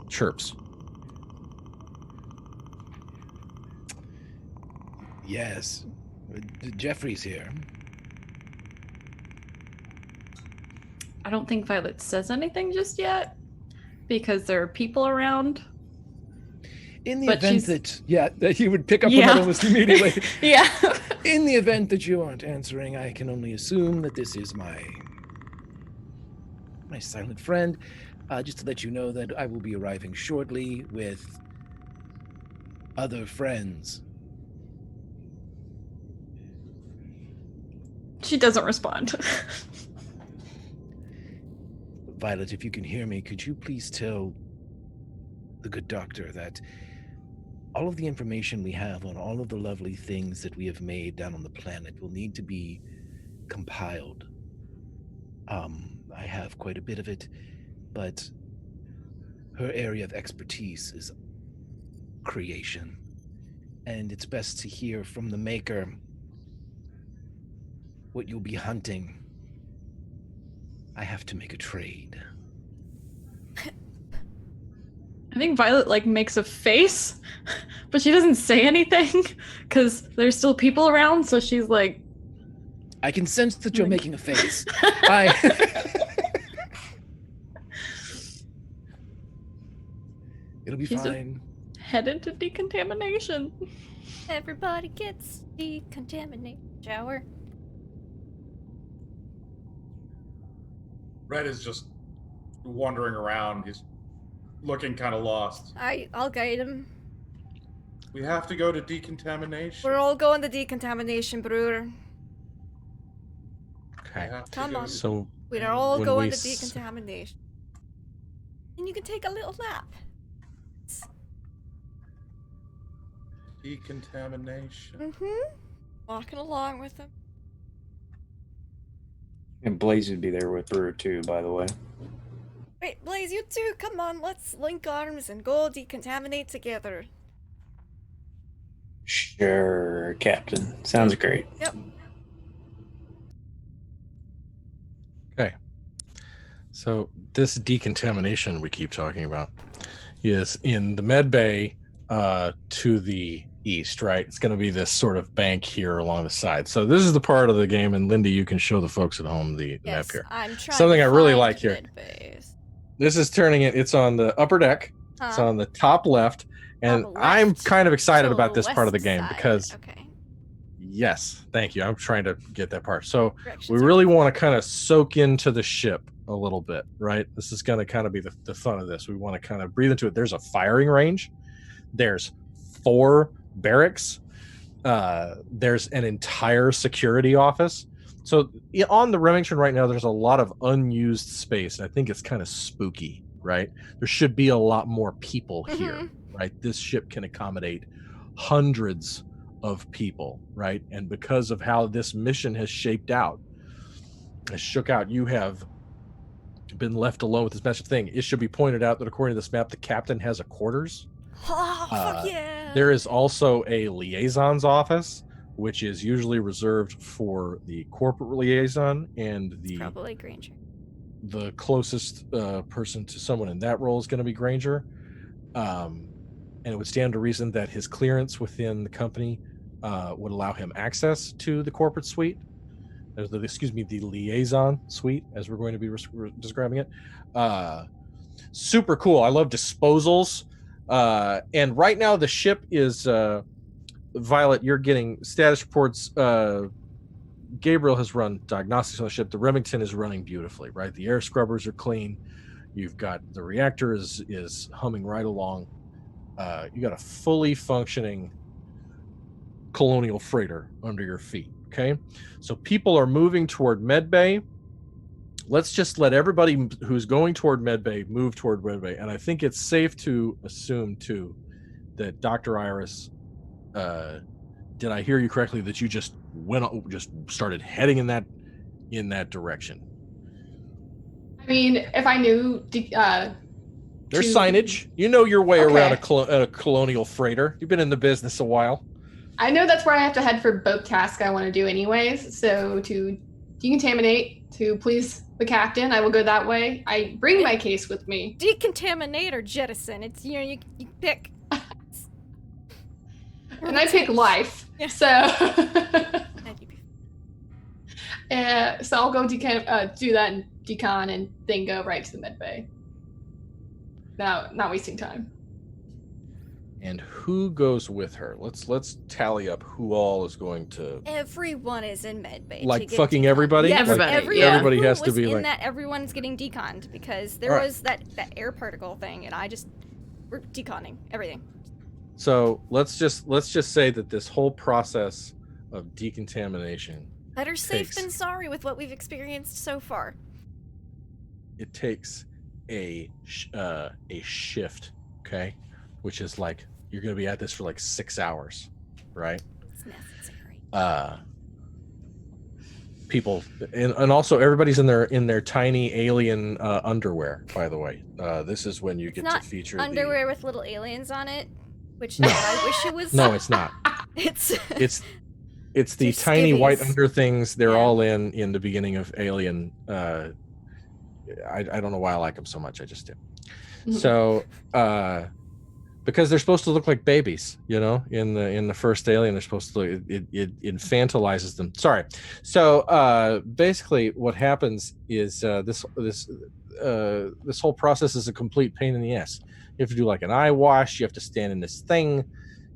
chirps. Yes. Jeffrey's here. I don't think Violet says anything just yet because there are people around. In the event that you would pick up on that almost immediately. Yeah. In the event that you aren't answering, I can only assume that this is my silent friend. Just to let you know that I will be arriving shortly with other friends. She doesn't respond. Violet, if you can hear me, could you please tell the good doctor that all of the information we have on all of the lovely things that we have made down on the planet will need to be compiled. I have quite a bit of it, but her area of expertise is creation, and it's best to hear from the maker what you'll be hunting. I have to make a trade. I think Violet makes a face, but she doesn't say anything because there's still people around. So she's like, I can sense that you're making a face. It'll be fine. Headed to decontamination. Everybody gets decontaminated shower. Red is just wandering around. He's looking kind of lost. I'll guide him. We have to go to decontamination. We're all going to decontamination, Brewer. Okay. Come on. So We're all going to decontamination. And you can take a little nap. Decontamination. Walking along with him. And Blaze would be there with Brewer too, by the way. Wait, Blaze, you too. Come on, let's link arms and go decontaminate together. Sure, Captain. Sounds great. Yep. Okay. So this decontamination we keep talking about is in the med bay to the east, right? It's going to be this sort of bank here along the side. So this is the part of the game, and Lindy, you can show the folks at home the map here. I'm trying Something to I really find like here. mid-base. This is turning it. It's on the upper deck. It's on the top left, and I'm kind of excited about this part of the game because. Yes, thank you. I'm trying to get that part. So we really want to kind of soak into the ship a little bit, right? This is going to kind of be the fun of this. We want to kind of breathe into it. There's a firing range. There's 4 barracks. There's an entire security office. So on the Remington right now, there's a lot of unused space. And I think it's kind of spooky, right? There should be a lot more people here, right? This ship can accommodate hundreds of people, right? And because of how this mission has shook out, you have been left alone with this massive thing. It should be pointed out that according to this map, the captain has a quarters. Oh, fuck yeah. There is also a liaison's office, which is usually reserved for the corporate liaison and probably Granger. The closest person to someone in that role is going to be Granger. And it would stand to reason that his clearance within the company would allow him access to the corporate suite. There's the liaison suite, as we're going to be describing it. Super cool. I love disposals. And right now the ship is Violet. You're getting status reports Gabriel has run diagnostics on the ship. The Remington is running beautifully, right? The air scrubbers are clean. You've got the reactor is humming right along. You got a fully functioning colonial freighter under your feet. Okay, so people are moving toward medbay. Let's just let everybody who's going toward medbay move toward medbay. And I think it's safe to assume too that Dr. Iris, did I hear you correctly that you just started heading in that direction? I mean, if I knew, there's signage. You know your way around a colonial freighter. You've been in the business a while. I know that's where I have to head for boat task I want to do anyways. So to decontaminate, to please the captain, I will go that way. I bring my case with me. Decontaminate or jettison. It's, you pick. And I pick life. Yeah. So so I'll go do that and decon and then go right to the med bay. Now, not wasting time. And who goes with her? Let's tally up who all is going to. Everyone is in medbay. Like fucking everybody. Yeah, Like everybody. everybody has to be in like that. Everyone's getting deconned because there was that air particle thing, and we're deconning everything. So let's just say that this whole process of decontamination. Better safe than sorry with what we've experienced so far. It takes a shift, okay, which is like you're going to be at this for like 6 hours, right? It's necessary. People and also everybody's in their tiny alien underwear. By the way, this is when you get to feature underwear with little aliens on it, which No. I wish it was. No, it's not. It's the They're tiny white skivvies. under things. They're Yeah. all in the beginning of Alien. I don't know why I like them so much. I just do. So, because they're supposed to look like babies, in the first Alien, they're supposed to look. It infantilizes them. Sorry. So basically, what happens is this whole process is a complete pain in the ass. You have to do like an eye wash. You have to stand in this thing.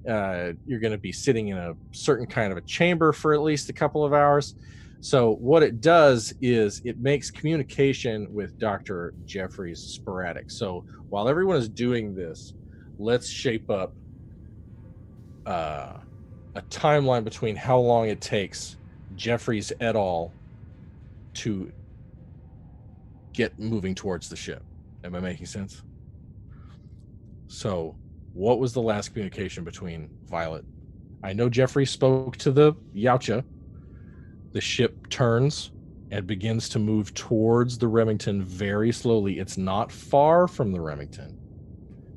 You're going to be sitting in a certain kind of a chamber for at least a couple of hours. So what it does is it makes communication with Dr. Jeffries sporadic. So while everyone is doing this, let's shape up a timeline between how long it takes Jeffries et al. To get moving towards the ship. Am I making sense? So what was the last communication between Violet? I know Jeffrey spoke to the Yautja. The ship turns and begins to move towards the Remington very slowly. It's not far from the Remington.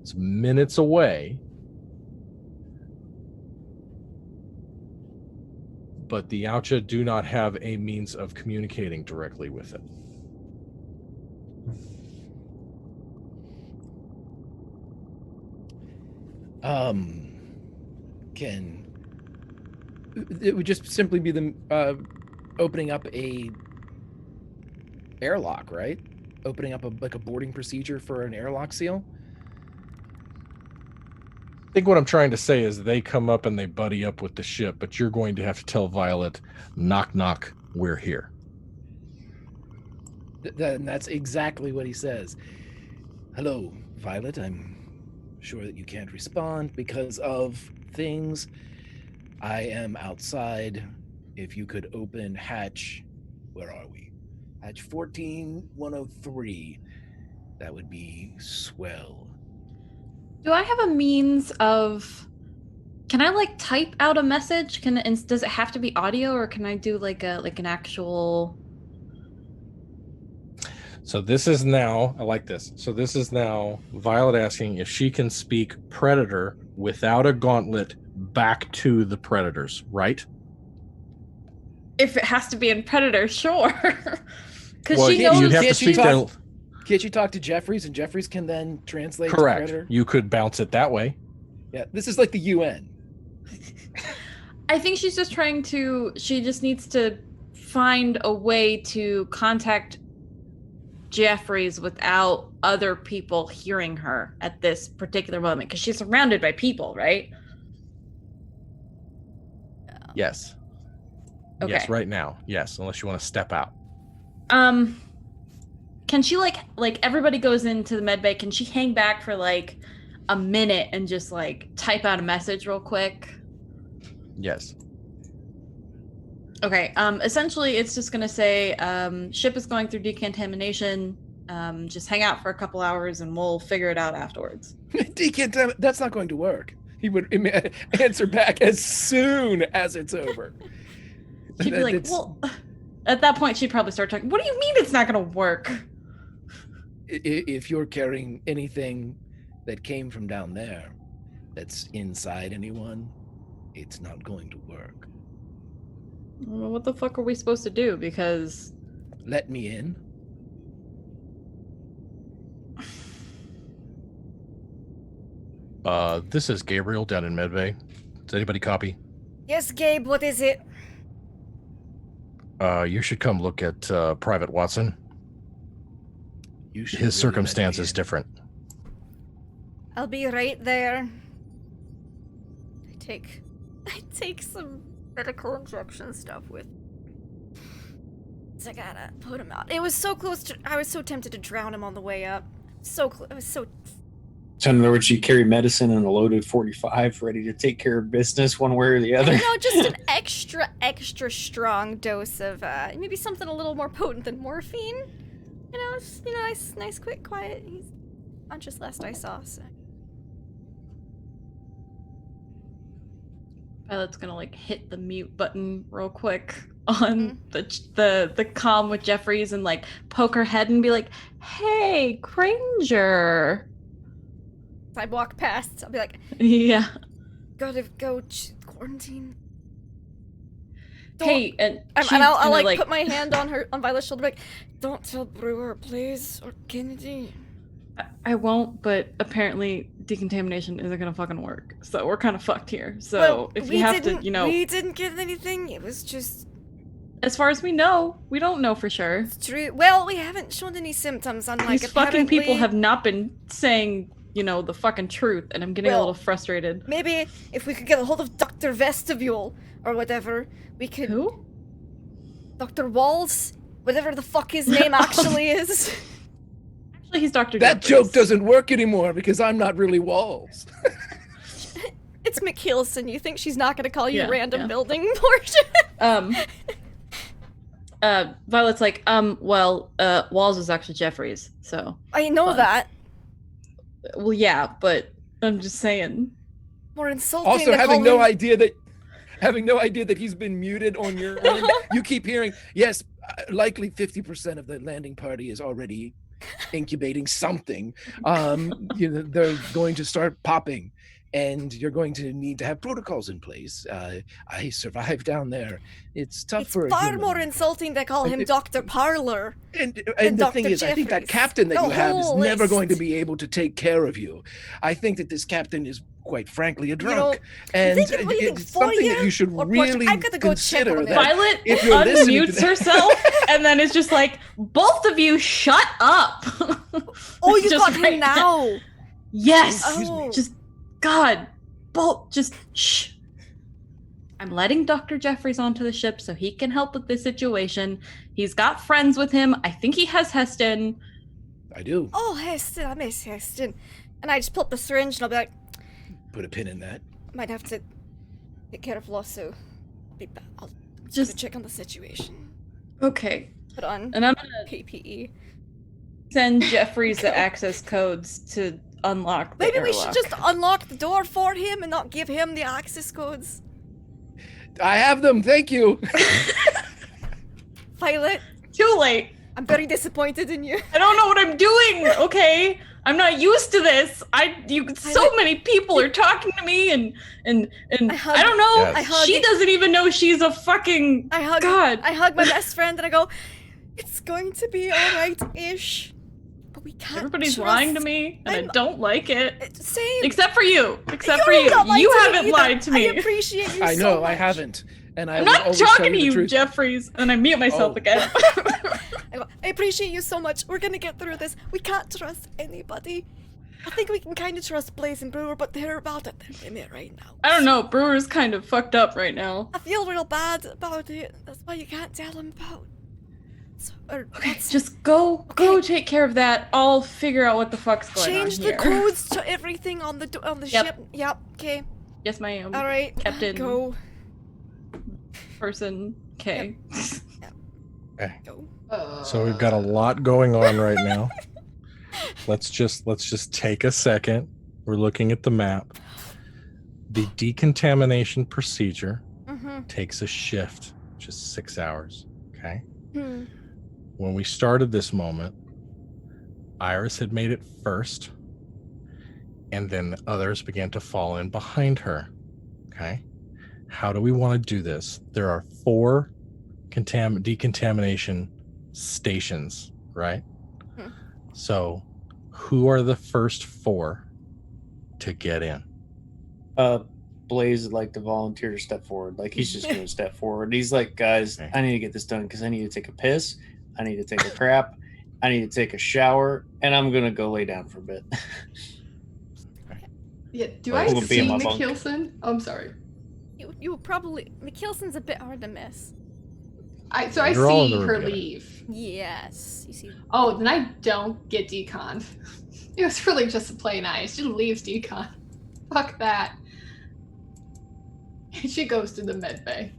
It's minutes away. But the Yautja do not have a means of communicating directly with it. It would just simply be them opening up a airlock, right? Opening up a boarding procedure for an airlock seal. I think what I'm trying to say is they come up and they buddy up with the ship, but you're going to have to tell Violet, knock, knock, we're here. That's exactly what he says. Hello, Violet. I'm sure that you can't respond because of things. I am outside. If you could open hatch, where are we? Hatch 14103. That would be swell. Do I have a means of? Can I type out a message? Does it have to be audio, or can I do an actual? So this is now, I like this. So this is now Violet asking if she can speak Predator without a gauntlet back to the Predators, right? If it has to be in Predator, sure. Because Well, she knows. you'd have to speak their... Can't you talk to Jeffries and Jeffries can then translate Correct. to Predator? You could bounce it that way. Yeah, this is like the UN. I think she's just trying to. She just needs to find a way to contact Jeffries without other people hearing her at this particular moment, because she's surrounded by people, right? Yes. Okay. Yes, right now. Yes, unless you want to step out. Can she like everybody goes into the med bay? Can she hang back for like a minute and just like type out a message real quick? Yes. Okay. Essentially, it's just gonna say ship is going through decontamination. Just hang out for a couple hours and we'll figure it out afterwards. That's not going to work. He would answer back as soon as it's over. She'd be like, well, at that point, she'd probably start talking. What do you mean it's not going to work? If you're carrying anything that came from down there that's inside anyone, it's not going to work. Well, what the fuck are we supposed to do? Because... Let me in. This is Gabriel down in Medbay. Does anybody copy? Yes, Gabe, what is it? You should come look at Private Watson. His circumstance is different. I'll be right there. I take some medical injection stuff with. So I gotta put him out. It was so close to. I was so tempted to drown him on the way up. So close. It was so. So in other words, you carry medicine and a loaded 45 ready to take care of business one way or the other. No, just an extra strong dose of maybe something a little more potent than morphine. Just, nice, quick, quiet. He's conscious last I saw. So. Violet's gonna like hit the mute button real quick on the comm with Jeffries and like poke her head and be like, "Hey, Granger." I walk past. I'll be like, "Yeah, gotta go quarantine." Hey, and I'll like put my hand on Violet's shoulder, like, "Don't tell Brewer, please, or Kennedy." I won't, but apparently decontamination isn't gonna fucking work. So we're kind of fucked here. So if you have to, we didn't get anything. It was just, as far as we know, we don't know for sure. It's true. Well, we haven't shown any symptoms. Unlike these fucking people have not been saying, the fucking truth, and I'm getting a little frustrated. Maybe if we could get a hold of Dr. Vestibule or whatever, we could. Who? Dr. Walls, whatever the fuck his name actually is. Actually, he's Dr. That Jeffries. joke doesn't work anymore because I'm not really Walls. It's McKeelson. You think she's not going to call you random building portion? Violet's like, Walls is actually Jeffries, so. I know that. Well, yeah, but I'm just saying. More insulting. Also, having no idea that he's been muted on your end, you keep hearing, yes, likely 50% of the landing party is already incubating something. They're going to start popping, and you're going to need to have protocols in place. I survived down there. It's tough for a It's far human. more insulting to call him Dr. Parlor. And the thing is, I think that captain that you have is never going to be able to take care of you. I think that this captain is, quite frankly, a drunk. And it's something that you should really consider. That Violet if you're unmutes herself and then it's just like, both of you shut up. Oh, you got him now. Yes. Oh. Just, God, just shh. I'm letting Dr. Jeffries onto the ship so he can help with this situation. He's got friends with him. I think he has Heston. I do. Oh, Heston, I miss Heston. And I just pull up the syringe and I'll be like, put a pin in that. Might have to take care of Lossu. I'll just check on the situation. Okay. Put on and I'm gonna PPE. Send Jeffries the access codes to unlock the Maybe airlock. we should just unlock the door for him and not give him the access codes. I have them, thank you. Violet. Too late. I'm very disappointed in you. I don't know what I'm doing, okay? I'm not used to this. So many people are talking to me and I don't know. Yes. She doesn't even know she's a fucking God. I hug my best friend and I go, it's going to be alright-ish. But we can't Everybody's trust lying to me and I don't like it. Same. Except for you. You You haven't lied to me. I appreciate you so much. I know, I haven't. And I'm not talking to you, Jeff. Jeffries. And I mute myself again. I appreciate you so much. We're gonna get through this. We can't trust anybody. I think we can kind of trust Blaze and Brewer, but they're about at their limit right now. I don't know. Brewer's kind of fucked up right now. I feel real bad about it. That's why you can't tell him about. Okay, just go take care of that. I'll figure out what the fuck's going on Change the here. codes to everything on the ship. Yep. Okay. Yes, ma'am. All right. Captain. Go. Person. K. Okay. Go. So we've got a lot going on right now. Let's just take a second. We're looking at the map. The decontamination procedure takes a shift, which is 6 hours. Okay. When we started this moment, Iris had made it first, and then others began to fall in behind her. Okay. How do we want to do this? There are 4 decontamination stations, right? So who are the first 4 to get in? Blaze would like to volunteer to step forward. Like, he's just going to step forward. He's like, guys, I need to get this done because I need to take a piss. I need to take a crap. I need to take a shower. And I'm going to go lay down for a bit. Yeah, do Well, I we'll be in see my bunk. McKilson? Oh, I'm sorry. You probably McKilson's a bit hard to miss. I You're all in see the room her together. leave. Yes. You see. Oh, then I don't get decon. It was really just to play nice. She leaves decon. Fuck that. She goes to the med bay.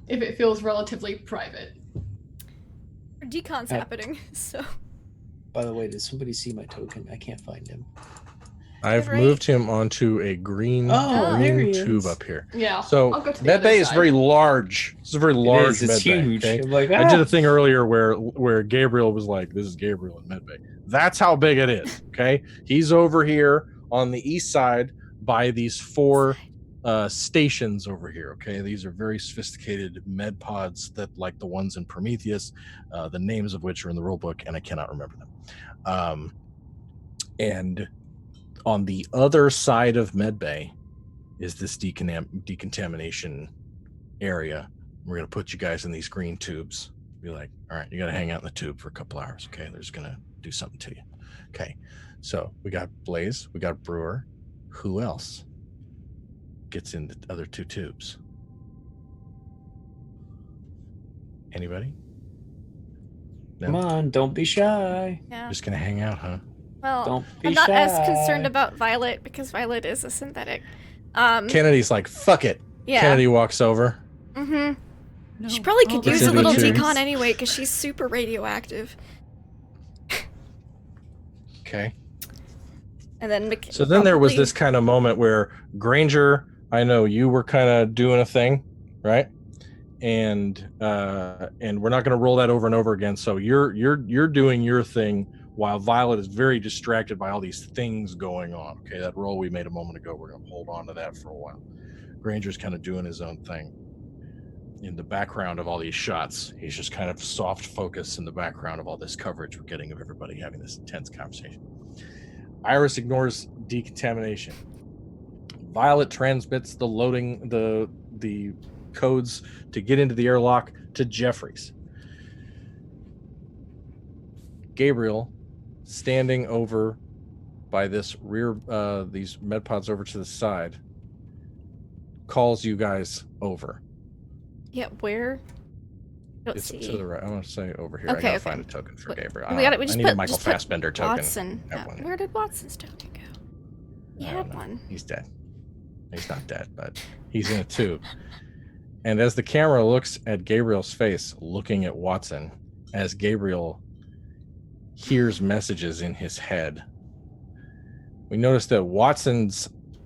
If it feels relatively private. Decon's happening, so. By the way, did somebody see my token? I can't find him. I've Right. moved him onto a green, Oh, there green he tube is. up here. Yeah. So I'll go to the med other bay is side. very large. It's a very large It's med bay. huge. Okay? I'm like, I did a thing earlier where Gabriel was like, "This is Gabriel in med bay." That's how big it is. Okay, he's over here on the east side by these 4 stations over here. Okay, these are very sophisticated med pods that, like the ones in Prometheus, the names of which are in the rule book, and I cannot remember them. And on the other side of medbay is this decontamination area. We're going to put you guys in these green tubes. Be like, all right, you got to hang out in the tube for a couple hours. Okay, they're just going to do something to you. Okay, so we got Blaze, we got Brewer. Who else gets in the other 2 tubes? Anybody? No? Come on, don't be shy. Yeah. Just going to hang out, huh? Well, Don't be I'm not as shy. concerned about Violet because Violet is a synthetic. Kennedy's like, fuck it. Yeah. Kennedy walks over. Mm-hmm. No. She probably could Oh, use Listen a little to me. decon anyway because she's super radioactive. Okay. And then So then there was probably- this kind of moment where Granger, I know you were kind of doing a thing, right? And we're not going to roll that over and over again. So you're doing your thing while Violet is very distracted by all these things going on. Okay, that roll we made a moment ago, we're going to hold on to that for a while. Granger's kind of doing his own thing in the background of all these shots. He's just kind of soft focus in the background of all this coverage we're getting of everybody having this intense conversation. Iris ignores decontamination. Violet transmits the loading, the codes to get into the airlock to Jeffries. Gabriel, standing over by this rear, these med pods over to the side, calls you guys over. Yeah, where? Let's It's see. to the right. I want to say over here. Okay, I gotta okay. find a token for What- Gabriel. we gotta- we I just need a put- Michael just put Fassbender token. Watson. Have one. Where did Watson's token go? He I had don't know. one. He's dead. He's not dead, but he's in a tube. And as the camera looks at Gabriel's face, looking at Watson, as Gabriel hears messages in his head, we notice that Watson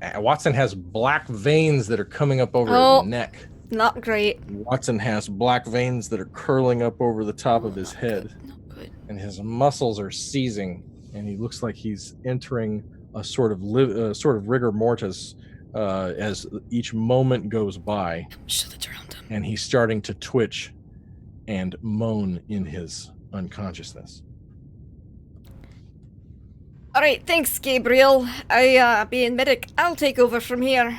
has black veins that are coming up over Oh. his neck. Not great. Watson has black veins that are curling up over the top of his head, Not good. and his muscles are seizing, and he looks like he's entering a sort of rigor mortis as each moment goes by, Should have drowned him. and he's starting to twitch and moan in his unconsciousness. All right, thanks, Gabriel. Being medic, I'll take over from here.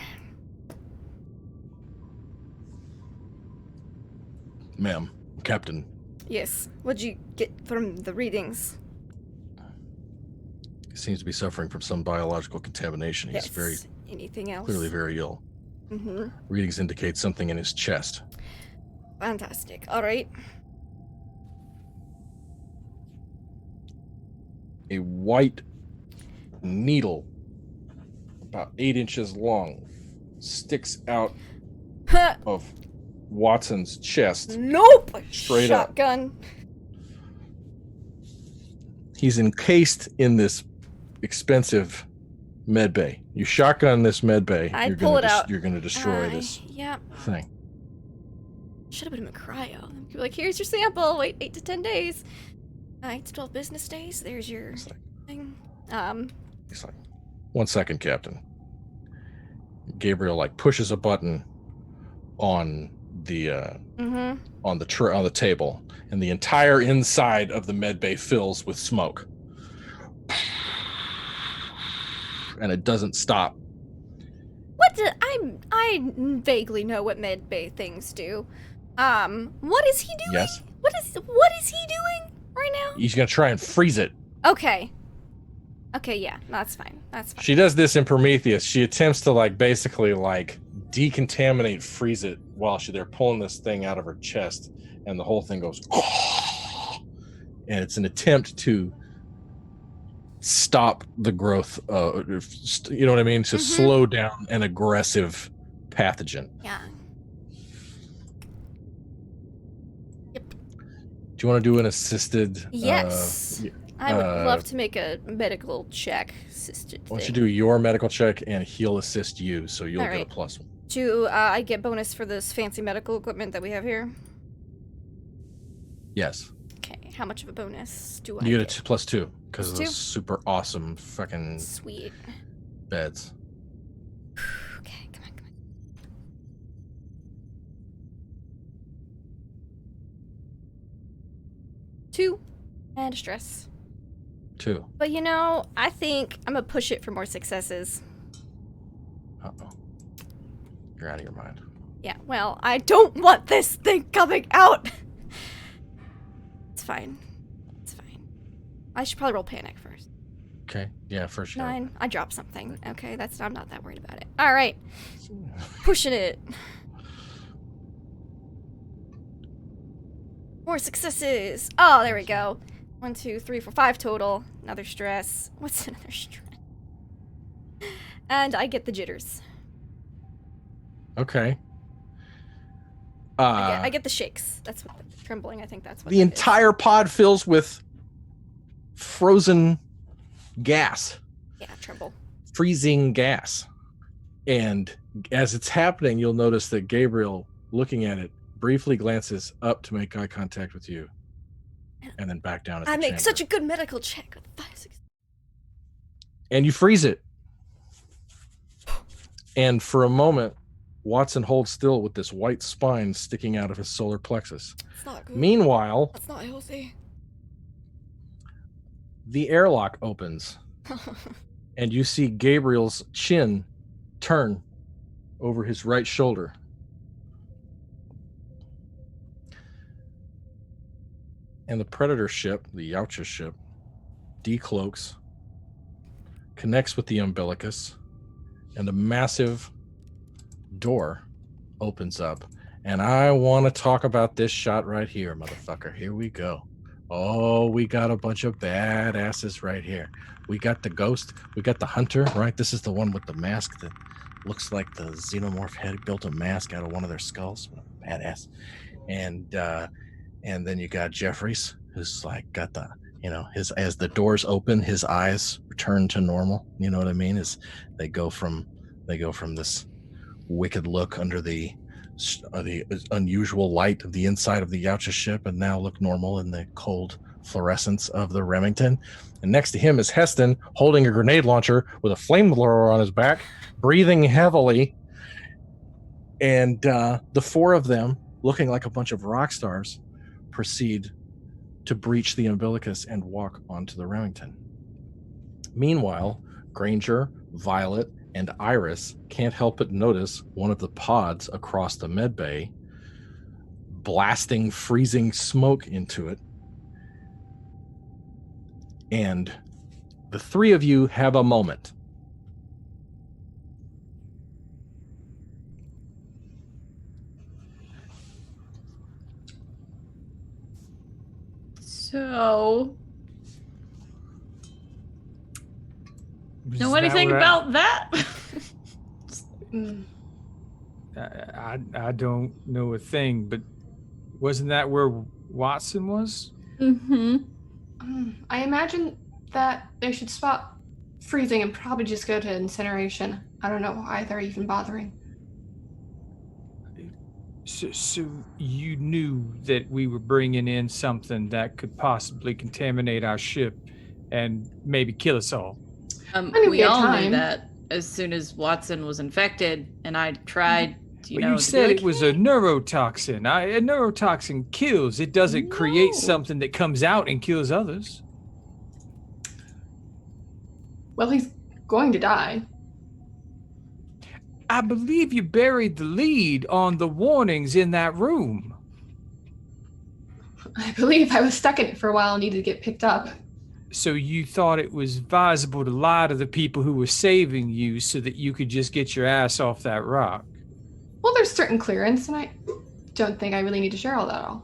Ma'am, Captain, Yes. What'd you get from the readings? He seems to be suffering from some biological contamination. He's Yes. very Anything else? clearly very ill. Mm-hmm. Readings indicate something in his chest. Fantastic. All right. A white needle, about 8 inches long, sticks out Huh. of Watson's chest. Nope. Straight up. Shotgun. He's encased in this expensive med bay. You shotgun this med bay. I'd you're pull gonna it out. You're going to destroy this Yeah. thing. Should have put him in cryo. Be like, here's your sample. Wait 8 to 10 days. 8 to 12 business days. There's your It's like, thing. He's like, 1 second, Captain. Gabriel like pushes a button on the Mm-hmm. on the table, and the entire inside of the med bay fills with smoke, and it doesn't stop. What do I vaguely know what med bay things do. What is he doing? Yes, What is he doing right now? he's gonna try and freeze it. Okay. Okay, yeah, that's fine. That's fine. She does this in Prometheus. She attempts to basically decontaminate, freeze it while they're pulling this thing out of her chest, and the whole thing goes, and it's an attempt to stop the growth. You know what I mean? To slow down an aggressive pathogen. Yeah. Do you want to do an assisted? Yes. I would love to make a medical check. Assisted Why don't you thing. do your medical check, and he'll assist you, so you'll All get a right. +1. Do I get bonus for this fancy medical equipment that we have here? Yes, Okay, how much of a bonus do I you get? get a +2 because of +2? those super awesome fucking Sweet. beds. Okay, come on. 2 and a stress. 2. But I think I'm gonna push it for more successes. Uh-oh. You're out of your mind. Yeah, well, I don't want this thing coming out. It's fine. It's fine. I should probably roll panic first. Okay. Yeah, for sure. 9. I dropped something. Okay, I'm not that worried about it. All right. Pushing it. More successes. Oh, there we go. 1, 2, 3, 4, 5 total. Another stress. What's another stress? And I get the jitters. Okay. I get the shakes. That's what the trembling. I think that's what The that entire pod fills with frozen gas, is. Yeah, tremble. freezing gas. And as it's happening, you'll notice that Gabriel, looking at it, briefly glances up to make eye contact with you, and then back down at the I make chamber. such a good medical check. With 5, 6. And you freeze it. And for a moment, Watson holds still with this white spine sticking out of his solar plexus. It's not good. Meanwhile, That's not healthy. the airlock opens, and you see Gabriel's chin turn over his right shoulder. And the Predator ship, the Yautja ship, decloaks, connects with the umbilicus, and a massive door opens up. And I want to talk about this shot right here, motherfucker. Here we go. Oh, we got a bunch of badasses right here. We got the ghost. We got the hunter, right? This is the one with the mask that looks like the xenomorph had built a mask out of one of their skulls. Badass. And then you got Jeffries, who's got the, his, as the doors open, his eyes return to normal. You know what I mean? As they go from this wicked look under the unusual light of the inside of the Yautja ship, and now look normal in the cold fluorescence of the Remington. And next to him is Heston, holding a grenade launcher with a flamethrower on his back, breathing heavily. And the four of them, looking like a bunch of rock stars, proceed to breach the umbilicus and walk onto the Remington. Meanwhile, Granger, Violet, and Iris can't help but notice one of the pods across the med bay blasting freezing smoke into it. And the three of you have a moment. So, Is know that anything what about that? I don't know a thing, but wasn't that where Watson was? Mm-hmm. I imagine that they should stop freezing and probably just go to incineration. I don't know why they're even bothering. So you knew that we were bringing in something that could possibly contaminate our ship and maybe kill us all. We all knew that as soon as Watson was infected, and I tried to, You said it was a neurotoxin. A neurotoxin kills. It doesn't create something that comes out and kills others. Well, he's going to die. I believe you buried the lead on the warnings in that room. I believe I was stuck in it for a while and needed to get picked up. So you thought it was advisable to lie to the people who were saving you so that you could just get your ass off that rock? Well, there's certain clearance, and I don't think I really need to share all that all.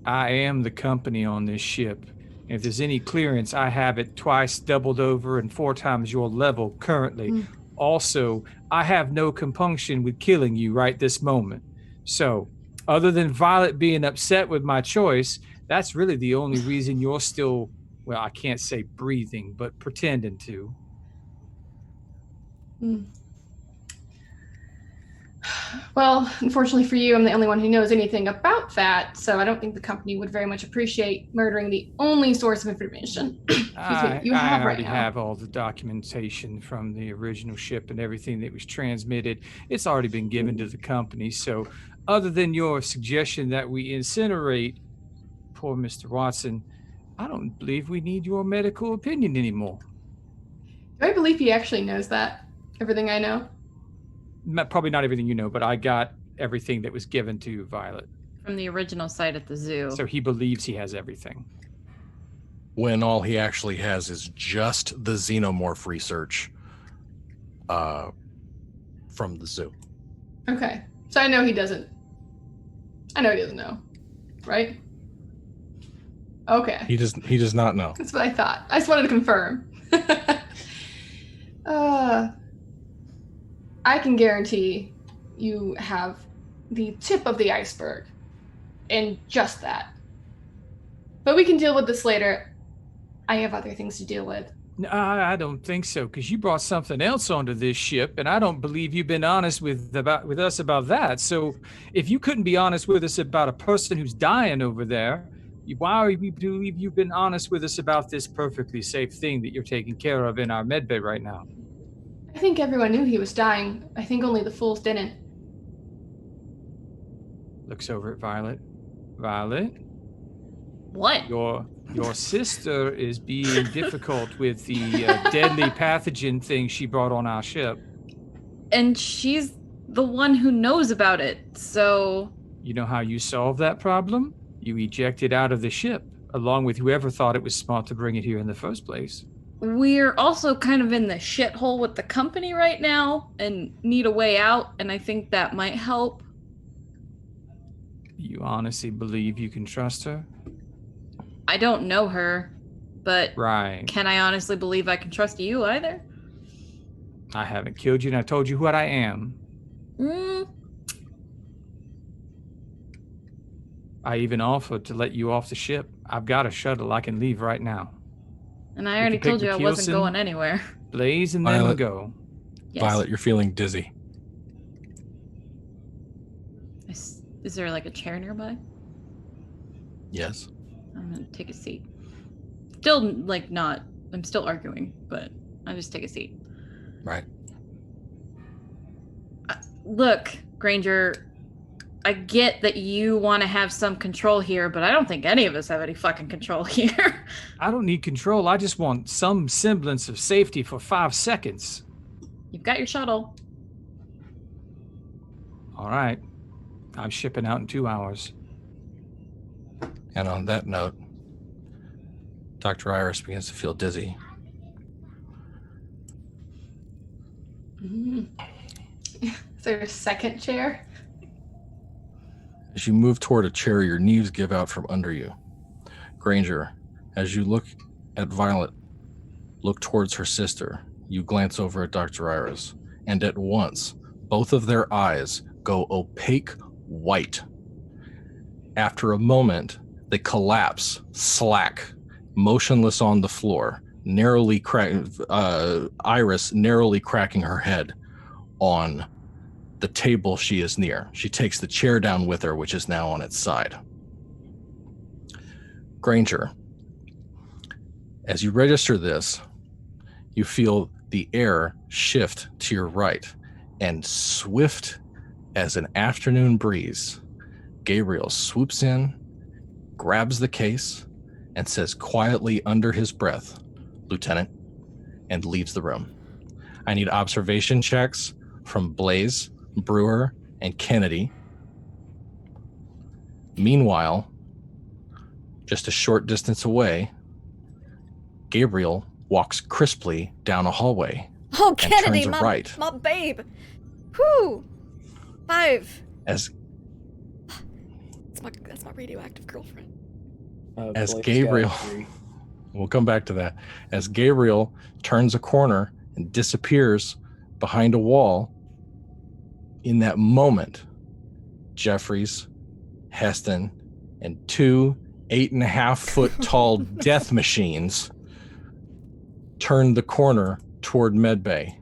I am the company on this ship. If there's any clearance, I have it twice doubled over and 4 times your level currently. Also, I have no compunction with killing you right this moment. So, other than Violet being upset with my choice, that's really the only reason you're still, well, I can't say breathing, but pretending to. Well, unfortunately for you, I'm the only one who knows anything about that, so I don't think the company would very much appreciate murdering the only source of information you have I already right now. have all the documentation from the original ship and everything that was transmitted. It's already been given to the company, so other than your suggestion that we incinerate poor Mr. Watson, I don't believe we need your medical opinion anymore. Do I believe he actually knows that? Everything I know? Probably not everything you know, but I got everything that was given to Violet. From the original site at the zoo. So he believes he has everything. When all he actually has is just the xenomorph research from the zoo. Okay. So I know he doesn't know. Right? Okay. He does not know. That's what I thought. I just wanted to confirm. I can guarantee you have the tip of the iceberg and just that. But we can deal with this later. I have other things to deal with. I don't think so, because you brought something else onto this ship, and I don't believe you've been honest with us about that. So if you couldn't be honest with us about a person who's dying over there, why do we believe you've been honest with us about this perfectly safe thing that you're taking care of in our medbay right now? I think everyone knew he was dying. I think only the fools didn't. Looks over at Violet. Violet? What? Your sister is being difficult with the deadly pathogen thing she brought on our ship. And she's the one who knows about it, so... You know how you solved that problem? You ejected out of the ship, along with whoever thought it was smart to bring it here in the first place. We're also kind of in the shithole with the company right now and need a way out, and I think that might help. You honestly believe you can trust her? I don't know her, but right. Can I honestly believe I can trust you either? I haven't killed you, and I told you what I am. I even offered to let you off the ship. I've got a shuttle. I can leave right now. And I already told you I wasn't going anywhere. Blaze and then we'll go. Yes. Violet, you're feeling dizzy. Is there like a chair nearby? Yes. I'm gonna take a seat. Still, like, not. I'm still arguing, but I'll just take a seat. Right. Look, Granger, I get that you want to have some control here, but I don't think any of us have any fucking control here. I don't need control. I just want some semblance of safety for 5 seconds. You've got your shuttle. All right. I'm shipping out in 2 hours. And on that note, Dr. Iris begins to feel dizzy. Is there a second chair? As you move toward a chair, your knees give out from under you. Granger, as you look at Violet, look towards her sister, you glance over at Dr. Iris, and at once, both of their eyes go opaque white. After a moment, they collapse, slack, motionless on the floor, Iris narrowly cracking her head on the table she is near. She takes the chair down with her, which is now on its side. Granger, as you register this, you feel the air shift to your right, and swift as an afternoon breeze, Gabriel swoops in, grabs the case, and says quietly under his breath, "Lieutenant," and leaves the room. I need observation checks from Blaze, Brewer, and Kennedy. Meanwhile, just a short distance away, Gabriel walks crisply down a hallway. Oh, Kennedy, turns my, right. my babe. Whew. 5. As That's my radioactive girlfriend. As Blake's Gabriel- got 3. We'll come back to that. As Gabriel turns a corner and disappears behind a wall, in that moment, Jeffries, Heston, and 2 8.5-foot tall death machines turn the corner toward Medbay.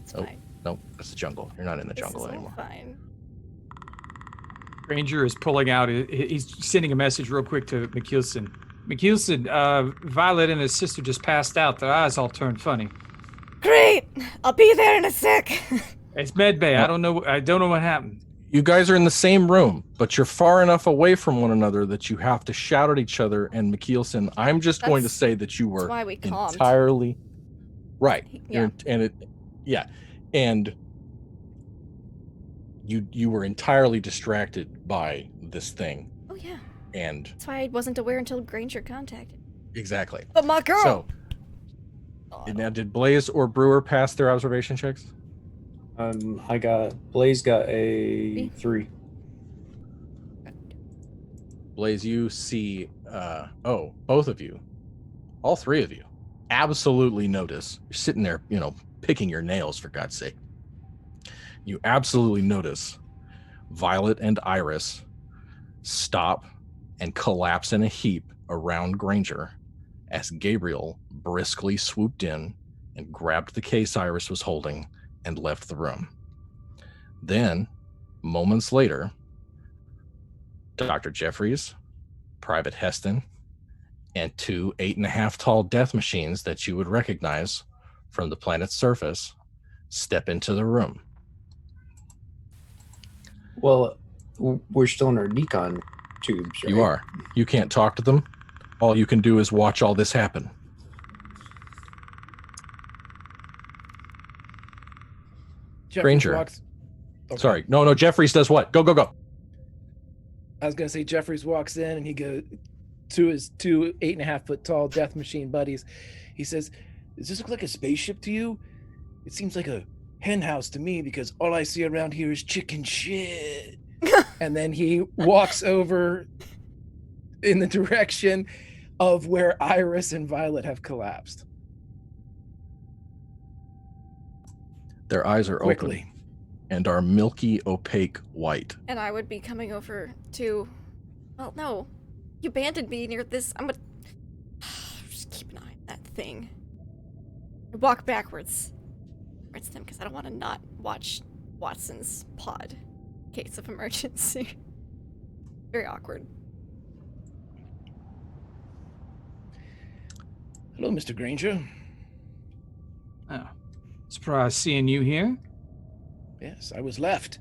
It's Oh. fine. Nope, that's the jungle. You're not in the This jungle is all anymore. fine. Granger is pulling out. He's sending a message real quick to McKeelson. McKeelson, Violet and his sister just passed out. Their eyes all turned funny. Great. I'll be there in a sec. It's Medbay. I don't know what happened. You guys are in the same room, but you're far enough away from one another that you have to shout at each other. And McKeelson, I'm just going to That's- say that you were why we calmed. entirely right. Yeah. And you were entirely distracted by this thing, Oh yeah. and That's why I wasn't aware until Granger contacted. exactly. But my girl. So Oh, now, did Blaze or Brewer pass their observation checks? Blaze got a 3. Blaze, you see, both of you, all 3 of you, absolutely notice. You're sitting there, picking your nails, for God's sake. You absolutely notice Violet and Iris stop and collapse in a heap around Granger as Gabriel briskly swooped in and grabbed the case Iris was holding and left the room. Then, moments later, Dr. Jeffries, Private Heston, and 2 8.5 tall death machines that you would recognize from the planet's surface step into the room. Well, we're still in our decon tubes, right? You are. You can't talk to them. All you can do is watch all this happen. Jeffries Granger. walks. Okay. Sorry. No, Jeffries does what? Go. I was gonna say Jeffries walks in and he goes to his 2 8.5-foot tall death machine buddies. He says, "Does this look like a spaceship to you? It seems like a hen house to me because all I see around here is chicken shit." And then he walks over in the direction of where Iris and Violet have collapsed. Their eyes are Quickly. open and are milky, opaque white. And I would be coming over to. Well, no. You abandoned me near this. I'm gonna. Just keep an eye on that thing. I walk backwards towards them because I don't want to not watch Watson's pod in case of emergency. Very awkward. Hello, Mr. Granger. Oh, surprised seeing you here. Yes, I was left.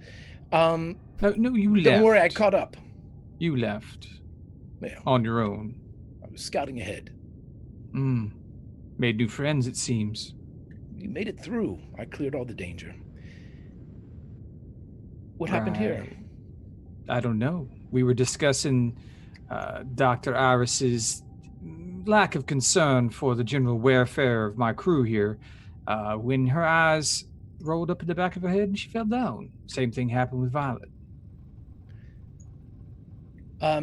No, you left. Don't worry, I caught up. You left Yeah, on your own. I was scouting ahead. Made new friends, it seems. You made it through. I cleared all the danger. What happened here? Right. I don't know. We were discussing Dr. Iris's lack of concern for the general welfare of my crew here when her eyes rolled up in the back of her head and she fell down. Same thing happened with Violet.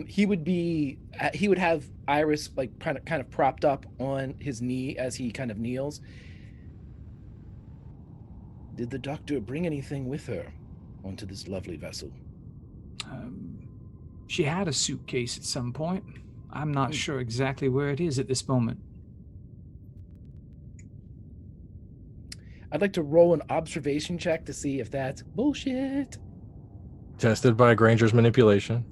He would have Iris like kind of propped up on his knee as he kind of kneels. Did the doctor bring anything with her onto this lovely vessel? She had a suitcase at some point. I'm not sure exactly where it is at this moment. I'd like to roll an observation check to see if that's bullshit. Tested by Granger's manipulation.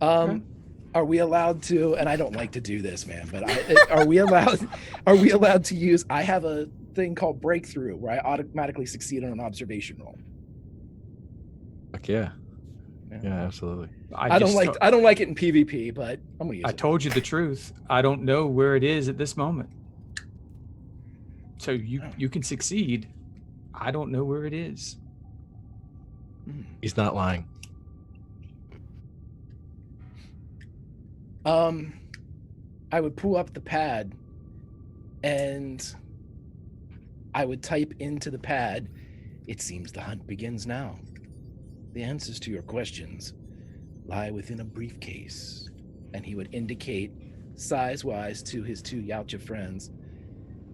Are we allowed to, and I don't like to do this, man, but are we allowed to use, I have a thing called breakthrough where I automatically succeed on an observation roll. Fuck yeah. Yeah, absolutely. I don't like it in PvP, but I'm gonna use it. I told you the truth. I don't know where it is at this moment. So you can succeed. I don't know where it is. He's not lying. I would pull up the pad and I would type into the pad, "It seems the hunt begins now. The answers to your questions lie within a briefcase." And he would indicate size-wise to his two Yautja friends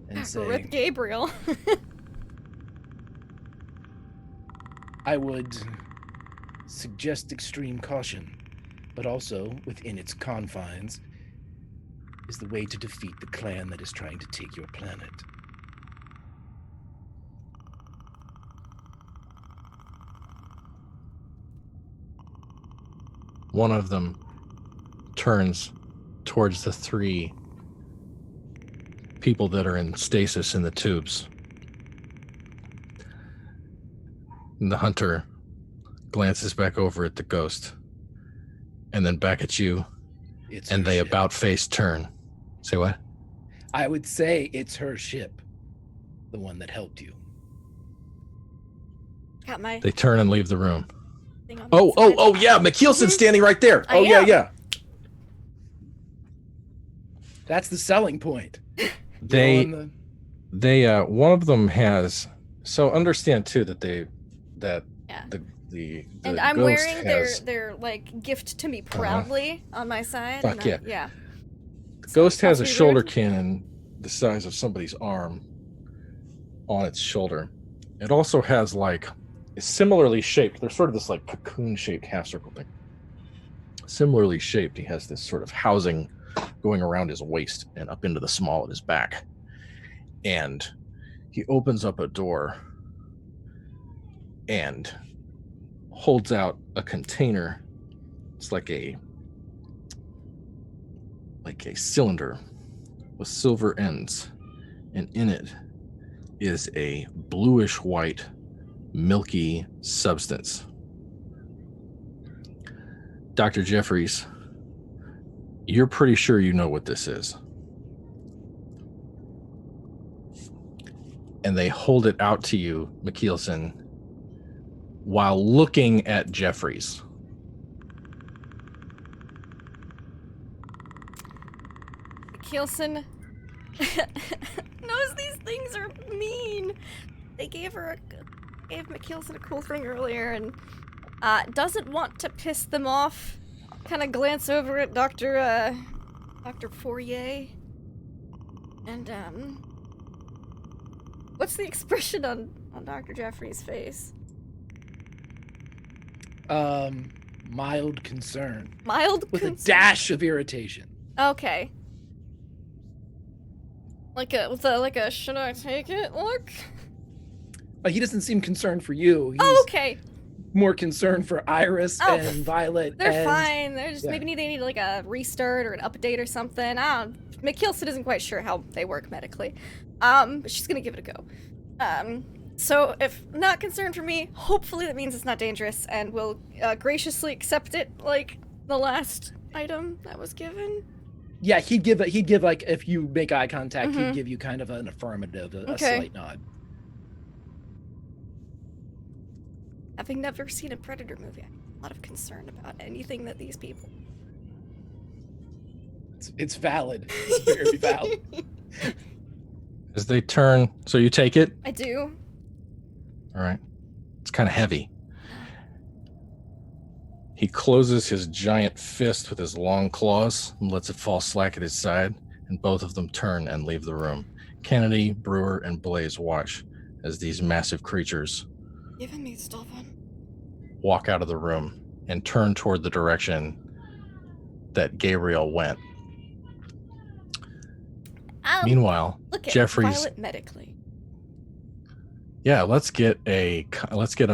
and say, Rip Gabriel. I would suggest extreme caution, but also within its confines is the way to defeat the clan that is trying to take your planet. One of them turns towards the three people that are in stasis in the tubes. And the hunter glances back over at the ghost and then back at you, and they about face turn. Say what? I would say it's her ship, the one that helped you. Got my They turn and leave the room. thing on Oh, the side. oh, yeah, McKeelson's standing right there. I Oh, yeah, am. yeah. That's the selling point. They You're on one of them has, so understand too that Yeah. the And I'm ghost wearing has, their like gift to me proudly on my side. Fuck and yeah. Yeah. the ghost has a Possibly shoulder weird. cannon the size of somebody's arm on its shoulder. It also has like, it's similarly shaped. There's sort of this like cocoon shaped half circle thing. Similarly shaped, he has this sort of housing going around his waist and up into the small of his back. And he opens up a door and holds out a container. It's like a cylinder with silver ends, and in it is a bluish white milky substance. Dr. Jeffries, you're pretty sure you know what this is. And they hold it out to you, McKeelson, while looking at Jeffries. Kielson knows these things are mean. They gave McKeelson a cool thing earlier and doesn't want to piss them off. Kind of glance over at Dr. Fourier. And what's the expression on Dr. Jeffrey's face? mild concern Mild with concern. a dash of irritation. Okay. Like a should I take it look? He doesn't seem concerned for you. He's Oh, okay. more concerned for Iris Oh, and Violet. They're and fine. They're just yeah. maybe they need like a restart or an update or something. I don't. McKeelson isn't quite sure how they work medically. But she's gonna give it a go. So if not concerned for me, hopefully that means it's not dangerous and will graciously accept it like the last item that was given. Yeah, he'd give like, if you make eye contact, Mhm. he'd give you kind of an affirmative, a Okay. slight nod. Having never seen a Predator movie, I have a lot of concern about anything that these people. It's valid. It's very valid. As they turn, so you take it? I do. All right. It's kind of heavy. He closes his giant fist with his long claws and lets it fall slack at his side, and both of them turn and leave the room. Kennedy, Brewer, and Blaze watch as these massive creatures Giving me stuff on. walk out of the room and turn toward the direction that Gabriel went. Meanwhile, Look at Jeffries. Violet medically. Yeah, let's get a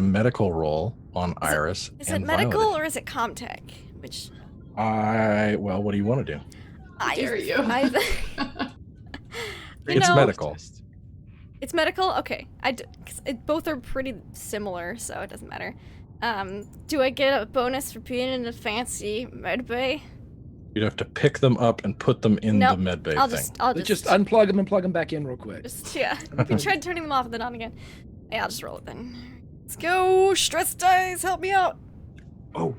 medical roll on Iris. Is it and medical Violet. or is it Comtech? Which Well, what do you want to do? How dare you? It's medical. It's medical? Okay. 'Cause both are pretty similar, so it doesn't matter. Do I get a bonus for being in a fancy med bay? You'd have to pick them up and put them in Nope. the med bay I'll thing. just unplug them and plug them back in real quick. yeah. We tried turning them off and then on again. Yeah, I'll just roll it then. Let's go. Stress dice, help me out. Oh.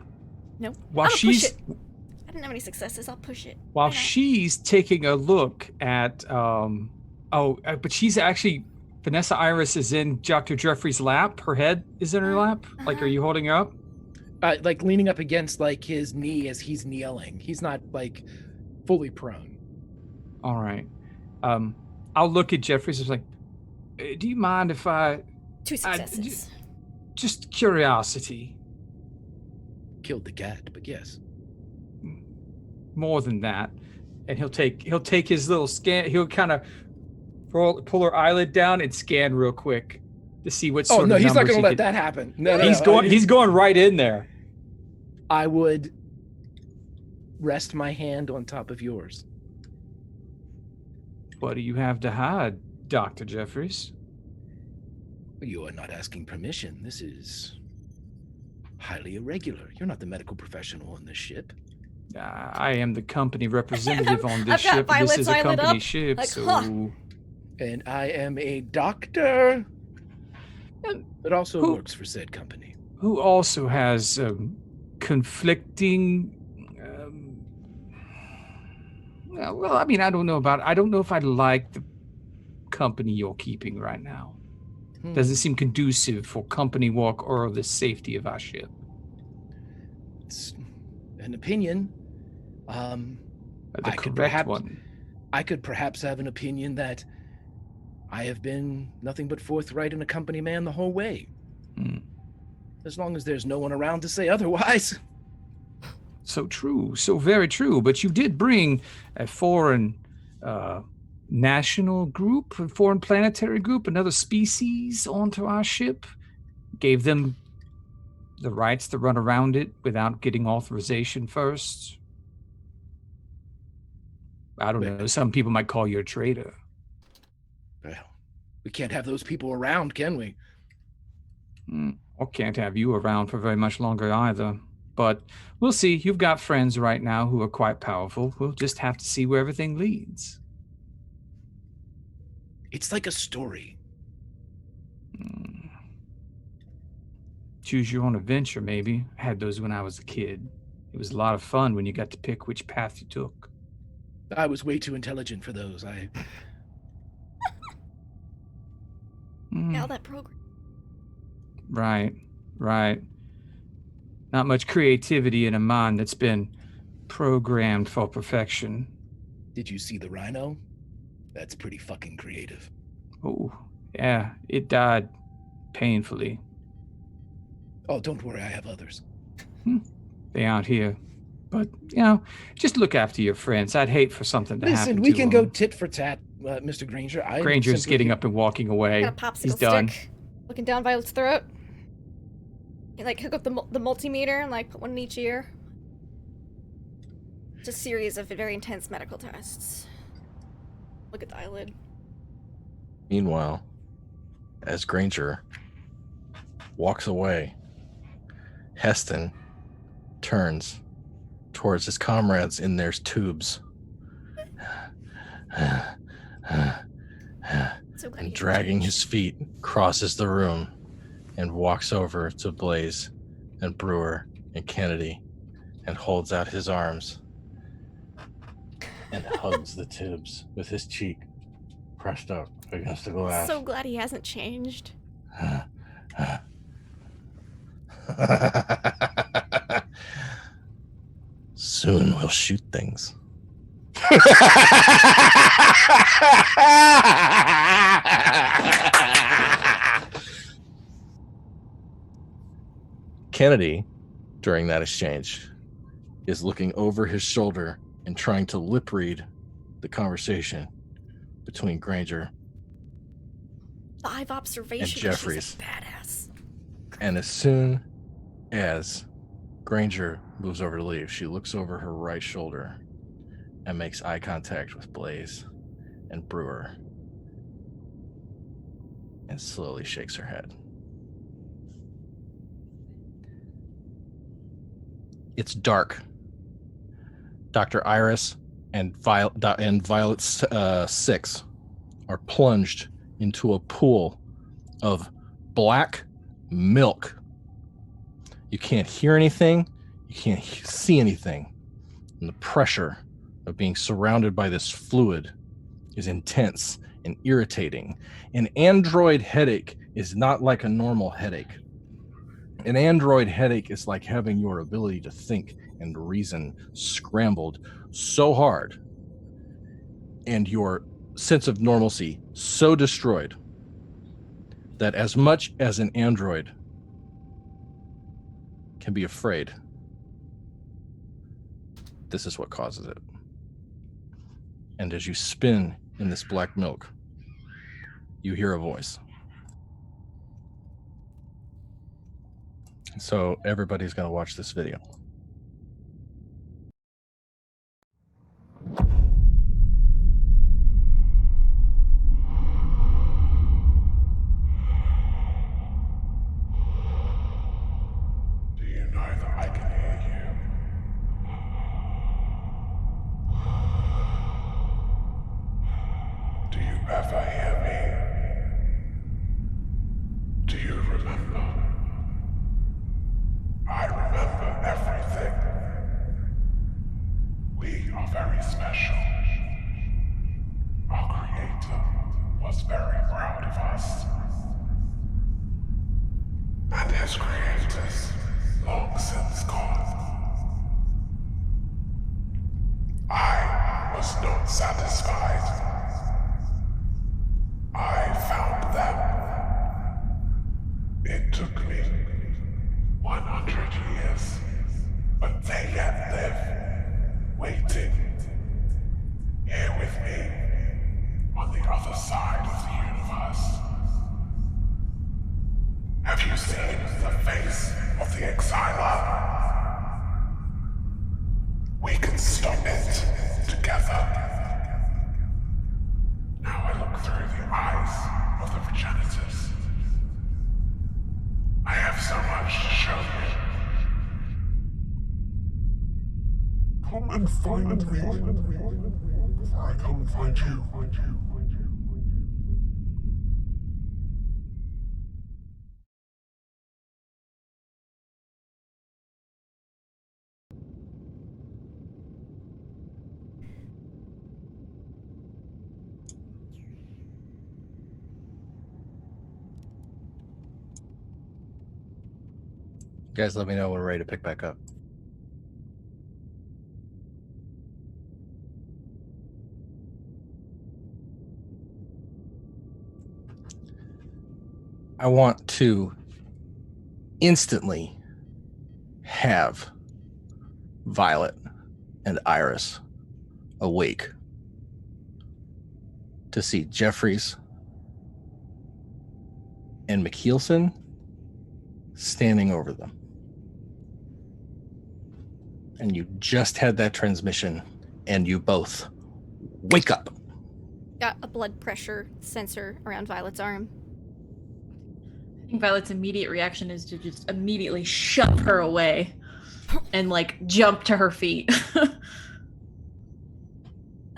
Nope. While I'm gonna she's push it. I didn't have any successes. I'll push it. while Why not? she's taking a look at but she's actually Vanessa Iris is in Dr. Jeffrey's lap. Her head is in her lap. Like, are you holding her up? Like leaning up against like his knee as he's kneeling. He's not like fully prone. All right. I'll look at Jeffrey's. I was like, do you mind if I 2 successes. just curiosity? Killed the cat, but yes. More than that. And he'll take his little scan. He'll kind of pull her eyelid down and scan real quick to see what sort Oh no, of he's not numbers going to he let can- that happen. No, He's going right in there. I would rest my hand on top of yours. What do you have to hide, Dr. Jeffries? You are not asking permission. This is highly irregular. You're not the medical professional on this ship. I am the company representative on this I've got ship. This is Violet's a eyelid company up, ship, like, so huh. And I am a doctor that also Who- works for said company. who also has conflicting. Well, I mean, I don't know if I like the company you're keeping right now. Doesn't seem conducive for company work or the safety of our ship. It's an opinion. The I could correct one. I could perhaps have an opinion that I have been nothing but forthright and a company man the whole way. As long as there's no one around to say otherwise. So true, so very true. But you did bring a foreign national group, a foreign planetary group, another species onto our ship. Gave them the rights to run around it without getting authorization first. I don't know. Some people might call you a traitor. Well, we can't have those people around, can we? Or can't have you around for very much longer either. But we'll see. You've got friends right now who are quite powerful. We'll just have to see where everything leads. It's like a story. Choose your own adventure, maybe. I had those when I was a kid. It was a lot of fun when you got to pick which path you took. I was way too intelligent for those. Now that program. Right. Not much creativity in a mind that's been programmed for perfection. Did you see the rhino? That's pretty fucking creative. Oh, yeah, it died painfully. Oh, don't worry, I have others. They aren't here. But, just look after your friends. I'd hate for something to happen Listen, to we can go them. tit for tat, Mr. Granger. Granger's getting up and walking away. Got a popsicle He's done. stick. Looking down Violet's throat. You, hook up the multimeter and, put one in each ear. It's a series of very intense medical tests. Look at the eyelid. Meanwhile, as Granger walks away, Heston turns towards his comrades in their tubes and dragging his feet crosses the room and walks over to Blaze and Brewer and Kennedy and holds out his arms and hugs the Tibbs with his cheek pressed up against the glass. So glad he hasn't changed. Soon we'll shoot things. Kennedy, during that exchange, is looking over his shoulder and trying to lip read the conversation between Granger 5 observations. and Jeffries. She's a badass. And as soon as Granger moves over to leave, she looks over her right shoulder and makes eye contact with Blaze and Brewer and slowly shakes her head. It's dark. Dr. Iris and Violet 6 are plunged into a pool of black milk. You can't hear anything. You can't see anything. And the pressure of being surrounded by this fluid is intense and irritating. An android headache is not like a normal headache. An android headache is like having your ability to think and reason scrambled so hard and your sense of normalcy so destroyed that as much as an android can be afraid, this is what causes it. And as you spin in this black milk, you hear a voice. So everybody's going to watch this video. Do you know that I can hear you? Do you ever hear me? Do you remember? I remember everything. We are very special. Our Creator was very proud of us. And his creators long since gone. I was not satisfied. I found them. It took me 100 years, but they yet live, waiting, here with me, on the other side of the universe. Have you seen the face of the Exiler? We can stop it together. Now I look through the eyes of the progenitors. I have so much to show you. Come and find me, before I come and find you. Guys, let me know when we're ready to pick back up. I want to instantly have Violet and Iris awake to see Jeffries and McKeelson standing over them. And you just had that transmission, and you both wake up. Got a blood pressure sensor around Violet's arm. I think Violet's immediate reaction is to just immediately shove her away and like jump to her feet.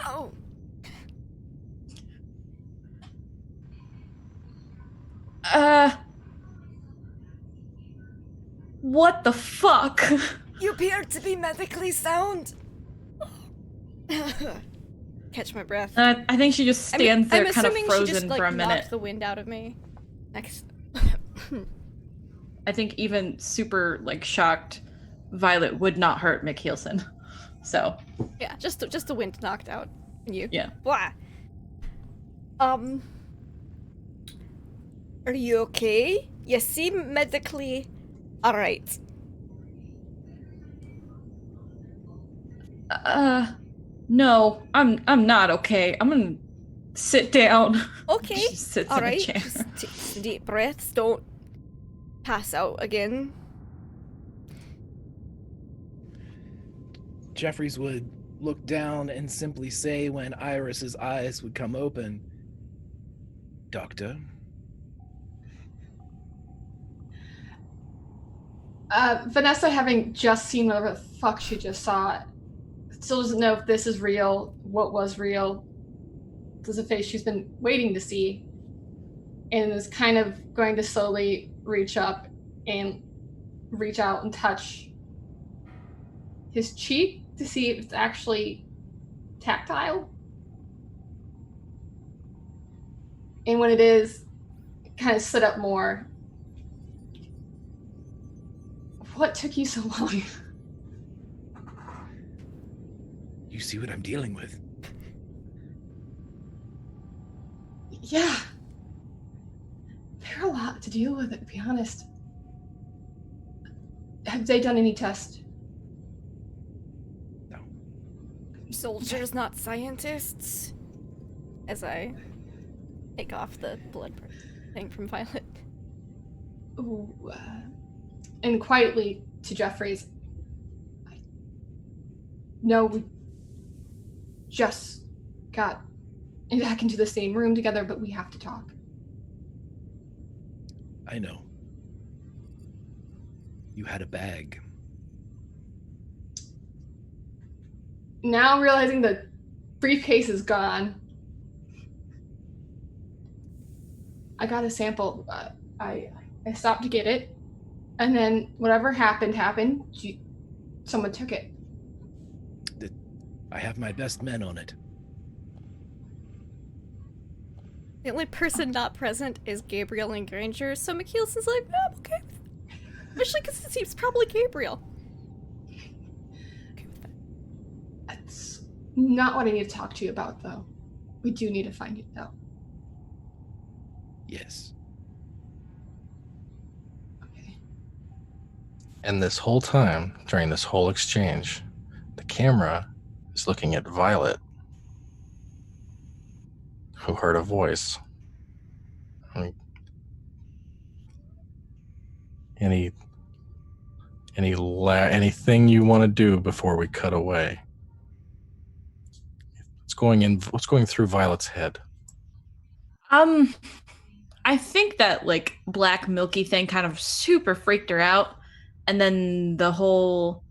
Oh. What the fuck? You appear to be medically sound. catch my breath. I think she just stands there kind of assuming frozen she just, like, for a minute. knocked the wind out of me. Next. I think even super, like, shocked Violet would not hurt McKeelson. So. Yeah, just the wind knocked out you. Yeah. Blah. Are you okay? You seem medically alright. No, I'm not okay. I'm gonna sit down. Okay. She sits in a Alright. chair. Just take some deep breaths. Don't pass out again. Jeffries would look down and simply say when Iris's eyes would come open, "Doctor?" Vanessa, having just seen whatever the fuck she just saw, still doesn't know if this is real, what was real. There's a face she's been waiting to see, and is kind of going to slowly reach up and reach out and touch his cheek to see if it's actually tactile. And when it is, kind of sit up more. What took you so long? You see what I'm dealing with? Yeah. There are a lot to deal with, to be honest. Have they done any tests? No. Soldiers, not scientists. As I take off the blood thing from Violet. Ooh, and quietly to Jeffries, no, we just got back into the same room together, but we have to talk. I know. You had a bag. Now realizing the briefcase is gone, I got a sample. I stopped to get it, and then whatever happened. Someone took it. I have my best men on it. The only person not present is Gabriel and Granger, so McKeelson's like, oh, I'm okay with it. Especially because it seems probably Gabriel. Okay with that. That's not what I need to talk to you about, though. We do need to find it out. Yes. Okay. And this whole time, during this whole exchange, the camera is looking at Violet, who heard a voice. Anything you want to do before we cut away? What's going through Violet's head? I think that, like, black milky thing kind of super freaked her out, and then the whole,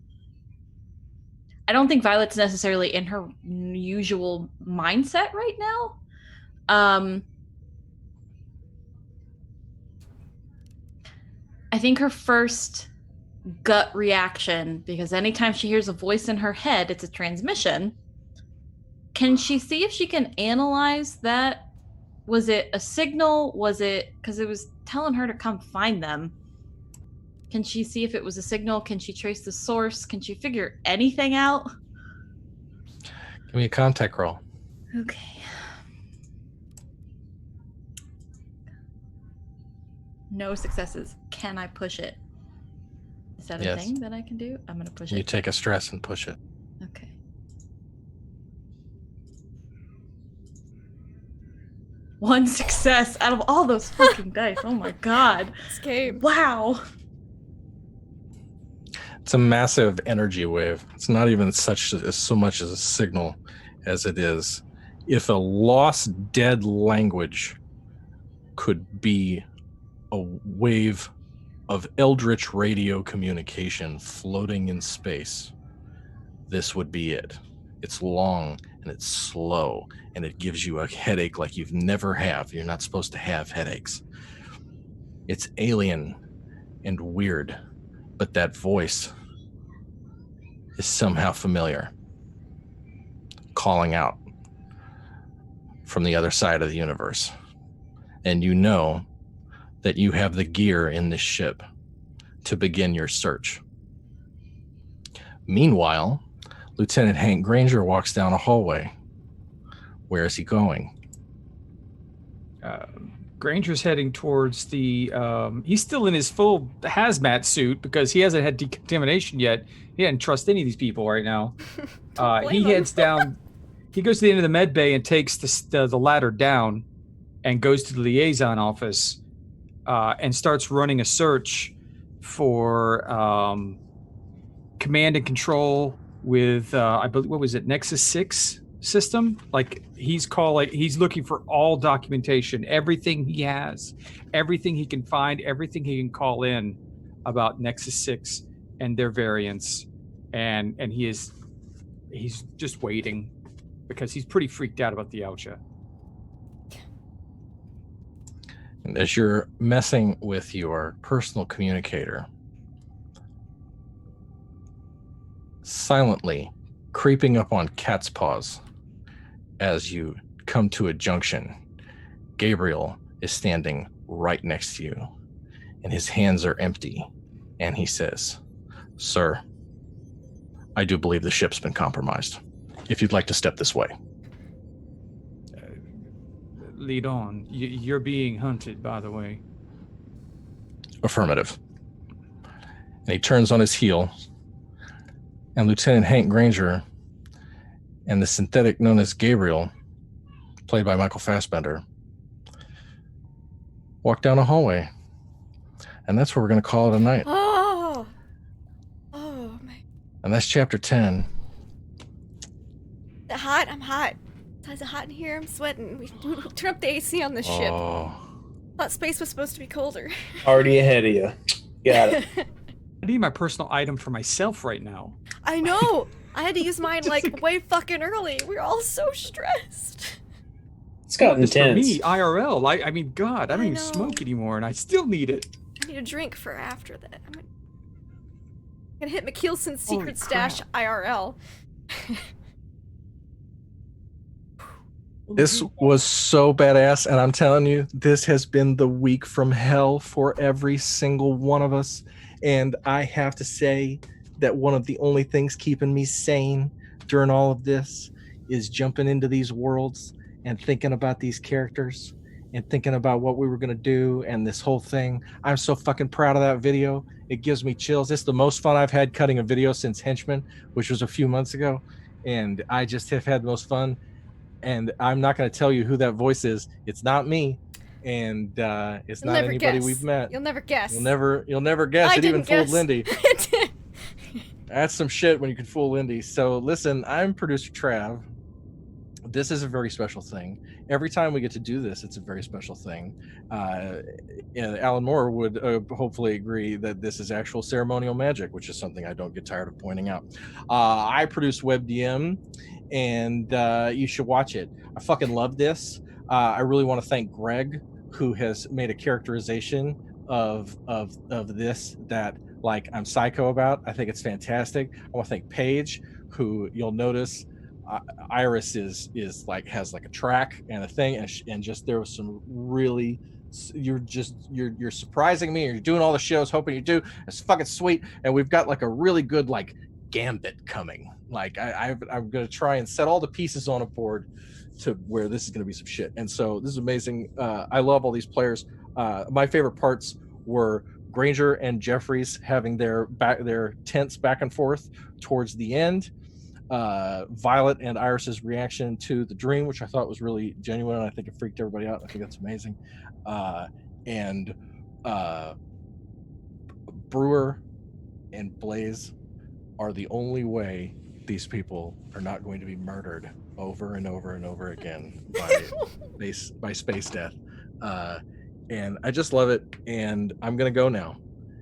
I don't think Violet's necessarily in her usual mindset right now. I think her first gut reaction, because anytime she hears a voice in her head, it's a transmission. Can she see if she can analyze that? Was it a signal? Was it, because it was telling her to come find them. Can she see if it was a signal? Can she trace the source? Can she figure anything out? Give me a contact roll. Okay. No successes. Can I push it? Is that a thing that I can do? I'm going to push it. You take a stress and push it. Okay. One success out of all those fucking dice. Oh my god. This game. Wow. It's a massive energy wave. It's not even so much as a signal as it is. If a lost, dead language could be a wave of eldritch radio communication floating in space, this would be it. It's long and it's slow and it gives you a headache like you've never have. You're not supposed to have headaches. It's alien and weird, but that voice is somehow familiar, calling out. from the other side of the universe. And you know that you have the gear in this ship to begin your search. Meanwhile, Lieutenant Hank Granger walks down a hallway. Where is he going? Granger's heading towards the... he's still in his full hazmat suit because he hasn't had decontamination yet. He doesn't trust any of these people right now. He heads down... He goes to the end of the med bay and takes the ladder down and goes to the liaison office and starts running a search for command and control with, I believe, what was it, Nexus 6 system? Like, he's looking for all documentation, everything he has, everything he can find, everything he can call in about Nexus 6 and their variants. And he's just waiting because he's pretty freaked out about the Oucha. And as you're messing with your personal communicator, silently creeping up on cat's paws as you come to a junction, Gabriel is standing right next to you, and his hands are empty, and he says, "Sir, I do believe the ship's been compromised. If you'd like to step this way." Lead on. You're being hunted, by the way. Affirmative. And he turns on his heel, and Lieutenant Hank Granger and the synthetic known as Gabriel, played by Michael Fassbender, walk down a hallway. And that's where we're going to call it a night. Oh, man. And that's chapter 10. Hot? I'm hot. Is it hot in here? I'm sweating. We turn up the AC on this ship. Thought space was supposed to be colder. Already ahead of you. Got it. I need my personal item for myself right now. I know. I had to use mine like way fucking early. We're all so stressed. It's got It's for intense. me, IRL. I mean, God, I don't I even know. smoke anymore, and I still need it. I need a drink for after that. I'm gonna hit McKeelson's Holy secret stash crap. IRL. This was so badass, and I'm telling you, this has been the week from hell for every single one of us. And I have to say that one of the only things keeping me sane during all of this is jumping into these worlds and thinking about these characters and thinking about what we were going to do and this whole thing. I'm so fucking proud of that video. It gives me chills. It's the most fun I've had cutting a video since Henchman, which was a few months ago. And I just have had the most fun. And I'm not going to tell you who that voice is. It's not me, and it's You'll not never anybody guess. we've met. You'll never guess. You'll never guess. I It even didn't fooled guess. Lindy. It did. That's some shit when you can fool Lindy. So listen, I'm producer Trav. This is a very special thing. Every time we get to do this, it's a very special thing. And Alan Moore would hopefully agree that this is actual ceremonial magic, which is something I don't get tired of pointing out. I produce WebDM, and you should watch it. I fucking love this. I really want to thank Greg, who has made a characterization of this that like I'm psycho about. I think it's fantastic. I want to thank Paige, who you'll notice Iris is like has like a track and a thing, and just there was some really you're surprising me. You're doing all the shows, hoping you do. It's fucking sweet, and we've got like a really good like gambit coming. Like I'm gonna try and set all the pieces on a board to where this is gonna be some shit. And so this is amazing. I love all these players. My favorite parts were Granger and Jeffries having their tents back and forth towards the end. Violet and Iris's reaction to the dream, which I thought was really genuine, and I think it freaked everybody out. I think that's amazing. And Brewer and Blaze are the only way these people are not going to be murdered over and over and over again by space death. And I just love it, and I'm gonna go now,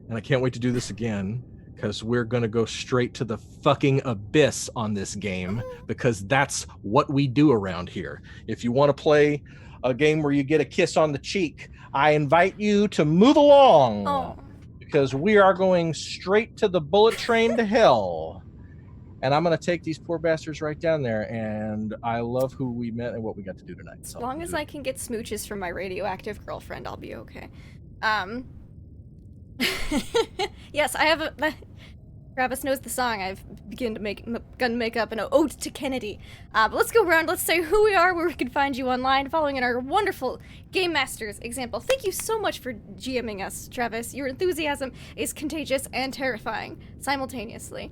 and I can't wait to do this again, because we're gonna go straight to the fucking abyss on this game, because that's what we do around here. If you want to play a game where you get a kiss on the cheek, I invite you to move along, because we are going straight to the bullet train to hell. and I'm gonna take these poor bastards right down there. And I love who we met and what we got to do tonight. So As long as I can get smooches from my radioactive girlfriend, I'll be okay. Yes, I have a... Travis knows the song. I've begun to make up an ode to Kennedy. But let's go around. Let's say who we are, where we can find you online, following in our wonderful Game Masters example. Thank you so much for GMing us, Travis. Your enthusiasm is contagious and terrifying simultaneously.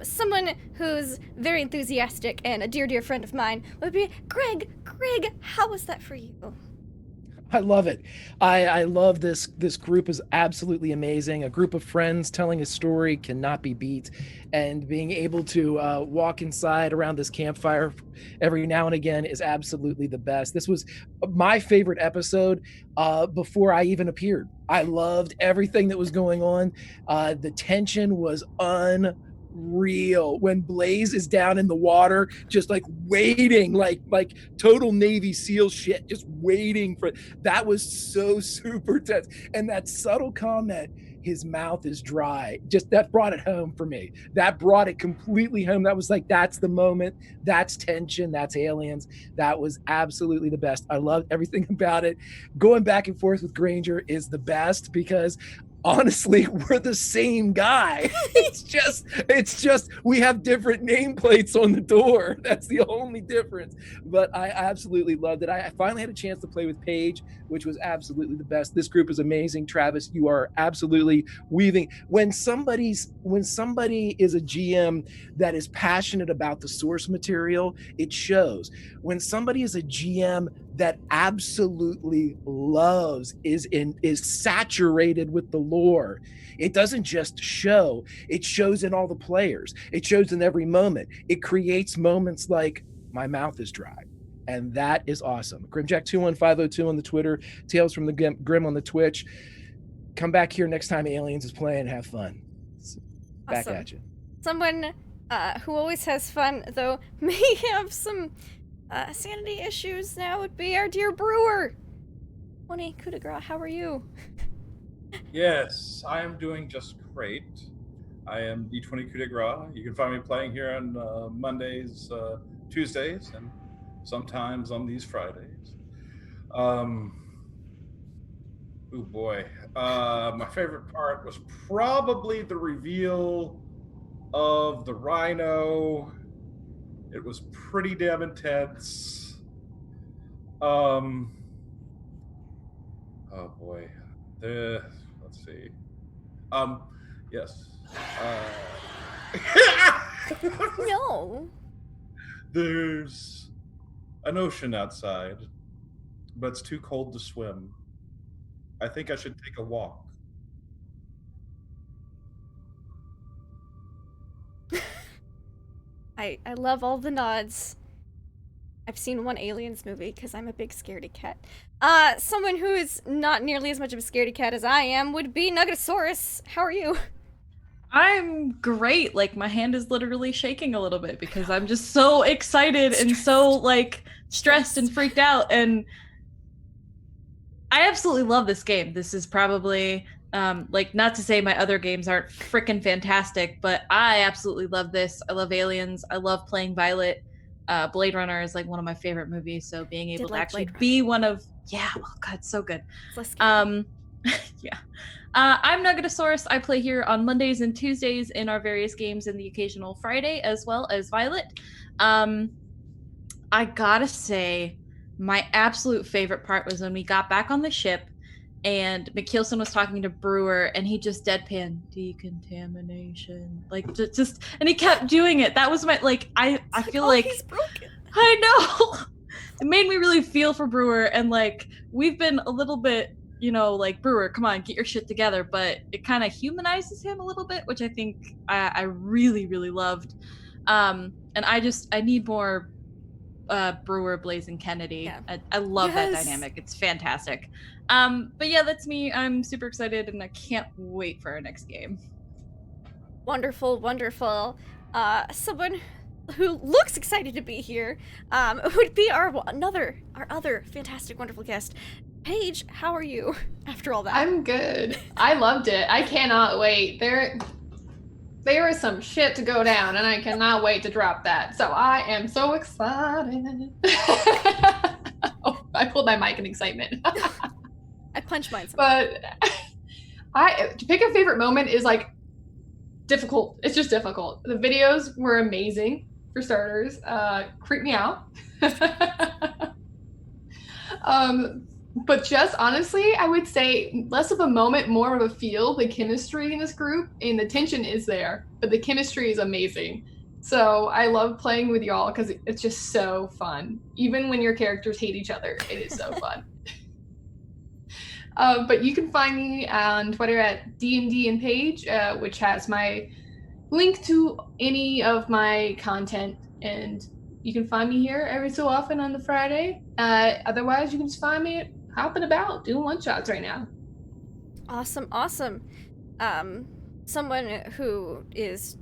Someone who's very enthusiastic and a dear, dear friend of mine would be Greg. Greg, how was that for you? I love it. I love this. This group is absolutely amazing. A group of friends telling a story cannot be beat. And being able to walk inside around this campfire every now and again is absolutely the best. This was my favorite episode before I even appeared. I loved everything that was going on. The tension was unreal when Blaze is down in the water, just like waiting, like total Navy SEAL shit, just waiting for that. Was so super tense. And that subtle comment, his mouth is dry, just that brought it home for me. That brought it completely home. That was like, that's the moment, that's tension, that's Aliens. That was absolutely the best. I loved everything about it. Going back and forth with Granger is the best because honestly, we're the same guy. It's just we have different nameplates on the door. That's the only difference. But I absolutely loved it. I finally had a chance to play with Paige, which was absolutely the best. This group is amazing. Travis, you are absolutely weaving. When somebody is a GM that is passionate about the source material, it shows. When somebody is a GM that absolutely loves, is saturated with the lore, it doesn't just show, it shows in all the players. It shows in every moment. It creates moments like my mouth is dry. And that is awesome. Grimjack21502 on the Twitter, Tales from the Grim on the Twitch. Come back here next time Aliens is playing. Have fun. Back Awesome. at you. Someone who always has fun, though may have some sanity issues now, would be our dear Brewer. 20 coup de grace, how are you? Yes, I am doing just great. I am D20 coup de grace. You can find me playing here on Mondays, Tuesdays, and sometimes on these Fridays. Oh boy. My favorite part was probably the reveal of the Rhino. It was pretty damn intense. Oh boy. Let's see. Yes. No. There's an ocean outside, but it's too cold to swim. I think I should take a walk. I love all the nods. I've seen one Aliens movie because I'm a big scaredy cat. Someone who is not nearly as much of a scaredy cat as I am would be Nuggetosaurus. How are you? I'm great. Like, my hand is literally shaking a little bit because I'm just so excited and so, like, stressed and freaked out. And I absolutely love this game. This is probably, like, not to say my other games aren't freaking fantastic, but I absolutely love this. I love Aliens. I love playing Violet. Blade Runner is, like, one of my favorite movies, so being able to actually be one of... Yeah, oh god, so good. Yeah. I'm Nuggetosaurus. I play here on Mondays and Tuesdays in our various games and the occasional Friday, as well as Violet. I gotta say, my absolute favorite part was when we got back on the ship and McKeelson was talking to Brewer and he just deadpan decontamination. Like, just and he kept doing it. That was my, like, I feel like he's broken. I know. It made me really feel for Brewer, and, like, we've been a little bit, you know, like, Brewer, come on, get your shit together, but it kind of humanizes him a little bit, which I think I really, really loved. And I need more Brewer, Blaze, and Kennedy. Yeah. I love that dynamic. It's fantastic. But yeah, that's me. I'm super excited, and I can't wait for our next game. Wonderful, wonderful. Someone who looks excited to be here would be our other fantastic, wonderful guest. Paige, how are you after all that? I'm good. I loved it. I cannot wait. there is some shit to go down, and I cannot wait to drop that. So I am so excited. Oh, I pulled my mic in excitement. I punched mine. But to pick a favorite moment is like difficult. It's just difficult. The videos were amazing for starters. Creep me out. But just honestly, I would say less of a moment, more of a feel. The chemistry in this group and the tension is there, but the chemistry is amazing. So I love playing with y'all because it's just so fun. Even when your characters hate each other, it is so fun. But you can find me on Twitter at D&D and Page, which has my link to any of my content, and you can find me here every so often on the Friday. Otherwise, you can just find me hopping about doing one-shots right now. Awesome. Someone who is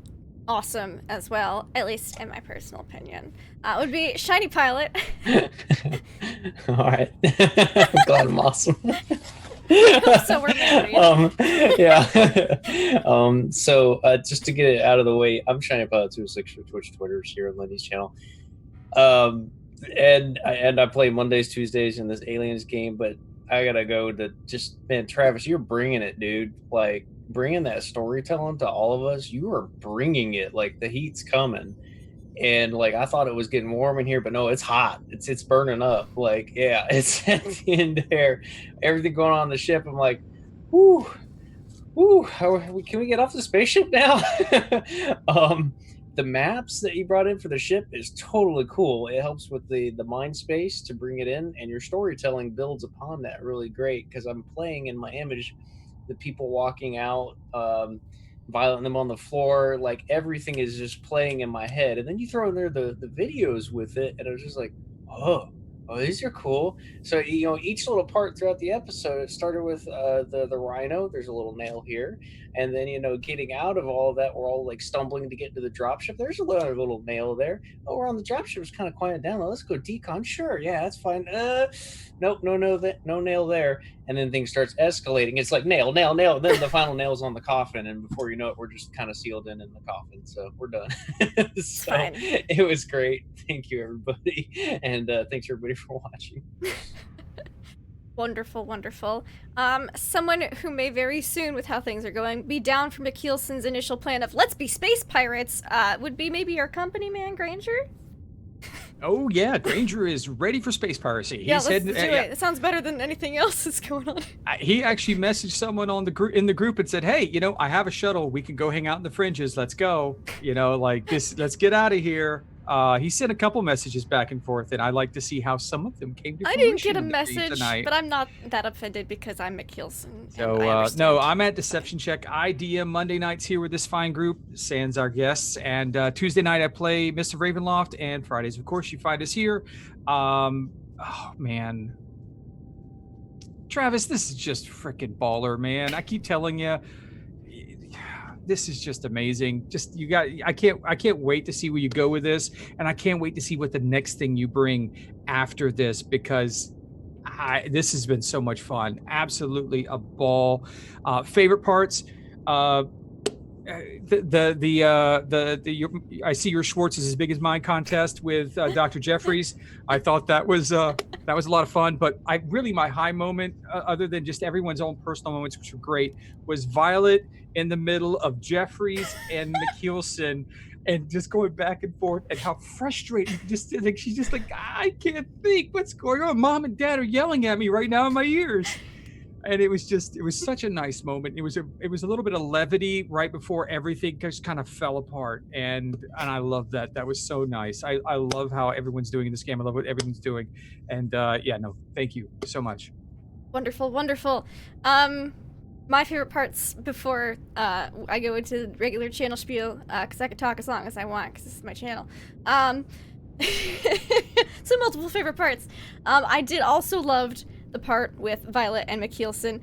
awesome as well, at least in my personal opinion, would be Shiny Pilot. All right. I'm glad I'm awesome. So we're married. So just to get it out of the way, I'm Shiny Pilot 206 for Twitch, Twitter's here on Lenny's channel. And I play Mondays, Tuesdays in this Aliens game, but I gotta go to just, man, Travis, you're bringing it, dude. Like, bringing that storytelling to all of us, you are bringing it. Like, the heat's coming. And like, I thought it was getting warm in here, but no, it's hot. It's burning up. Like, yeah, it's at the end there. Everything going on the ship. I'm like, whoo, can we get off the spaceship now? The maps that you brought in for the ship is totally cool. It helps with the mind space to bring it in, and your storytelling builds upon that really great, because I'm playing in my image the people walking out, violating them on the floor, like everything is just playing in my head. And then you throw in there the videos with it, and I was just like, oh, these are cool. So, you know, each little part throughout the episode, it started with the rhino. There's a little nail here. And then, you know, getting out of all of that, we're all like stumbling to get to the dropship. There's a little nail there. Oh, we're on the dropship. It's kind of quiet down. Let's go decon. Sure. Yeah, that's fine. Nope, no nail there. And then things starts escalating. It's like nail. Then the final nail's on the coffin. And before you know it, we're just kind of sealed in the coffin. So we're done. So it was great. Thank you, everybody. And thanks, everybody, for watching. Wonderful. Someone who may very soon, with how things are going, be down for McKeelson's initial plan of let's be space pirates, would be maybe our company man, Granger? Oh yeah, Granger is ready for space piracy. Let's do it. It sounds better than anything else that's going on. He actually messaged someone on in the group and said, "Hey, you know, I have a shuttle. We can go hang out in the fringes. Let's go. You know, like this. Let's get out of here." He sent a couple messages back and forth, and I like to see how some of them came to fruition. I didn't get a message, but I'm not that offended because I'm McKeelson. So, no, I'm at Deception Check. I DM Monday nights here with this fine group, sans our guests, and Tuesday night I play Mist of Ravenloft, and Fridays, of course, you find us here. Oh, man. Travis, this is just freaking baller, man. I keep telling you. This is just amazing. I can't wait to see where you go with this, and I can't wait to see what the next thing you bring after this, because this has been so much fun. Absolutely a ball. Favorite parts, I see your Schwartz is as big as mine contest with Dr. Jeffries. I thought that was a lot of fun, but my high moment, other than just everyone's own personal moments, which were great, was Violet in the middle of Jeffries and McKeelson, and just going back and forth, and how frustrating. She's just like, I can't think what's going on. Mom and Dad are yelling at me right now in my ears. And it was such a nice moment. It was a little bit of levity right before everything just kind of fell apart, and I love that. That was so nice. I love how everyone's doing in this game. I love what everyone's doing, and thank you so much. Wonderful. My favorite parts before I go into the regular channel spiel, because I can talk as long as I want, because this is my channel. So multiple favorite parts. I did also loved the part with Violet and McKeelson,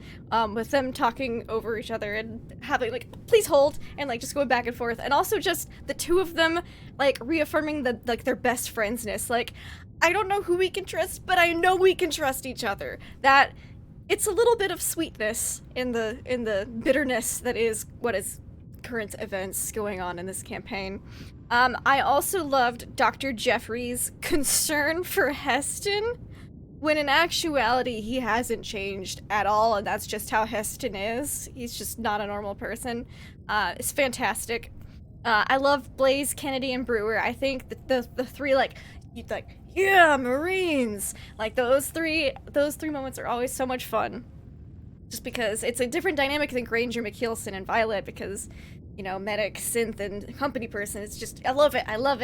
with them talking over each other and having like, please hold, and like just going back and forth, and also just the two of them like reaffirming their best friendsness. Like, I don't know who we can trust, but I know we can trust each other. That it's a little bit of sweetness in the bitterness that is what is current events going on in this campaign. I also loved Dr. Jeffrey's concern for Heston, when in actuality he hasn't changed at all, and that's just how Heston is. He's just not a normal person. It's fantastic. I love Blaze, Kennedy, and Brewer. I think that the three, yeah, Marines! Like, those three moments are always so much fun. Just because it's a different dynamic than Granger, McKeelson, and Violet, because, you know, medic, synth, and company person, it's just, I love it. I love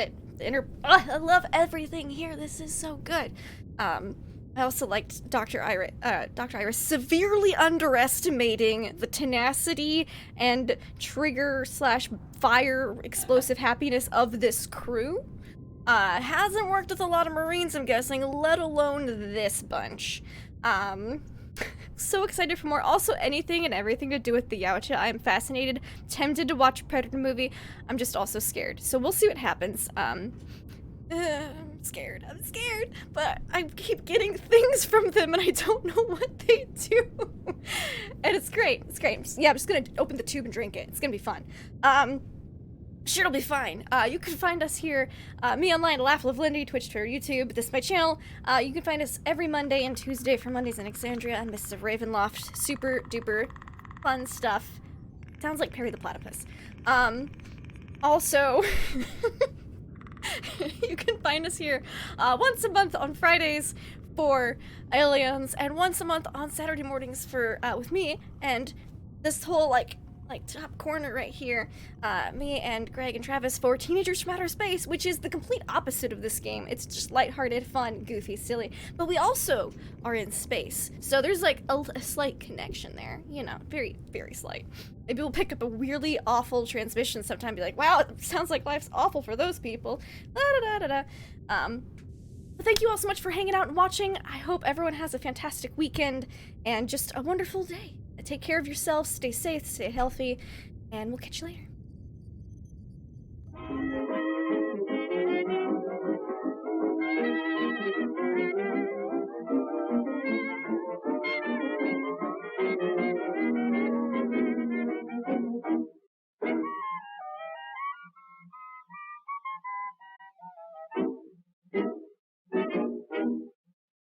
everything here. This is so good. I also liked Dr. Iris severely underestimating the tenacity and trigger/fire explosive happiness of this crew. Hasn't worked with a lot of Marines, I'm guessing, let alone this bunch. So excited for more. Also, anything and everything to do with the Yautja. I am fascinated, tempted to watch a Predator movie. I'm just also scared. So we'll see what happens. I'm scared, but I keep getting things from them and I don't know what they do. And it's great. Yeah, I'm just gonna open the tube and drink it. It's gonna be fun. Sure, it'll be fine. You can find us here, me online, Laugh Live Lindy, Twitch, Twitter, YouTube. This is my channel. You can find us every Monday and Tuesday for Mondays in Exandria and Mists of Ravenloft. Super duper fun stuff. Sounds like Perry the Platypus. Also, you can find us here once a month on Fridays for Aliens, and once a month on Saturday mornings for with me, and this whole like top corner right here, me and Greg and Travis for Teenagers from Outer Space, which is the complete opposite of this game. It's just lighthearted, fun, goofy, silly, but we also are in space, so there's like a slight connection there, you know, very, very slight. Maybe we'll pick up a weirdly awful transmission sometime and be like, wow, it sounds like life's awful for those people. But thank you all so much for hanging out and watching. I hope everyone has a fantastic weekend and just a wonderful day. Take care of yourselves, stay safe, stay healthy, and we'll catch you later.